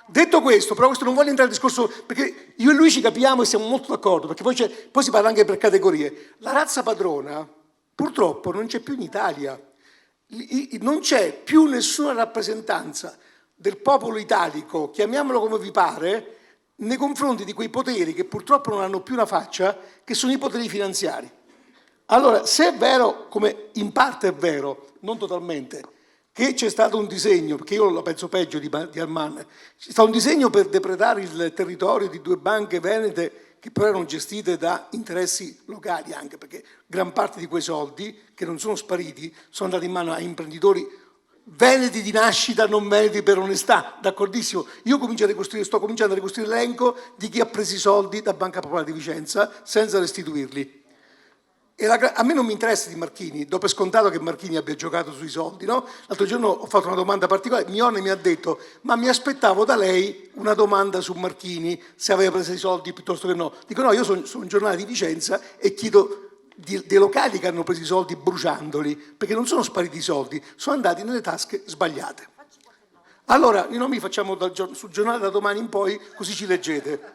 Speaker 3: Detto questo, però questo non voglio entrare nel discorso, perché io e lui ci capiamo e siamo molto d'accordo, perché poi si parla anche per categorie. La razza padrona purtroppo non c'è più in Italia, non c'è più nessuna rappresentanza del popolo italico, chiamiamolo come vi pare, nei confronti di quei poteri che purtroppo non hanno più una faccia, che sono i poteri finanziari. Allora, se è vero, come in parte è vero, non totalmente, che c'è stato un disegno, perché io la penso peggio di Arman, c'è stato un disegno per depredare il territorio di 2 banche venete che però erano gestite da interessi locali anche, perché gran parte di quei soldi, che non sono spariti, sono andati in mano a imprenditori veneti di nascita, non veneti per onestà, d'accordissimo. Io sto cominciando a ricostruire l'elenco di chi ha preso i soldi da Banca Popolare di Vicenza senza restituirli. E a me non mi interessa di Marchini, do per scontato che Marchini abbia giocato sui soldi, no? L'altro giorno ho fatto una domanda particolare, Mione mi ha detto, ma mi aspettavo da lei una domanda su Marchini, se aveva preso i soldi piuttosto che no. Dico no, io sono un giornale di Vicenza e chiedo dei locali che hanno preso i soldi bruciandoli, perché non sono spariti i soldi, sono andati nelle tasche sbagliate. Allora, i nomi li facciamo sul giornale da domani in poi, così ci leggete.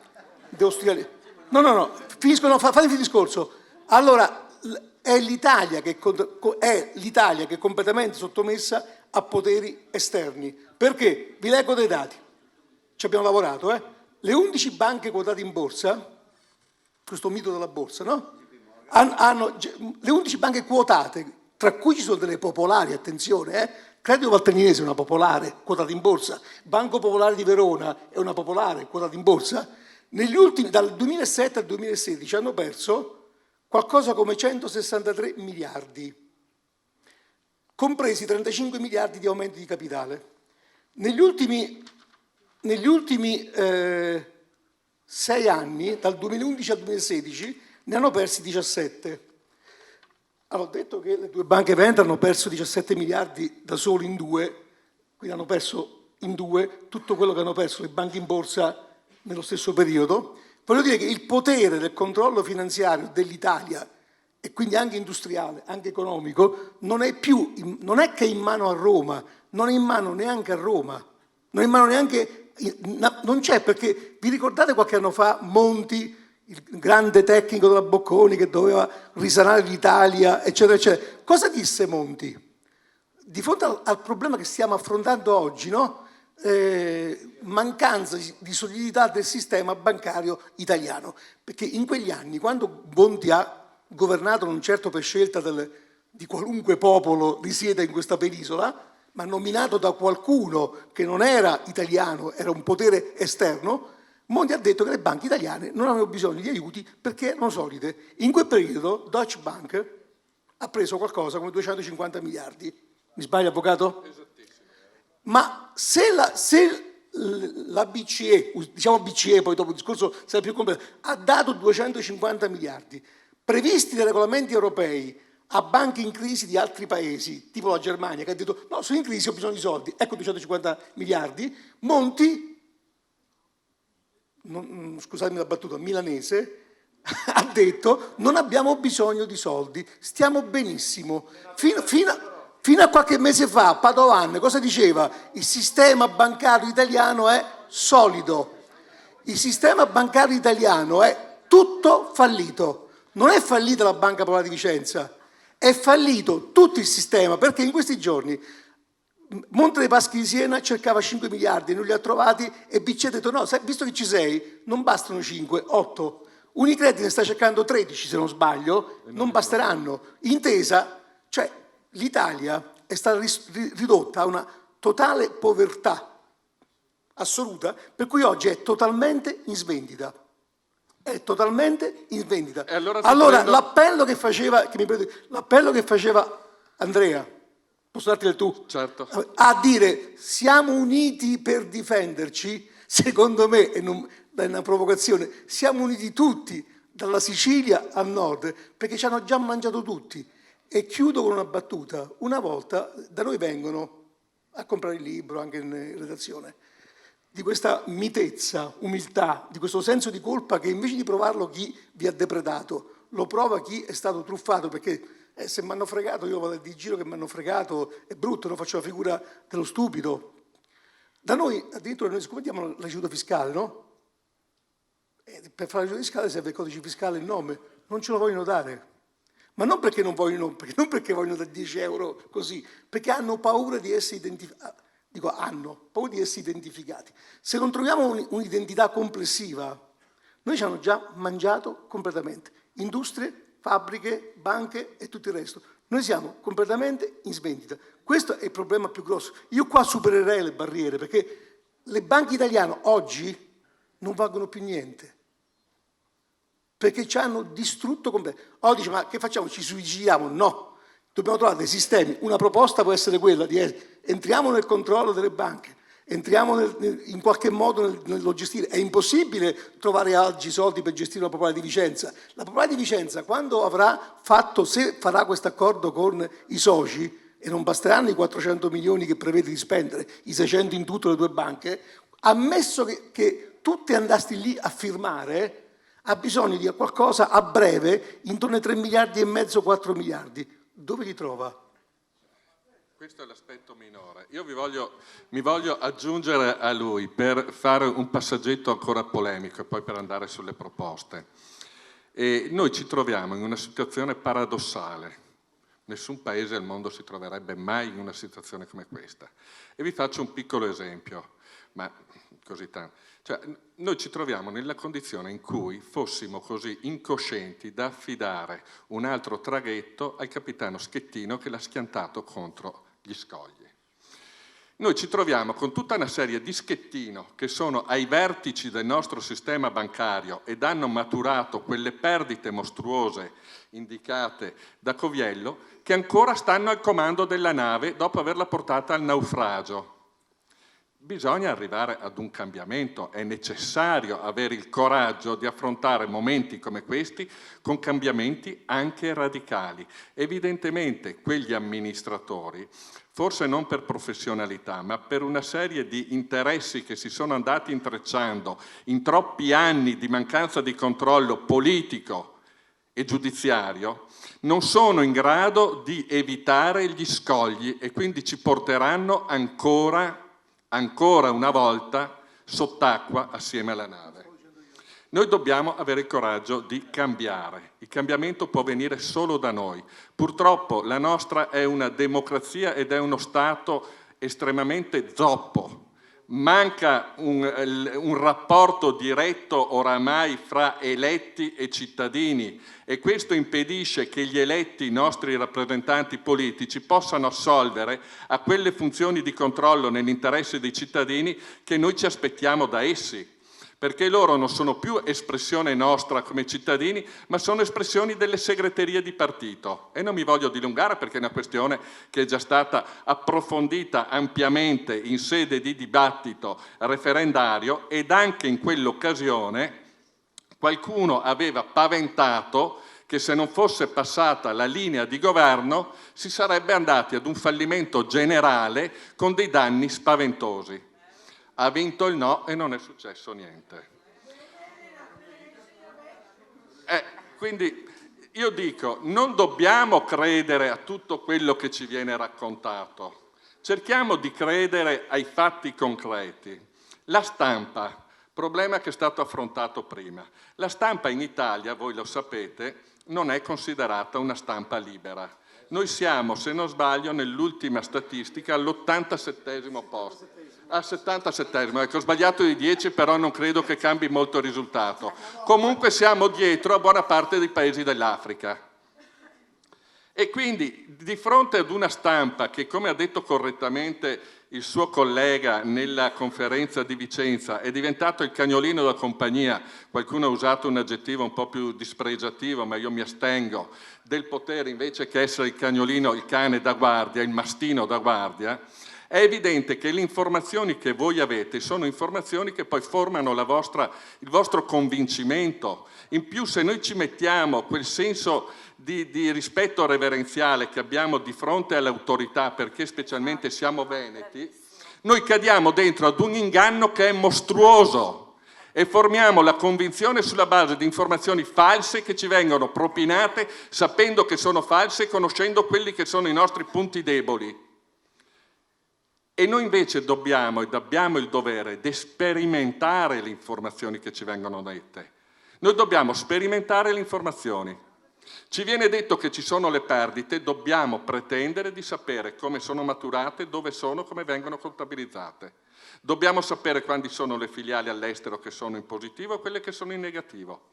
Speaker 3: No, finisco, fate il discorso. Allora, è l'Italia che è completamente sottomessa a poteri esterni. Perché? Vi leggo dei dati. Ci abbiamo lavorato, Le 11 banche quotate in borsa, questo mito della borsa, no? Le 11 banche quotate, tra cui ci sono delle popolari, attenzione, Credito Valtellinese è una popolare quotata in borsa, Banco Popolare di Verona è una popolare quotata in borsa. Negli ultimi, dal 2007 al 2016, hanno perso qualcosa come 163 miliardi, compresi 35 miliardi di aumenti di capitale. Negli ultimi 6 anni, dal 2011 al 2016, ne hanno persi 17. Allora, ho detto che le 2 banche venete hanno perso 17 miliardi da solo in 2, quindi hanno perso in 2 tutto quello che hanno perso le banche in borsa nello stesso periodo. Voglio dire che il potere del controllo finanziario dell'Italia, e quindi anche industriale, anche economico, non è che è in mano a Roma, non è in mano neanche a Roma, non c'è, perché vi ricordate qualche anno fa Monti, il grande tecnico della Bocconi che doveva risanare l'Italia, eccetera, eccetera. Cosa disse Monti? Di fronte al problema che stiamo affrontando oggi, no? Mancanza di solidità del sistema bancario italiano, perché in quegli anni, quando Monti ha governato non certo per scelta di qualunque popolo risieda in questa penisola, ma nominato da qualcuno che non era italiano, era un potere esterno, Monti ha detto che le banche italiane non avevano bisogno di aiuti perché erano solide. In quel periodo Deutsche Bank ha preso qualcosa come 250 miliardi. Mi sbaglio, avvocato? Ma se la BCE, diciamo BCE, poi dopo il discorso sarà più completo, ha dato 250 miliardi previsti dai regolamenti europei a banche in crisi di altri paesi, tipo la Germania, che ha detto no, sono in crisi, ho bisogno di soldi, ecco 250 miliardi, Monti, scusatemi la battuta, milanese, ha detto non abbiamo bisogno di soldi, stiamo benissimo. Fino a qualche mese fa Padoan cosa diceva? Il sistema bancario italiano è solido, il sistema bancario italiano è tutto fallito, non è fallita la Banca Popolare di Vicenza, è fallito tutto il sistema, perché in questi giorni Monte dei Paschi di Siena cercava 5 miliardi, non li ha trovati e BCE ha detto no, visto che ci sei, non bastano 5, 8. Unicredit ne sta cercando 13 se non sbaglio, non basteranno. Intesa, cioè l'Italia è stata ridotta a una totale povertà assoluta, per cui oggi è totalmente in svendita. È totalmente in vendita. Allora l'appello che faceva Andrea, posso darti del tu?
Speaker 7: Certo.
Speaker 3: A dire siamo uniti per difenderci, secondo me, e non è una provocazione, siamo uniti tutti dalla Sicilia al nord, perché ci hanno già mangiato tutti. E chiudo con una battuta. Una volta da noi vengono a comprare il libro, anche in redazione, di questa mitezza, umiltà, di questo senso di colpa che invece di provarlo chi vi ha depredato, lo prova chi è stato truffato, perché se mi hanno fregato io vado di giro che mi hanno fregato, è brutto, non faccio la figura dello stupido. Da noi, addirittura, noi siccome diamo l'aiuto fiscale, no? E per fare l'aiuto fiscale serve il codice fiscale, il nome, non ce lo vogliono dare. Ma non perché non vogliono, non perché vogliono da 10 euro così, perché hanno paura di essere identificati. Dico hanno paura di essere identificati. Se non troviamo un'identità complessiva, noi ci hanno già mangiato completamente. Industrie, fabbriche, banche e tutto il resto. Noi siamo completamente in svendita. Questo è il problema più grosso. Io qua supererei le barriere, perché le banche italiane oggi non valgono più niente. Perché ci hanno distrutto completamente. Oggi dice, ma che facciamo? Ci suicidiamo? No. Dobbiamo trovare dei sistemi. Una proposta può essere quella di entriamo nel controllo delle banche, entriamo in qualche modo nello gestire. È impossibile trovare oggi soldi per gestire la Popolare di Vicenza. La Popolare di Vicenza, quando avrà fatto, se farà questo accordo con i soci, e non basteranno i 400 milioni che prevede di spendere, i 600 in tutte le due banche, ammesso che tu ti andasti lì a firmare, ha bisogno di qualcosa a breve, intorno ai 3 miliardi e mezzo, 4 miliardi. Dove li trova?
Speaker 7: Questo è l'aspetto minore. Io mi voglio aggiungere a lui per fare un passaggetto ancora polemico e poi per andare sulle proposte. E noi ci troviamo in una situazione paradossale. Nessun paese al mondo si troverebbe mai in una situazione come questa. E vi faccio un piccolo esempio, ma così tanto. Cioè, noi ci troviamo nella condizione in cui fossimo così incoscienti da affidare un altro traghetto al capitano Schettino che l'ha schiantato contro gli scogli. Noi ci troviamo con tutta una serie di Schettino che sono ai vertici del nostro sistema bancario ed hanno maturato quelle perdite mostruose indicate da Coviello, che ancora stanno al comando della nave dopo averla portata al naufragio. Bisogna arrivare ad un cambiamento, è necessario avere il coraggio di affrontare momenti come questi con cambiamenti anche radicali. Evidentemente quegli amministratori, forse non per professionalità, ma per una serie di interessi che si sono andati intrecciando in troppi anni di mancanza di controllo politico e giudiziario, non sono in grado di evitare gli scogli e quindi ci porteranno ancora una volta sott'acqua assieme alla nave. Noi dobbiamo avere il coraggio di cambiare. Il cambiamento può venire solo da noi. Purtroppo la nostra è una democrazia ed è uno Stato estremamente zoppo. Manca un rapporto diretto oramai fra eletti e cittadini e questo impedisce che gli eletti, i nostri rappresentanti politici, possano assolvere a quelle funzioni di controllo nell'interesse dei cittadini che noi ci aspettiamo da essi. Perché loro non sono più espressione nostra come cittadini, ma sono espressioni delle segreterie di partito. E non mi voglio dilungare perché è una questione che è già stata approfondita ampiamente in sede di dibattito referendario ed anche in quell'occasione qualcuno aveva paventato che se non fosse passata la linea di governo si sarebbe andati ad un fallimento generale con dei danni spaventosi. Ha vinto il no e non è successo niente. Quindi io dico, non dobbiamo credere a tutto quello che ci viene raccontato. Cerchiamo di credere ai fatti concreti. La stampa, problema che è stato affrontato prima. La stampa in Italia, voi lo sapete, non è considerata una stampa libera. Noi siamo, se non sbaglio, nell'ultima statistica all'87° posto. Al 77esimo, ecco, ho sbagliato di 10, però non credo che cambi molto il risultato. Comunque siamo dietro a buona parte dei paesi dell'Africa. E quindi di fronte ad una stampa che, come ha detto correttamente il suo collega nella conferenza di Vicenza, è diventato il cagnolino da compagnia, qualcuno ha usato un aggettivo un po' più dispregiativo, ma io mi astengo, del potere invece che essere il cagnolino, il cane da guardia, il mastino da guardia, È evidente che le informazioni che voi avete sono informazioni che poi formano il vostro convincimento. In più, se noi ci mettiamo quel senso di rispetto reverenziale che abbiamo di fronte all'autorità, perché specialmente siamo veneti, noi cadiamo dentro ad un inganno che è mostruoso e formiamo la convinzione sulla base di informazioni false che ci vengono propinate sapendo che sono false e conoscendo quelli che sono i nostri punti deboli. E noi invece dobbiamo ed abbiamo il dovere di sperimentare le informazioni che ci vengono dette. Noi dobbiamo sperimentare le informazioni. Ci viene detto che ci sono le perdite, dobbiamo pretendere di sapere come sono maturate, dove sono, come vengono contabilizzate. Dobbiamo sapere quali sono le filiali all'estero che sono in positivo e quelle che sono in negativo.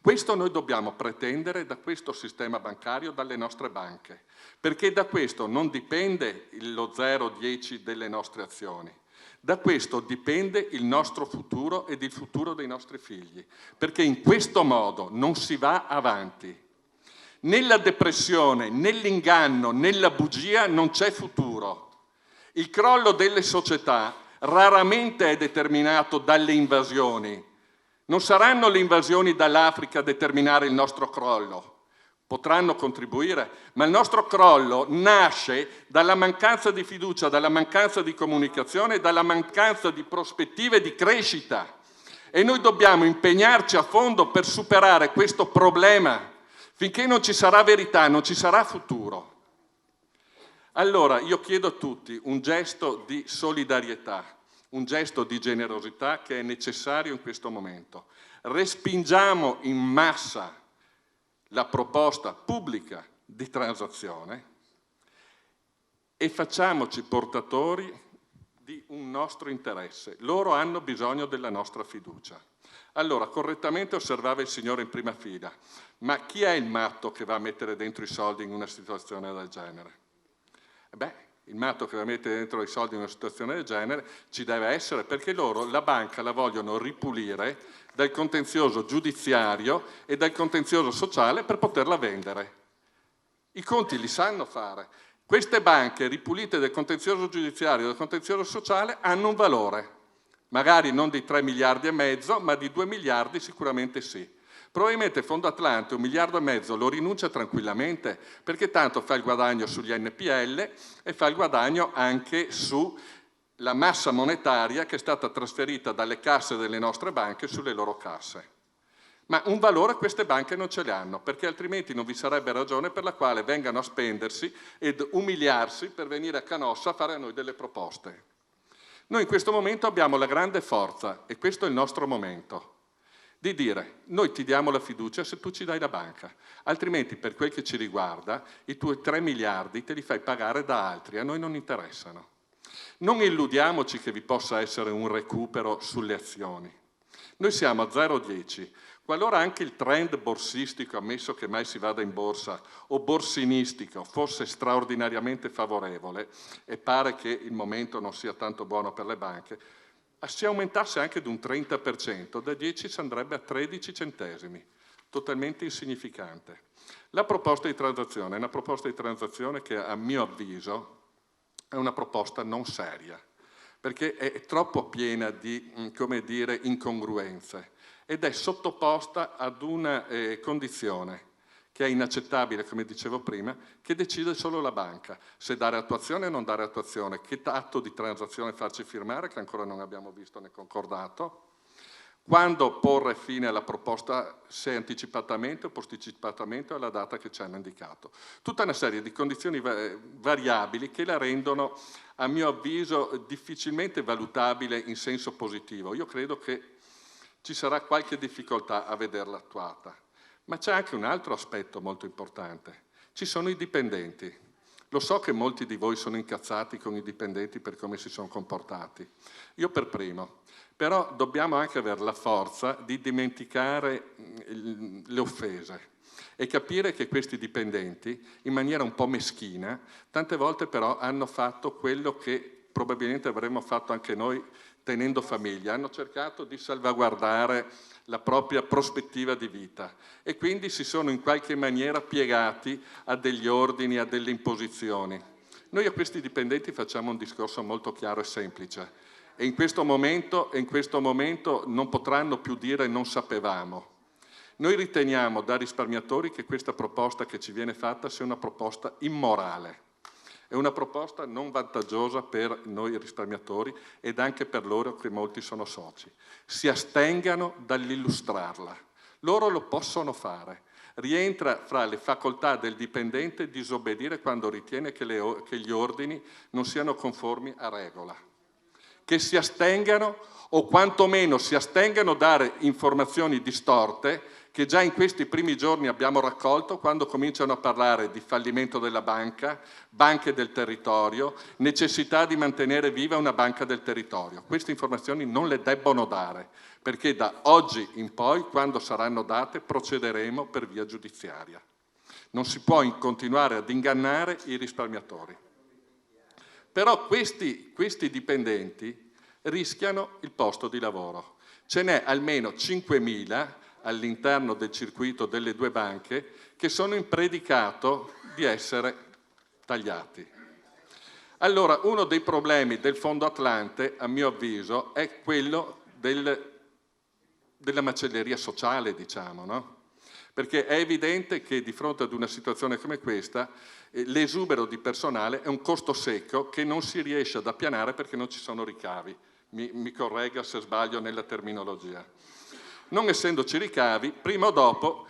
Speaker 7: Questo noi dobbiamo pretendere da questo sistema bancario, dalle nostre banche, perché da questo non dipende lo 0,10 delle nostre azioni. Da questo dipende il nostro futuro ed il futuro dei nostri figli, perché in questo modo non si va avanti. Nella depressione, nell'inganno, nella bugia non c'è futuro. Il crollo delle società raramente è determinato dalle invasioni. Non saranno le invasioni dall'Africa a determinare il nostro crollo. Potranno contribuire, ma il nostro crollo nasce dalla mancanza di fiducia, dalla mancanza di comunicazione, dalla mancanza di prospettive di crescita. E noi dobbiamo impegnarci a fondo per superare questo problema. Finché non ci sarà verità, non ci sarà futuro. Allora io chiedo a tutti un gesto di solidarietà, un gesto di generosità che è necessario in questo momento. Respingiamo in massa la proposta pubblica di transazione e facciamoci portatori di un nostro interesse. Loro hanno bisogno della nostra fiducia. Allora, correttamente osservava il signore in prima fila, ma chi è il matto che va a mettere dentro i soldi in una situazione del genere? Il matto che va a mettere dentro i soldi in una situazione del genere ci deve essere, perché loro la banca la vogliono ripulire dal contenzioso giudiziario e dal contenzioso sociale per poterla vendere. I conti li sanno fare. Queste banche ripulite dal contenzioso giudiziario e dal contenzioso sociale hanno un valore. Magari non di 3 miliardi e mezzo, ma di 2 miliardi sicuramente sì. Probabilmente Fondo Atlante 1,5 miliardi lo rinuncia tranquillamente, perché tanto fa il guadagno sugli NPL e fa il guadagno anche sulla massa monetaria che è stata trasferita dalle casse delle nostre banche sulle loro casse. Ma un valore queste banche non ce le hanno, perché altrimenti non vi sarebbe ragione per la quale vengano a spendersi ed umiliarsi per venire a Canossa a fare a noi delle proposte. Noi in questo momento abbiamo la grande forza, e questo è il nostro momento, di dire: noi ti diamo la fiducia se tu ci dai la banca, altrimenti per quel che ci riguarda i tuoi 3 miliardi te li fai pagare da altri, a noi non interessano. Non illudiamoci che vi possa essere un recupero sulle azioni. Noi siamo a 0,10. Qualora anche il trend borsistico, ammesso che mai si vada in borsa, o borsinistico fosse straordinariamente favorevole, e pare che il momento non sia tanto buono per le banche, si aumentasse anche di un 30%, da 10 si andrebbe a 13 centesimi, totalmente insignificante. La proposta di transazione è una proposta di transazione che a mio avviso è una proposta non seria, perché è troppo piena di, come dire, incongruenze ed è sottoposta ad una condizione che è inaccettabile, come dicevo prima, che decide solo la banca. Se dare attuazione o non dare attuazione, che atto di transazione farci firmare, che ancora non abbiamo visto né concordato, quando porre fine alla proposta, se anticipatamente o posticipatamente alla data che ci hanno indicato. Tutta una serie di condizioni variabili che la rendono, a mio avviso, difficilmente valutabile in senso positivo. Io credo che ci sarà qualche difficoltà a vederla attuata. Ma c'è anche un altro aspetto molto importante. Ci sono i dipendenti. Lo so che molti di voi sono incazzati con i dipendenti per come si sono comportati. Io per primo. Però dobbiamo anche avere la forza di dimenticare le offese e capire che questi dipendenti, in maniera un po' meschina, tante volte però hanno fatto quello che probabilmente avremmo fatto anche noi tenendo famiglia. Hanno cercato di salvaguardare la propria prospettiva di vita e quindi si sono in qualche maniera piegati a degli ordini, a delle imposizioni. Noi a questi dipendenti facciamo un discorso molto chiaro e semplice e in questo momento non potranno più dire non sapevamo. Noi riteniamo da risparmiatori che questa proposta che ci viene fatta sia una proposta immorale. È una proposta non vantaggiosa per noi risparmiatori ed anche per loro che molti sono soci. Si astengano dall'illustrarla. Loro lo possono fare. Rientra fra le facoltà del dipendente disobbedire quando ritiene che gli ordini non siano conformi a regola. Che si astengano o quantomeno si astengano dare informazioni distorte che già in questi primi giorni abbiamo raccolto quando cominciano a parlare di fallimento della banca, banche del territorio, necessità di mantenere viva una banca del territorio. Queste informazioni non le debbono dare, perché da oggi in poi, quando saranno date, procederemo per via giudiziaria. Non si può continuare ad ingannare i risparmiatori. Però questi dipendenti rischiano il posto di lavoro. Ce n'è almeno 5.000 all'interno del circuito delle due banche che sono in predicato di essere tagliati. Allora, uno dei problemi del Fondo Atlante, a mio avviso, è quello della macelleria sociale, diciamo, no? Perché è evidente che di fronte ad una situazione come questa l'esubero di personale è un costo secco che non si riesce ad appianare perché non ci sono ricavi. Mi corregga se sbaglio nella terminologia. Non essendoci ricavi, prima o dopo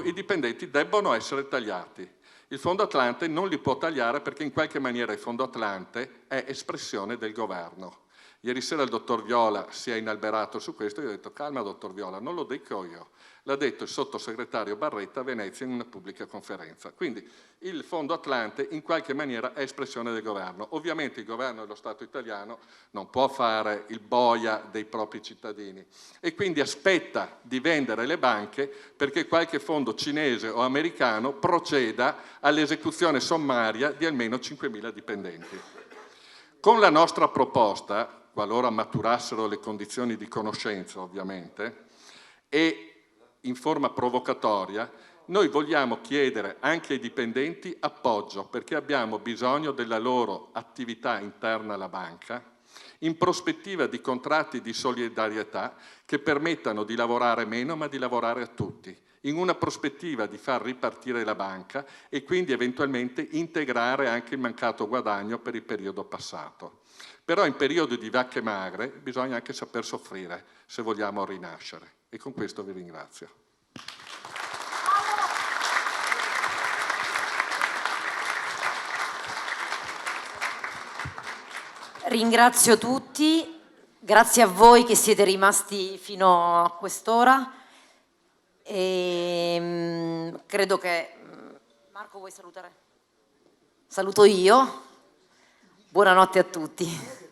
Speaker 7: i dipendenti debbono essere tagliati. Il Fondo Atlante non li può tagliare perché in qualche maniera il Fondo Atlante è espressione del governo. Ieri sera il dottor Viola si è inalberato su questo e io ho detto calma dottor Viola, non lo dico io, l'ha detto il sottosegretario Barretta a Venezia in una pubblica conferenza. Quindi il Fondo Atlante in qualche maniera è espressione del governo. Ovviamente il governo dello Stato italiano non può fare il boia dei propri cittadini e quindi aspetta di vendere le banche perché qualche fondo cinese o americano proceda all'esecuzione sommaria di almeno 5.000 dipendenti. Con la nostra proposta, qualora maturassero le condizioni di conoscenza ovviamente, e in forma provocatoria, noi vogliamo chiedere anche ai dipendenti appoggio perché abbiamo bisogno della loro attività interna alla banca, in prospettiva di contratti di solidarietà che permettano di lavorare meno ma di lavorare a tutti, in una prospettiva di far ripartire la banca e quindi eventualmente integrare anche il mancato guadagno per il periodo passato. Però in periodi di vacche magre bisogna anche saper soffrire se vogliamo rinascere. E con questo vi ringrazio.
Speaker 1: Ringrazio tutti, grazie a voi che siete rimasti fino a quest'ora. Credo che... Marco, vuoi salutare? Saluto io. Buonanotte a tutti.